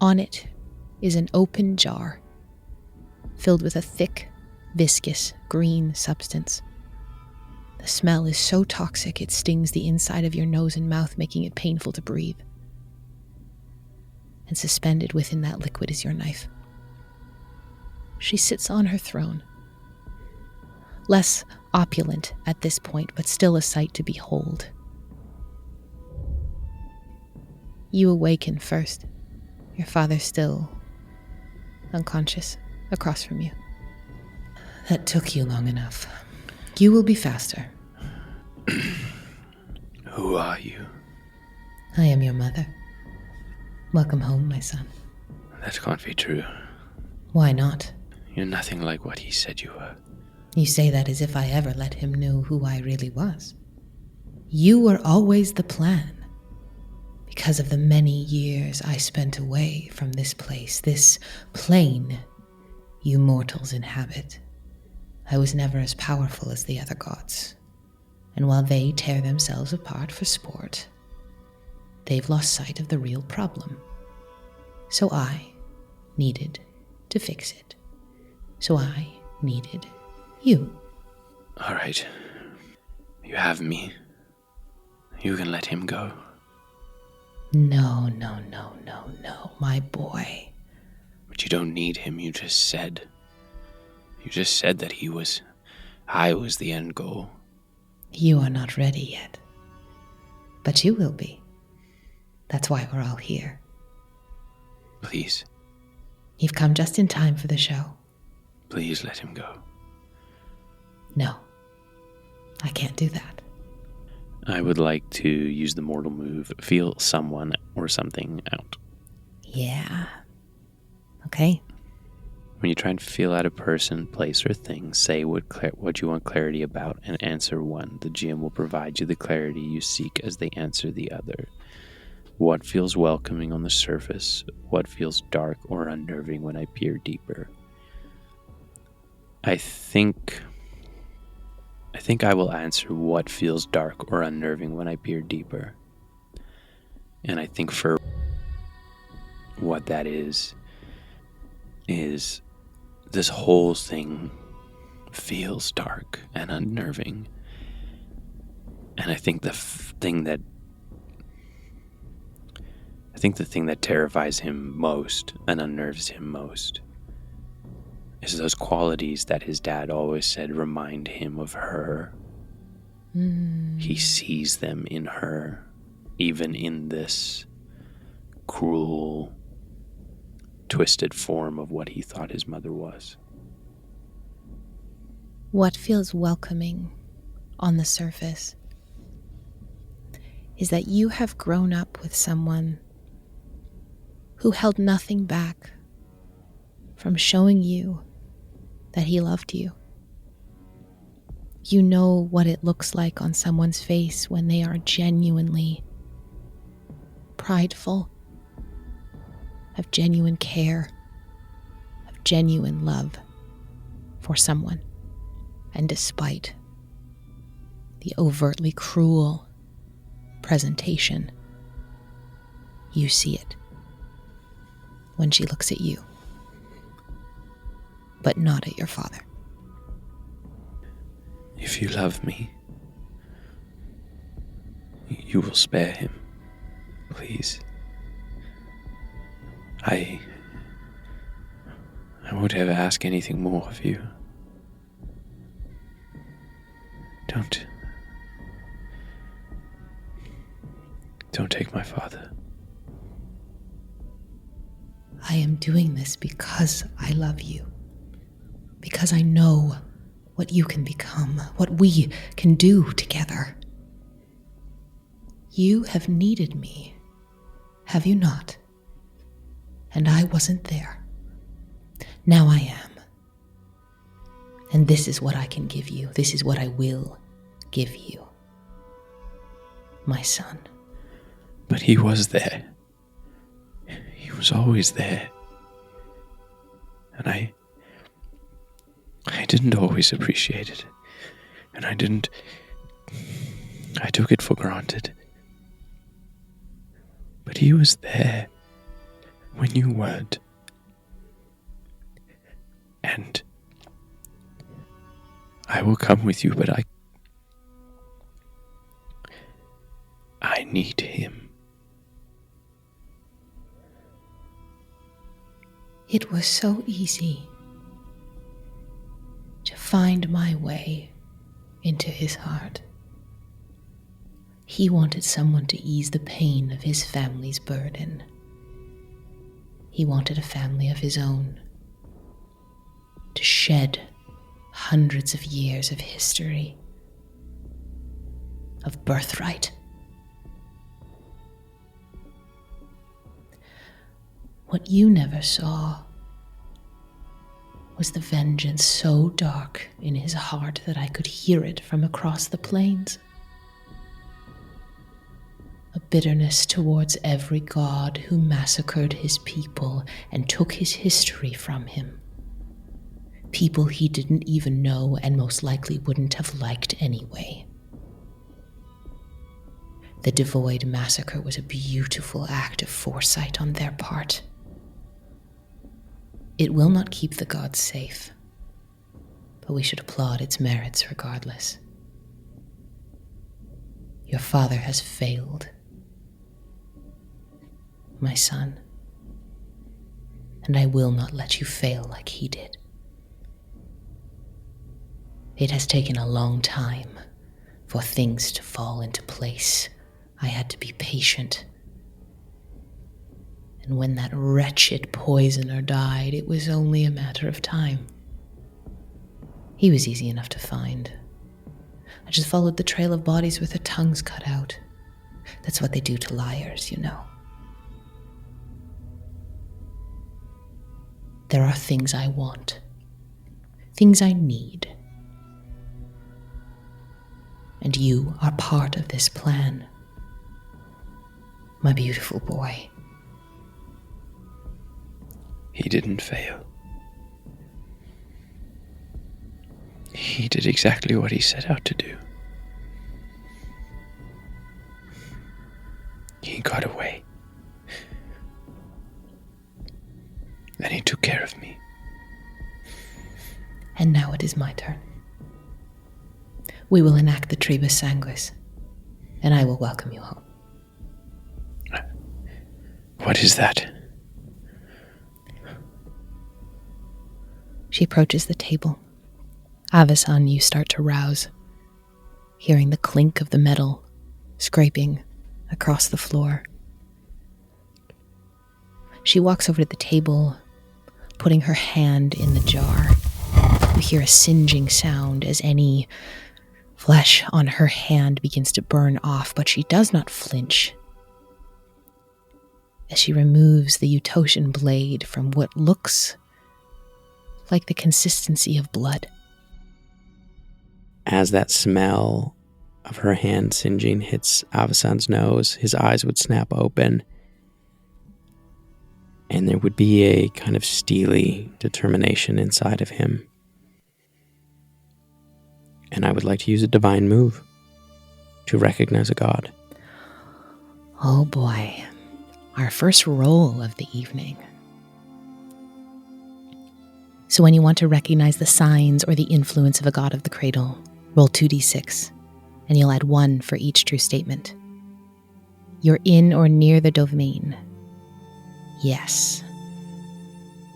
A: On it is an open jar filled with a thick, viscous, green substance. The smell is so toxic it stings the inside of your nose and mouth, making it painful to breathe. And suspended within that liquid is your knife. She sits on her throne, less opulent at this point, but still a sight to behold. You awaken first, your father still unconscious across from you. That took you long enough. You will be faster.
B: Who are you?
A: I am your mother. Welcome home, my son.
B: That can't be true.
A: Why not?
B: You're nothing like what he said you were.
A: You say that as if I ever let him know who I really was. You were always the plan. Because of the many years I spent away from this place, this plane you mortals inhabit, I was never as powerful as the other gods. And while they tear themselves apart for sport, they've lost sight of the real problem. So I needed to fix it. So I needed you.
B: All right. You have me. You can let him go.
A: No, my boy.
B: But you don't need him, you just said. You just said that I was the end goal.
A: You are not ready yet. But you will be. That's why we're all here.
B: Please.
A: You've come just in time for the show.
B: Please let him go.
A: No, I can't do that.
B: I would like to use the mortal move, feel someone or something out.
A: Yeah. Okay.
B: When you try and feel out a person, place, or thing, say what you want clarity about and answer one. The GM will provide you the clarity you seek as they answer the other. What feels welcoming on the surface? What feels dark or unnerving when I peer deeper? I think I will answer what feels dark or unnerving when I peer deeper. And I think for what that is this whole thing feels dark and unnerving. And I think the thing that terrifies him most and unnerves him most is those qualities that his dad always said remind him of her. He sees them in her, even in this cruel, twisted form of what he thought his mother was.
A: What feels welcoming on the surface is that you have grown up with someone who held nothing back from showing you that he loved you. You know what it looks like on someone's face when they are genuinely prideful, of genuine care, of genuine love for someone. And despite the overtly cruel presentation, you see it when she looks at you, but not at your father.
B: If you love me, you will spare him, please. I won't ever ask anything more of you. Don't take my father.
A: I am doing this because I love you. Because I know what you can become, what we can do together. You have needed me, have you not? And I wasn't there. Now I am. And this is what I can give you. This is what I will give you. My son.
B: But he was there. He was always there. And I didn't always appreciate it. And I took it for granted. But he was there when you weren't. And I will come with you, but I need him.
A: It was so easy to find my way into his heart. He wanted someone to ease the pain of his family's burden. He wanted a family of his own, to shed hundreds of years of history, of birthright. What you never saw was the vengeance so dark in his heart that I could hear it from across the plains. A bitterness towards every god who massacred his people and took his history from him. People he didn't even know and most likely wouldn't have liked anyway. The Devoid massacre was a beautiful act of foresight on their part. It will not keep the gods safe, but we should applaud its merits regardless. Your father has failed, my son, and I will not let you fail like he did. It has taken a long time for things to fall into place. I had to be patient. And when that wretched poisoner died, it was only a matter of time. He was easy enough to find. I just followed the trail of bodies with their tongues cut out. That's what they do to liars, you know. There are things I want, things I need. And you are part of this plan, my beautiful boy.
B: He didn't fail. He did exactly what he set out to do. He got away. And he took care of me.
A: And now it is my turn. We will enact the Tribus Sanguis, and I will welcome you home.
B: What is that?
A: She approaches the table. Avison, you start to rouse, hearing the clink of the metal scraping across the floor. She walks over to the table, putting her hand in the jar. You hear a singeing sound as any flesh on her hand begins to burn off, but she does not flinch as she removes the Utoshan blade from what looks like the consistency of blood.
C: As that smell of her hand singeing hits Avason's nose, his eyes would snap open, and there would be a kind of steely determination inside of him. And I would like to use a divine move to recognize a god.
A: Oh boy, our first roll of the evening. So when you want to recognize the signs or the influence of a god of the cradle, roll 2d6, and you'll add 1 for each true statement. You're in or near the domain. Yes.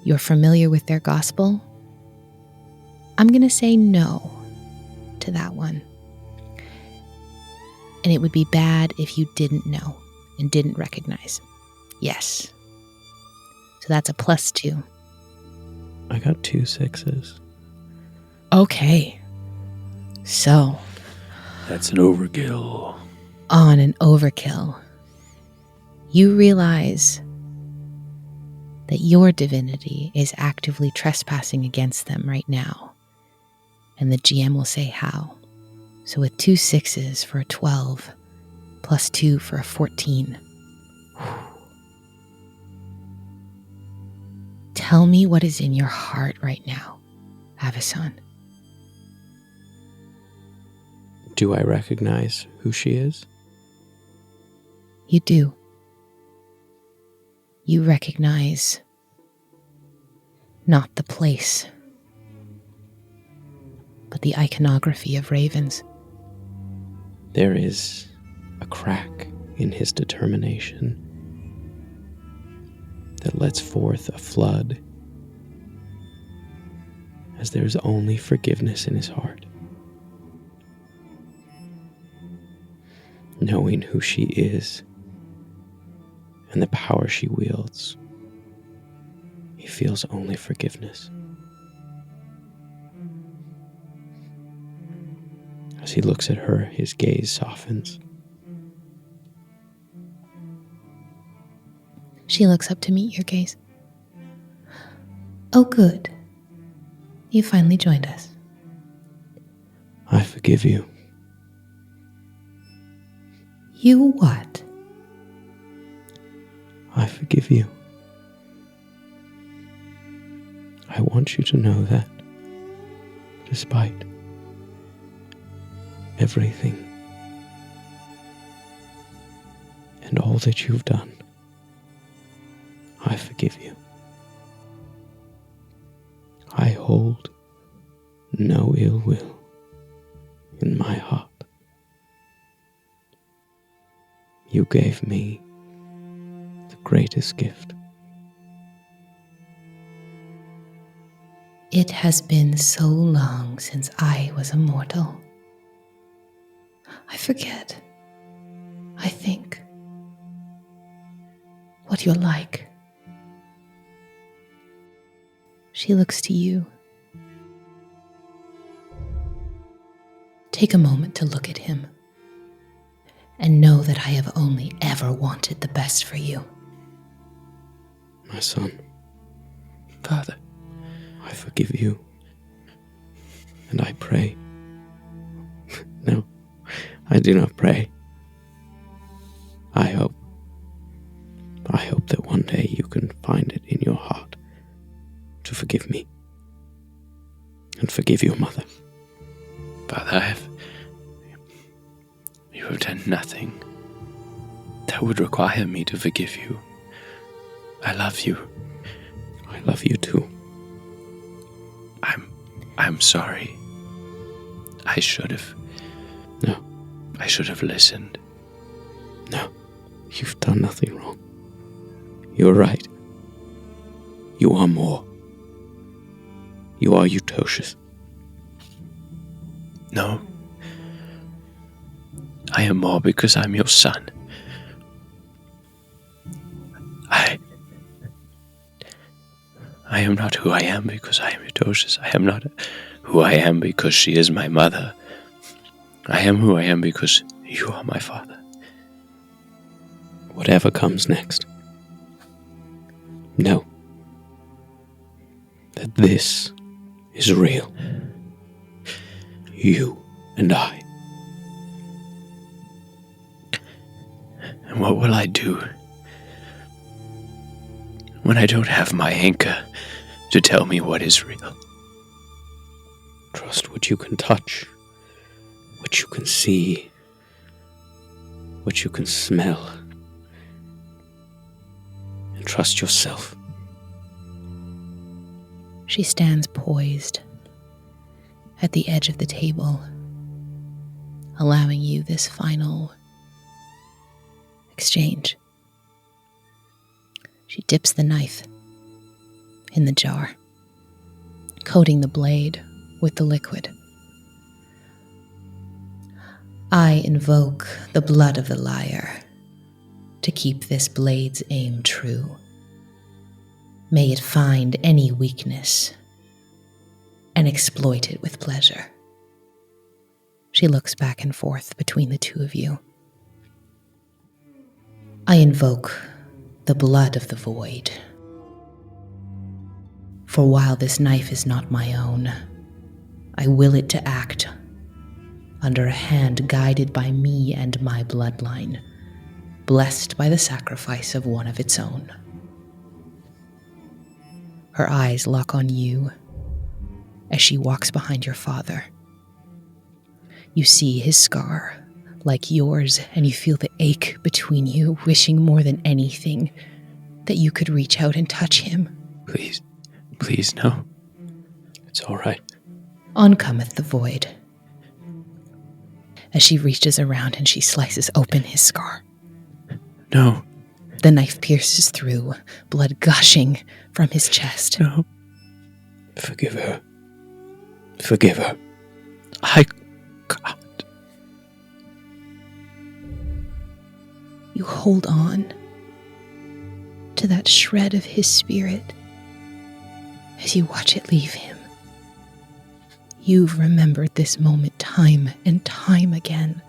A: You're familiar with their gospel? I'm going to say no to that one. And it would be bad if you didn't know and didn't recognize. Yes. So that's a +2.
C: I got 2 6s.
A: Okay. So,
B: That's an overkill.
A: on an overkill, you realize that your divinity is actively trespassing against them right now. And the GM will say how. So with 2 6s for a 12, +2 for a 14. Tell me what is in your heart right now, Avison.
C: Do I recognize who she is?
A: You do. You recognize not the place, but the iconography of ravens.
C: There is a crack in his determination that lets forth a flood as there is only forgiveness in his heart. Knowing who she is and the power she wields, he feels only forgiveness. As he looks at her, his gaze softens.
A: She looks up to meet your gaze. Oh, good. You finally joined us.
C: I forgive you.
A: You what?
C: I forgive you. I want you to know that, despite everything and all that you've done, I forgive you. I hold no ill will in my heart. You gave me the greatest gift.
A: It has been so long since I was a mortal. I forget, I think, what you're like. She looks to you. Take a moment to look at him and know that I have only ever wanted the best for you.
C: My son,
B: Father,
C: I forgive you, and I pray. No, I do not pray. I hope that one day you can find it in your heart to forgive me and forgive your mother.
B: Father, you have done nothing that would require me to forgive you. I love you.
C: I love you too.
B: I'm sorry. I should have.
C: No.
B: I should have listened.
C: No, you've done nothing wrong. You're right. You are more. You are Utocious.
B: No. I am more because I'm your son. I am not who I am because I am Utocious. I am not who I am because she is my mother. I am who I am because you are my father.
C: Whatever comes next, know that this is real. You and I.
B: And what will I do when I don't have my anchor to tell me what is real?
C: Trust what you can touch, what you can see, what you can smell, and trust yourself.
A: She stands poised at the edge of the table, allowing you this final exchange. She dips the knife in the jar, coating the blade with the liquid. I invoke the blood of the liar to keep this blade's aim true. May it find any weakness and exploit it with pleasure. She looks back and forth between the two of you. I invoke the blood of the void. For while this knife is not my own, I will it to act under a hand guided by me and my bloodline, blessed by the sacrifice of one of its own. Her eyes lock on you as she walks behind your father. You see his scar, like yours, and you feel the ache between you, wishing more than anything that you could reach out and touch him.
B: Please, no.
C: It's all right.
A: On cometh the void, as she reaches around and she slices open his scar.
B: No.
A: The knife pierces through, blood gushing from his chest.
B: No.
C: Forgive her. Forgive her.
B: I can't.
A: You hold on to that shred of his spirit as you watch it leave him. You've remembered this moment time and time again.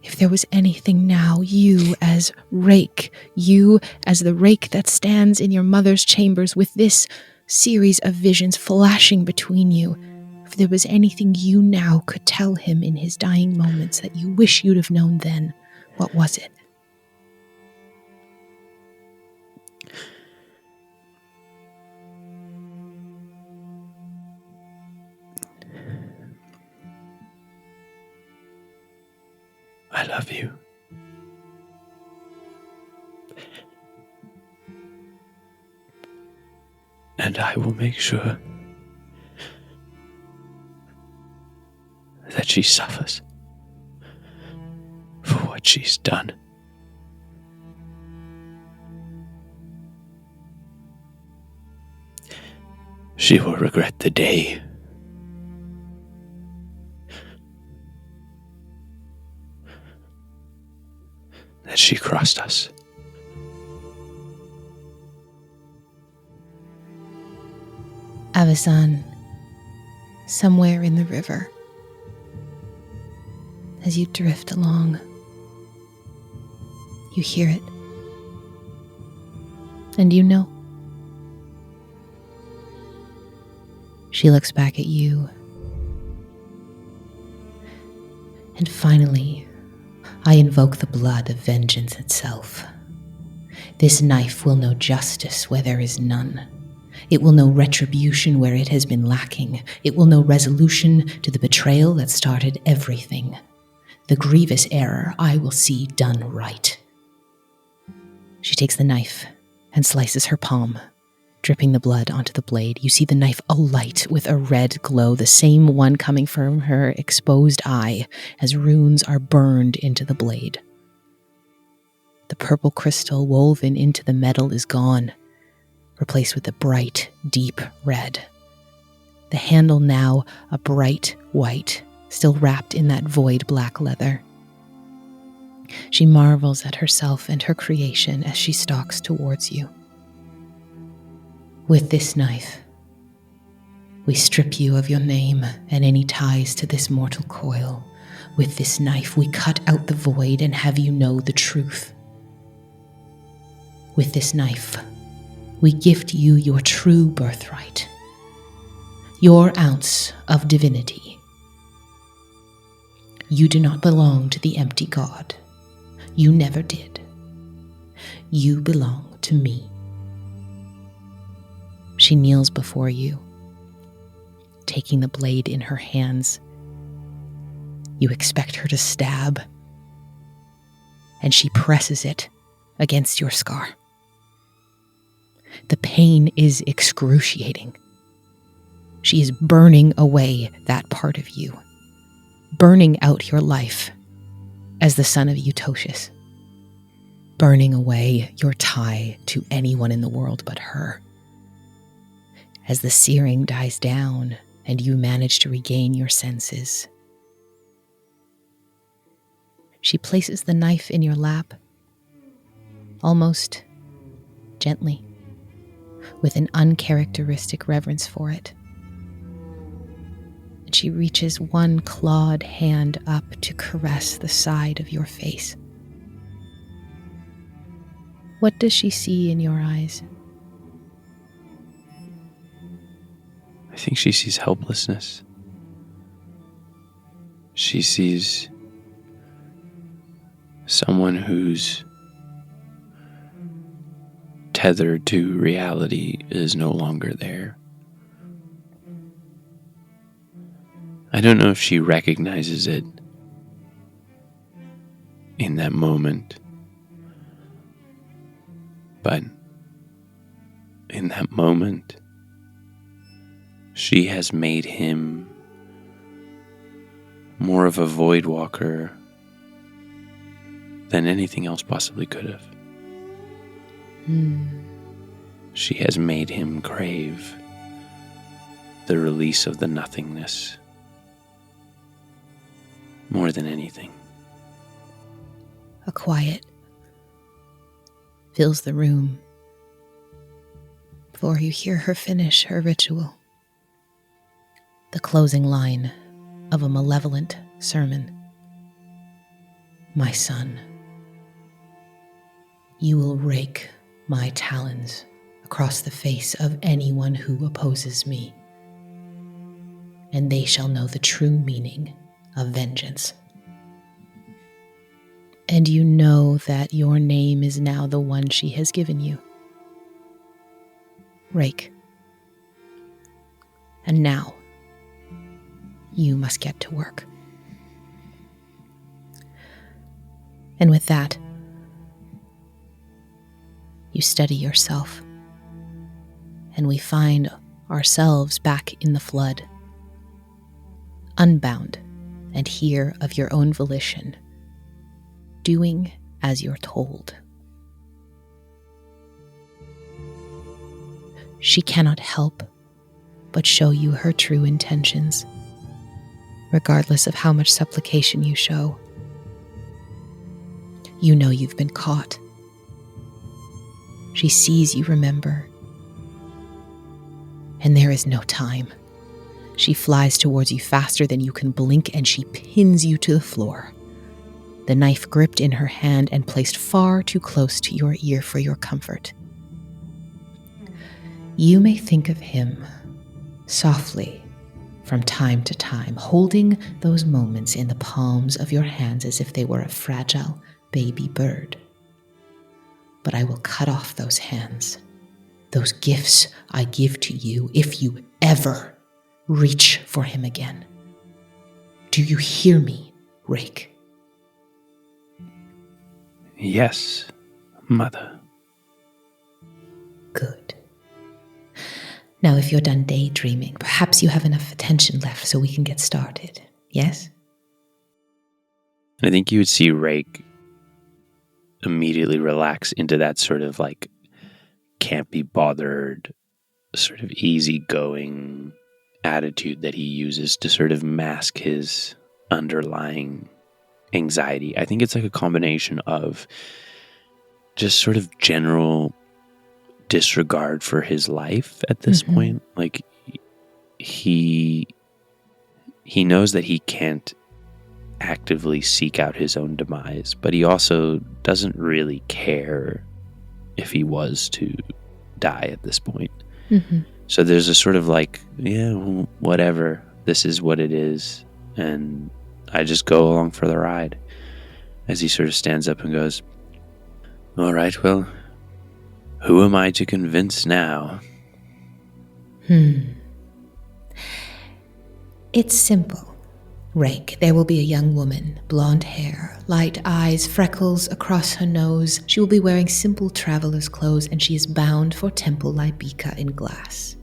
A: If there was anything now, you as rake, you as the rake that stands in your mother's chambers with this series of visions flashing between you, if there was anything you now could tell him in his dying moments that you wish you'd have known then, what was it?
B: I love you. And I will make sure that she suffers for what she's done. She will regret the day that she crossed us.
A: Avasan, somewhere in the river, as you drift along, you hear it, and you know. She looks back at you, and finally, I invoke the blood of vengeance itself. This knife will know justice where there is none. It will know retribution where it has been lacking. It will know resolution to the betrayal that started everything. The grievous error I will see done right. She takes the knife and slices her palm, dripping the blood onto the blade. You see the knife alight with a red glow, the same one coming from her exposed eye as runes are burned into the blade. The purple crystal woven into the metal is gone, replaced with a bright, deep red. The handle now a bright white, still wrapped in that void black leather. She marvels at herself and her creation as she stalks towards you. With this knife, we strip you of your name and any ties to this mortal coil. With this knife, we cut out the void and have you know the truth. With this knife, we gift you your true birthright, your ounce of divinity. You do not belong to the empty god. You never did. You belong to me. She kneels before you, taking the blade in her hands. You expect her to stab, and she presses it against your scar. The pain is excruciating. She is burning away that part of you, burning out your life as the son of Eutocius, burning away your tie to anyone in the world but her. As the searing dies down and you manage to regain your senses, she places the knife in your lap, almost gently, with an uncharacteristic reverence for it. And she reaches one clawed hand up to caress the side of your face. What does she see in your eyes?
B: I think she sees helplessness. She sees someone who's tethered to reality is no longer there. I don't know if she recognizes it in that moment, but in that moment, she has made him more of a void walker than anything else possibly could have. She has made him crave the release of the nothingness. More than anything.
A: A quiet fills the room before you hear her finish her ritual. The closing line of a malevolent sermon. My son, you will rake my talons across the face of anyone who opposes me, and they shall know the true meaning of vengeance. And you know that your name is now the one she has given you. Rake. And now, you must get to work. And with that, you steady yourself, and we find ourselves back in the flood, unbound and here of your own volition, doing as you're told. She cannot help but show you her true intentions, regardless of how much supplication you show. You know you've been caught. She sees you remember. And there is no time. She flies towards you faster than you can blink, and she pins you to the floor, the knife gripped in her hand and placed far too close to your ear for your comfort. You may think of him softly from time to time, holding those moments in the palms of your hands as if they were a fragile baby bird. But I will cut off those hands, those gifts I give to you, if you ever reach for him again. Do you hear me, Rake?
B: Yes, Mother.
A: Good. Now, if you're done daydreaming, perhaps you have enough attention left so we can get started. Yes?
B: I think you would see Rake immediately relax into that sort of like can't be bothered, sort of easygoing attitude that he uses to sort of mask his underlying anxiety. I think it's like a combination of just sort of general disregard for his life at this point. Like he knows that he can't actively seek out his own demise, but he also doesn't really care if he was to die at this point. So there's a sort of like, yeah, whatever, this is what it is, and I just go along for the ride, as he sort of stands up and goes, all right, well, who am I to convince now?
A: It's simple. Rake, there will be a young woman, blonde hair, light eyes, freckles across her nose. She will be wearing simple traveler's clothes, and she is bound for Temple Libika in Glass.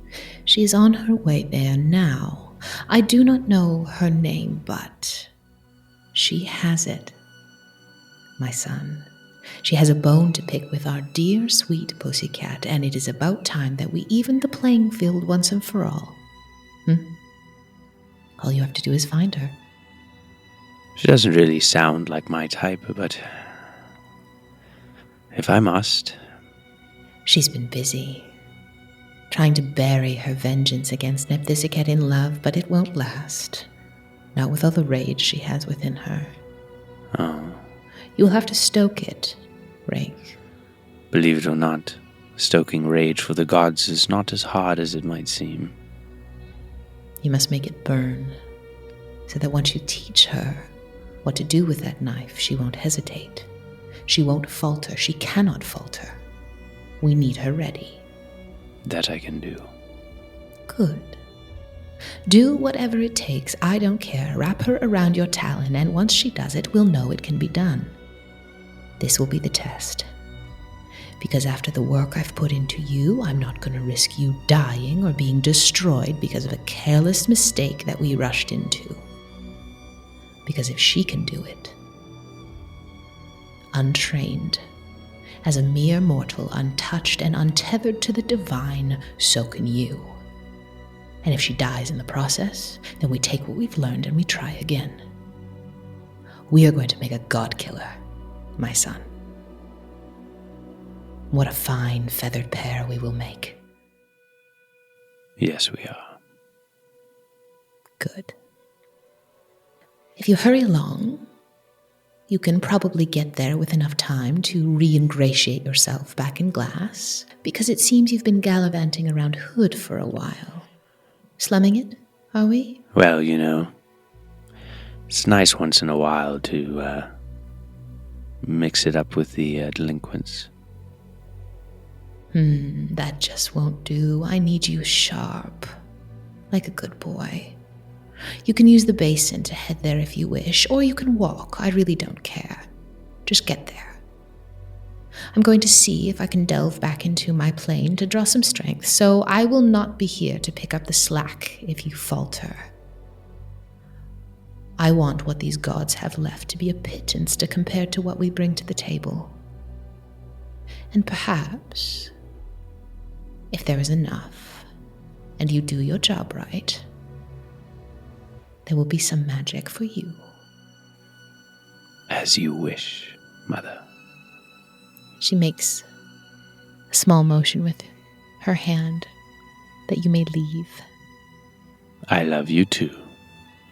A: She is on her way there now. I do not know her name, but she has it, my son. She has a bone to pick with our dear, sweet pussycat, and it is about time that we even the playing field once and for all. All you have to do is find her.
B: She doesn't really sound like my type, but if I must.
A: She's been busy, trying to bury her vengeance against Nepthisiket in love, but it won't last. Not with all the rage she has within her.
B: Oh.
A: You'll have to stoke it, Rake.
B: Believe it or not, stoking rage for the gods is not as hard as it might seem.
A: You must make it burn, so that once you teach her what to do with that knife, she won't hesitate. She won't falter. She cannot falter. We need her ready.
B: That I can do.
A: Good. Do whatever it takes. I don't care. Wrap her around your talon, and once she does it, we'll know it can be done. This will be the test. Because after the work I've put into you, I'm not going to risk you dying or being destroyed because of a careless mistake that we rushed into. Because if she can do it, untrained, as a mere mortal, untouched and untethered to the divine, so can you. And if she dies in the process, then we take what we've learned and we try again. We are going to make a Godkiller, my son. What a fine feathered pair we will make.
B: Yes, we are.
A: Good. If you hurry along, you can probably get there with enough time to re-ingratiate yourself back in glass, because it seems you've been gallivanting around Hood for a while. Slumming it, are we?
B: Well, it's nice once in a while to mix it up with the delinquents.
A: That just won't do. I need you sharp, like a good boy. You can use the basin to head there if you wish, or you can walk. I really don't care. Just get there. I'm going to see if I can delve back into my plane to draw some strength, so I will not be here to pick up the slack if you falter. I want what these gods have left to be a pittance to compare to what we bring to the table. And perhaps, if there is enough, and you do your job right, there will be some magic for you.
B: As you wish, Mother.
A: She makes a small motion with her hand that you may leave.
B: I love you too.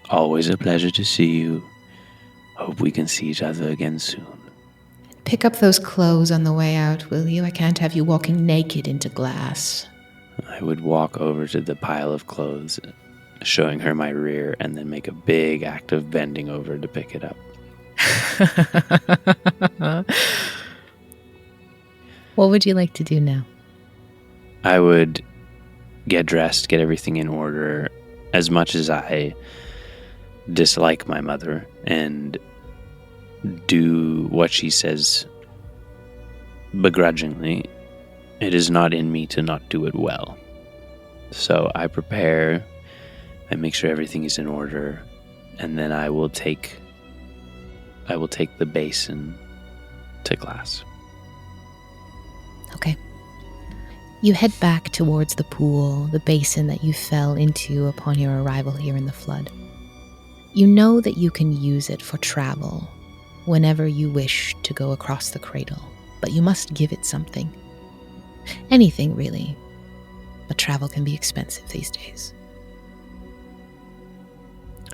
B: Always a pleasure to see you. Hope we can see each other again soon.
A: Pick up those clothes on the way out, will you? I can't have you walking naked into glass.
B: I would walk over to the pile of clothes, showing her my rear, and then make a big act of bending over to pick it up.
A: What would you like to do now?
B: I would get dressed, get everything in order. As much as I dislike my mother and do what she says begrudgingly, it is not in me to not do it well. So I prepare, I make sure everything is in order, and then I will take the basin to glass.
A: Okay. You head back towards the pool, the basin that you fell into upon your arrival here in the flood. You know that you can use it for travel whenever you wish to go across the cradle, but you must give it something. Anything, really. But travel can be expensive these days.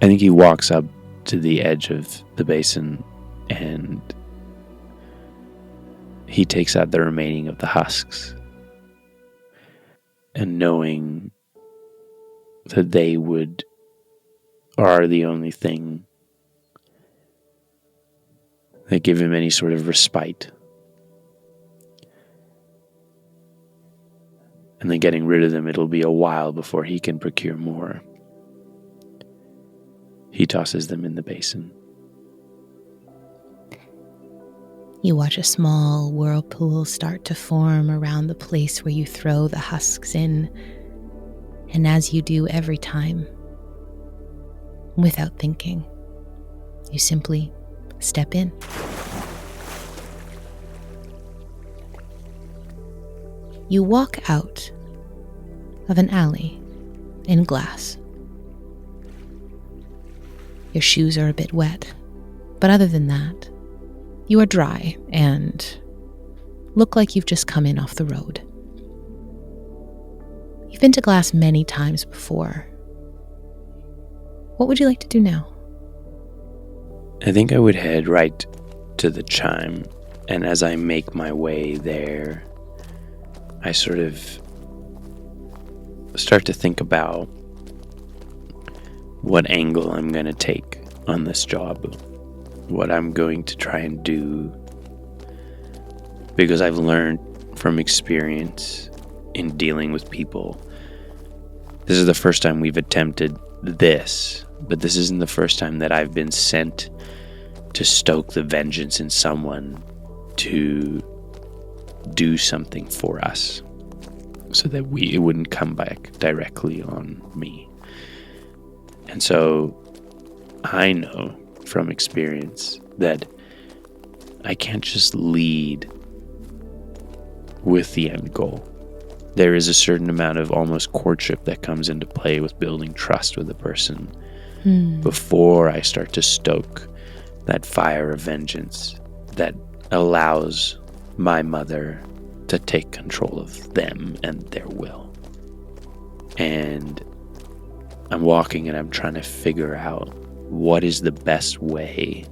B: I think he walks up to the edge of the basin and he takes out the remaining of the husks. And knowing that they are the only thing that give him any sort of respite. And then getting rid of them, it'll be a while before he can procure more. He tosses them in the basin.
A: You watch a small whirlpool start to form around the place where you throw the husks in, and as you do every time, without thinking, you simply step in. You walk out of an alley in glass. Your shoes are a bit wet, but other than that, you are dry and look like you've just come in off the road. You've been to glass many times before. What would you like to do now?
B: I think I would head right to the chime, and as I make my way there, I sort of start to think about what angle I'm going to take on this job, what I'm going to try and do, because I've learned from experience in dealing with people. This is the first time we've attempted this, but this isn't the first time that I've been sent to stoke the vengeance in someone to do something for us so that it wouldn't come back directly on me. And so I know from experience that I can't just lead with the end goal. there is a certain amount of almost courtship that comes into play with building trust with a person before I start to stoke that fire of vengeance that allows my mother to take control of them and their will. And I'm walking and I'm trying to figure out what is the best way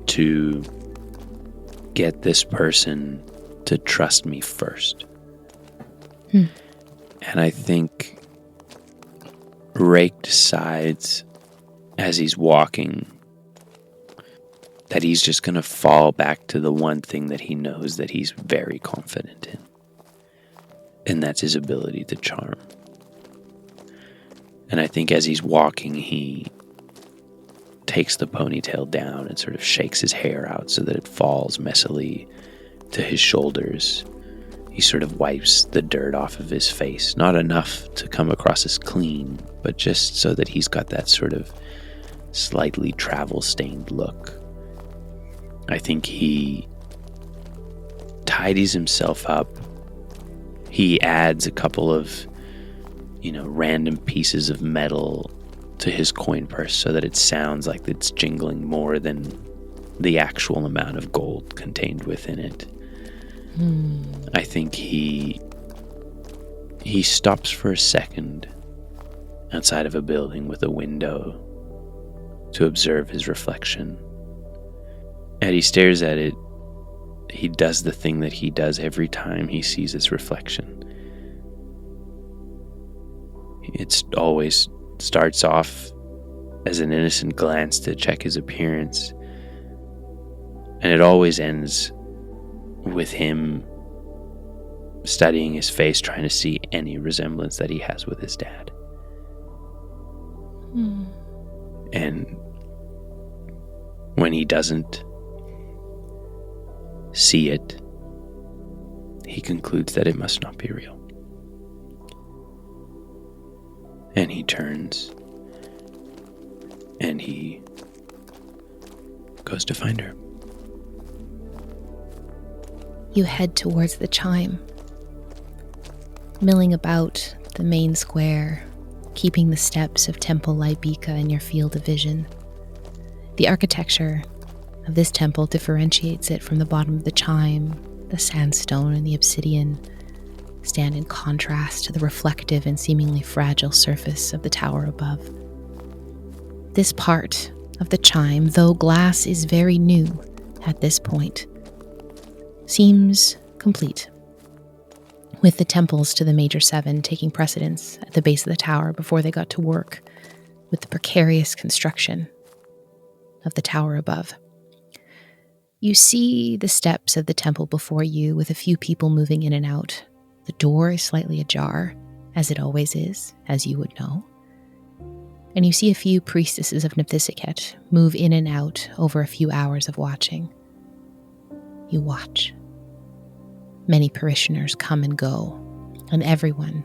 B: to get this person to trust me first. And I think Rake decides as he's walking that he's just going to fall back to the one thing that he knows that he's very confident in. And that's his ability to charm. And I think as he's walking, he takes the ponytail down and sort of shakes his hair out so that it falls messily to his shoulders. He sort of wipes the dirt off of his face, not enough to come across as clean, but just so that he's got that sort of slightly travel-stained look. I think he tidies himself up. He adds a couple of, random pieces of metal to his coin purse so that it sounds like it's jingling more than the actual amount of gold contained within it. I think he stops for a second outside of a building with a window to observe his reflection. And he stares at it. He does the thing that he does every time he sees his reflection. It always starts off as an innocent glance to check his appearance, and it always ends with him studying his face, trying to see any resemblance that he has with his dad. And when he doesn't see it, he concludes that it must not be real. And he turns and he goes to find her.
A: You head towards the chime, milling about the main square, keeping the steps of Temple Laibika in your field of vision. The architecture of this temple differentiates it from the bottom of the chime. The sandstone and the obsidian stand in contrast to the reflective and seemingly fragile surface of the tower above. This part of the chime, though glass is very new at this point, seems complete, with the temples to the major seven taking precedence at the base of the tower before they got to work with the precarious construction of the tower above. You see the steps of the temple before you with a few people moving in and out. The door is slightly ajar, as it always is, as you would know. And you see a few priestesses of Nephthisiket move in and out over a few hours of watching. You watch. Many parishioners come and go, and everyone,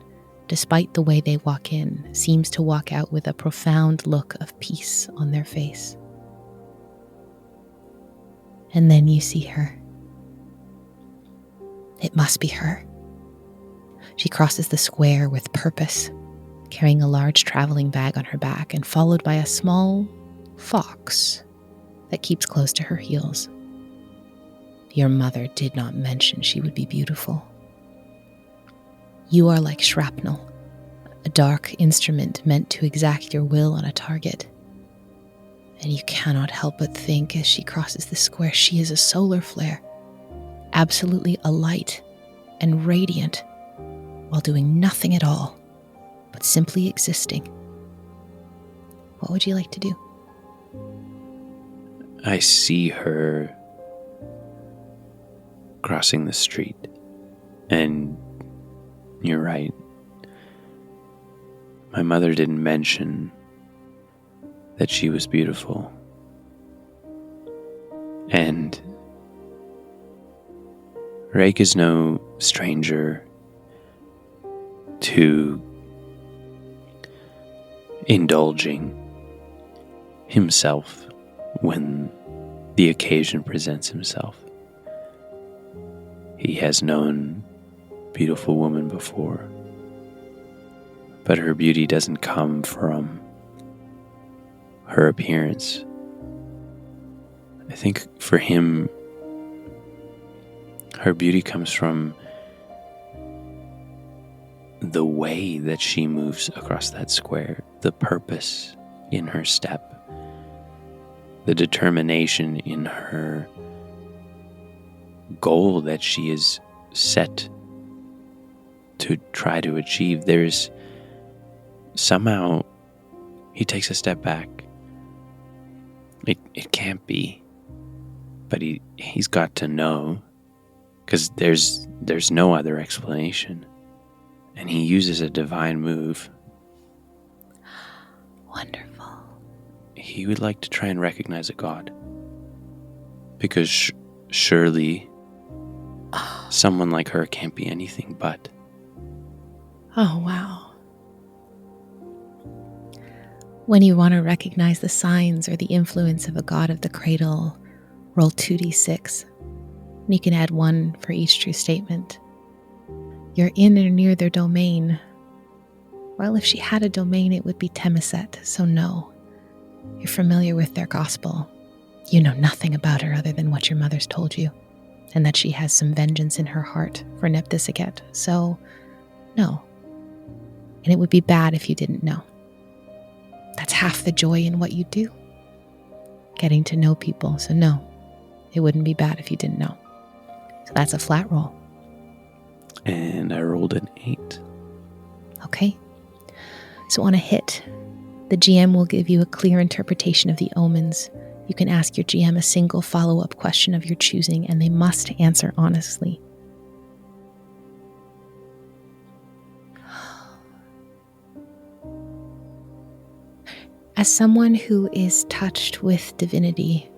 A: despite the way they walk in, seems to walk out with a profound look of peace on their face. And then you see her. It must be her. She crosses the square with purpose, carrying a large traveling bag on her back and followed by a small fox that keeps close to her heels. Your mother did not mention she would be beautiful. You are like shrapnel, a dark instrument meant to exact your will on a target. And you cannot help but think as she crosses the square, she is a solar flare, absolutely alight and radiant, while doing nothing at all, but simply existing. What would you like to do?
B: I see her crossing the street, and you're right. My mother didn't mention that she was beautiful. And Rake is no stranger to indulging himself when the occasion presents himself. He has known beautiful woman before, but her beauty doesn't come from her appearance. I think for him, her beauty comes from the way that she moves across that square, the purpose in her step, the determination in her goal that she is set to try to achieve. There's somehow he takes a step back. It can't be, but he's got to know, because there's no other explanation, and he uses a divine move.
A: Wonderful.
B: He would like to try and recognize a god, because surely someone like her can't be anything but.
A: Oh, wow. When you want to recognize the signs or the influence of a god of the cradle, roll 2d6. And you can add 1 for each true statement. You're in or near their domain. Well, if she had a domain, it would be Temiset, so no. You're familiar with their gospel. You know nothing about her other than what your mother's told you, and that she has some vengeance in her heart for Neptisiket, so no. And it would be bad if you didn't know. That's half the joy in what you do. Getting to know people, so no. It wouldn't be bad if you didn't know. So that's a flat roll.
B: And I rolled an 8.
A: Okay. So on a hit, the GM will give you a clear interpretation of the omens. You can ask your GM a single follow-up question of your choosing, and they must answer honestly. As someone who is touched with divinity,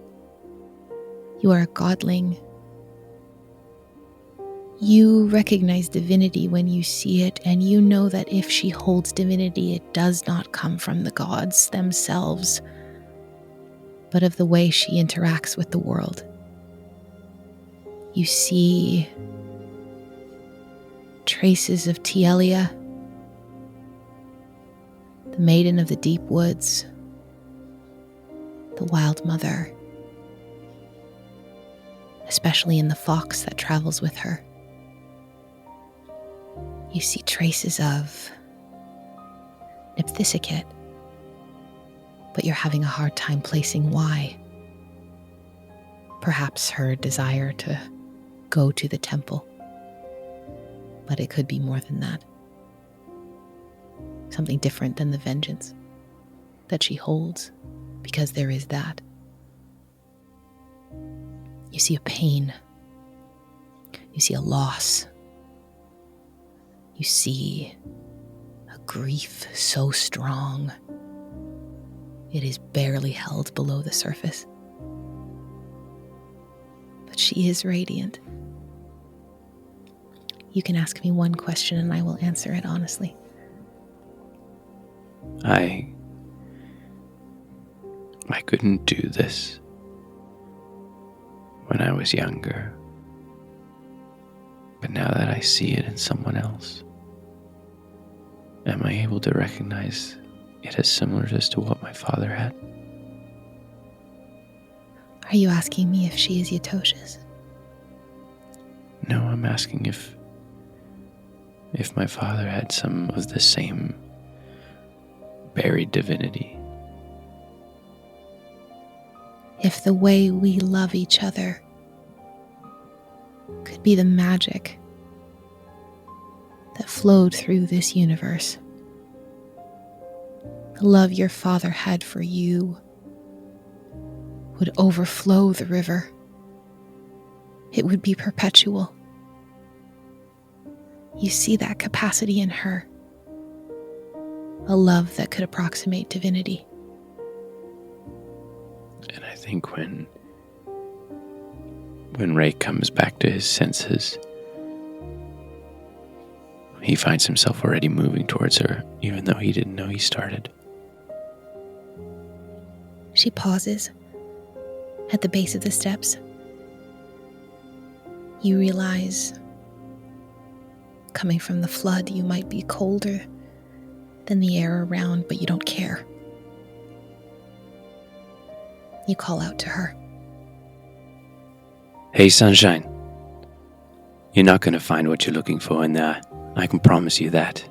A: you are a godling. You recognize divinity when you see it, and you know that if she holds divinity, it does not come from the gods themselves, but of the way she interacts with the world. You see traces of Tielia, the maiden of the deep woods, the wild mother, especially in the fox that travels with her. You see traces of Neptisiket, but you're having a hard time placing why. Perhaps her desire to go to the temple, but it could be more than that. Something different than the vengeance that she holds, because there is that. You see a pain. You see a loss. You see a grief so strong, it is barely held below the surface. But she is radiant. You can ask me one question and I will answer it honestly.
B: I couldn't do this when I was younger, but now that I see it in someone else, am I able to recognize it as similar as to what my father had?
A: Are you asking me if she is Yatosha's?
B: No, I'm asking if my father had some of the same buried divinity.
A: If the way we love each other could be the magic that flowed through this universe, the love your father had for you would overflow the river. It would be perpetual. You see that capacity in her, a love that could approximate divinity.
B: And I think when Ray comes back to his senses, he finds himself already moving towards her, even though he didn't know he started.
A: She pauses at the base of the steps. You realize Coming from the flood, you might be colder than the air around, but you don't care. You call out to her.
B: Hey, sunshine. You're not going to find what you're looking for in there. I can promise you that.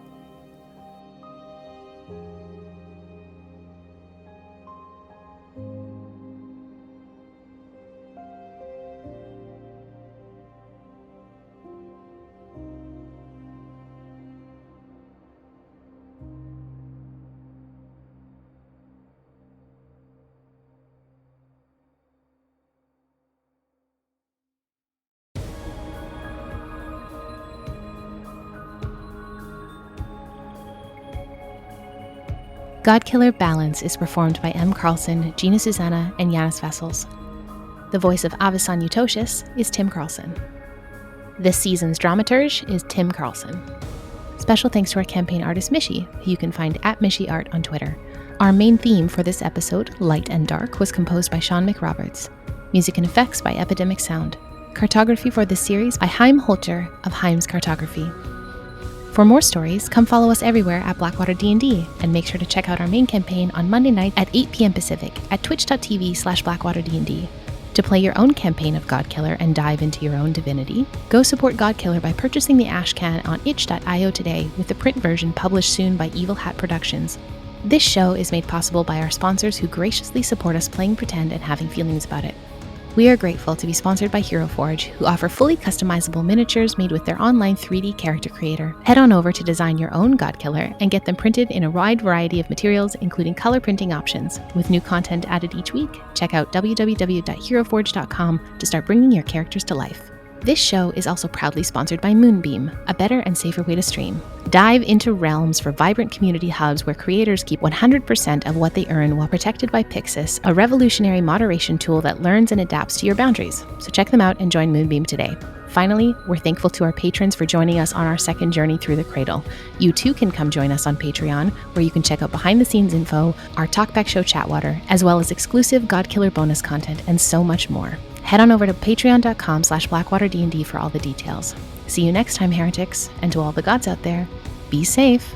A: Godkiller Balance is performed by M. Carlson, Gina Susanna, and Yanis Vessels. The voice of Avisan Utocius is Tim Carlson. This season's dramaturge is Tim Carlson. Special thanks to our campaign artist Mishi, who you can find at MishiArt on Twitter. Our main theme for this episode, Light and Dark, was composed by Sean McRoberts. Music and effects by Epidemic Sound. Cartography for this series by Haim Holter of Haim's Cartography. For more stories, come follow us everywhere at Blackwater D&D, and make sure to check out our main campaign on Monday night at 8 p.m. Pacific at twitch.tv/BlackwaterD&D. To play your own campaign of Godkiller and dive into your own divinity, go support Godkiller by purchasing the Ashcan on itch.io today, with the print version published soon by Evil Hat Productions. This show is made possible by our sponsors who graciously support us playing pretend and having feelings about it. We are grateful to be sponsored by Hero Forge, who offer fully customizable miniatures made with their online 3D character creator. Head on over to design your own Godkiller and get them printed in a wide variety of materials, including color printing options. With new content added each week, check out www.heroforge.com to start bringing your characters to life. This show is also proudly sponsored by Moonbeam, a better and safer way to stream. Dive into realms for vibrant community hubs where creators keep 100% of what they earn while protected by Pixis, a revolutionary moderation tool that learns and adapts to your boundaries. So check them out and join Moonbeam today. Finally, we're thankful to our patrons for joining us on our second journey through the Cradle. You too can come join us on Patreon, where you can check out behind-the-scenes info, our Talkback Show Chatwater, as well as exclusive Godkiller bonus content and so much more. Head on over to patreon.com/BlackwaterD&D for all the details. See you next time, heretics, and to all the gods out there, be safe.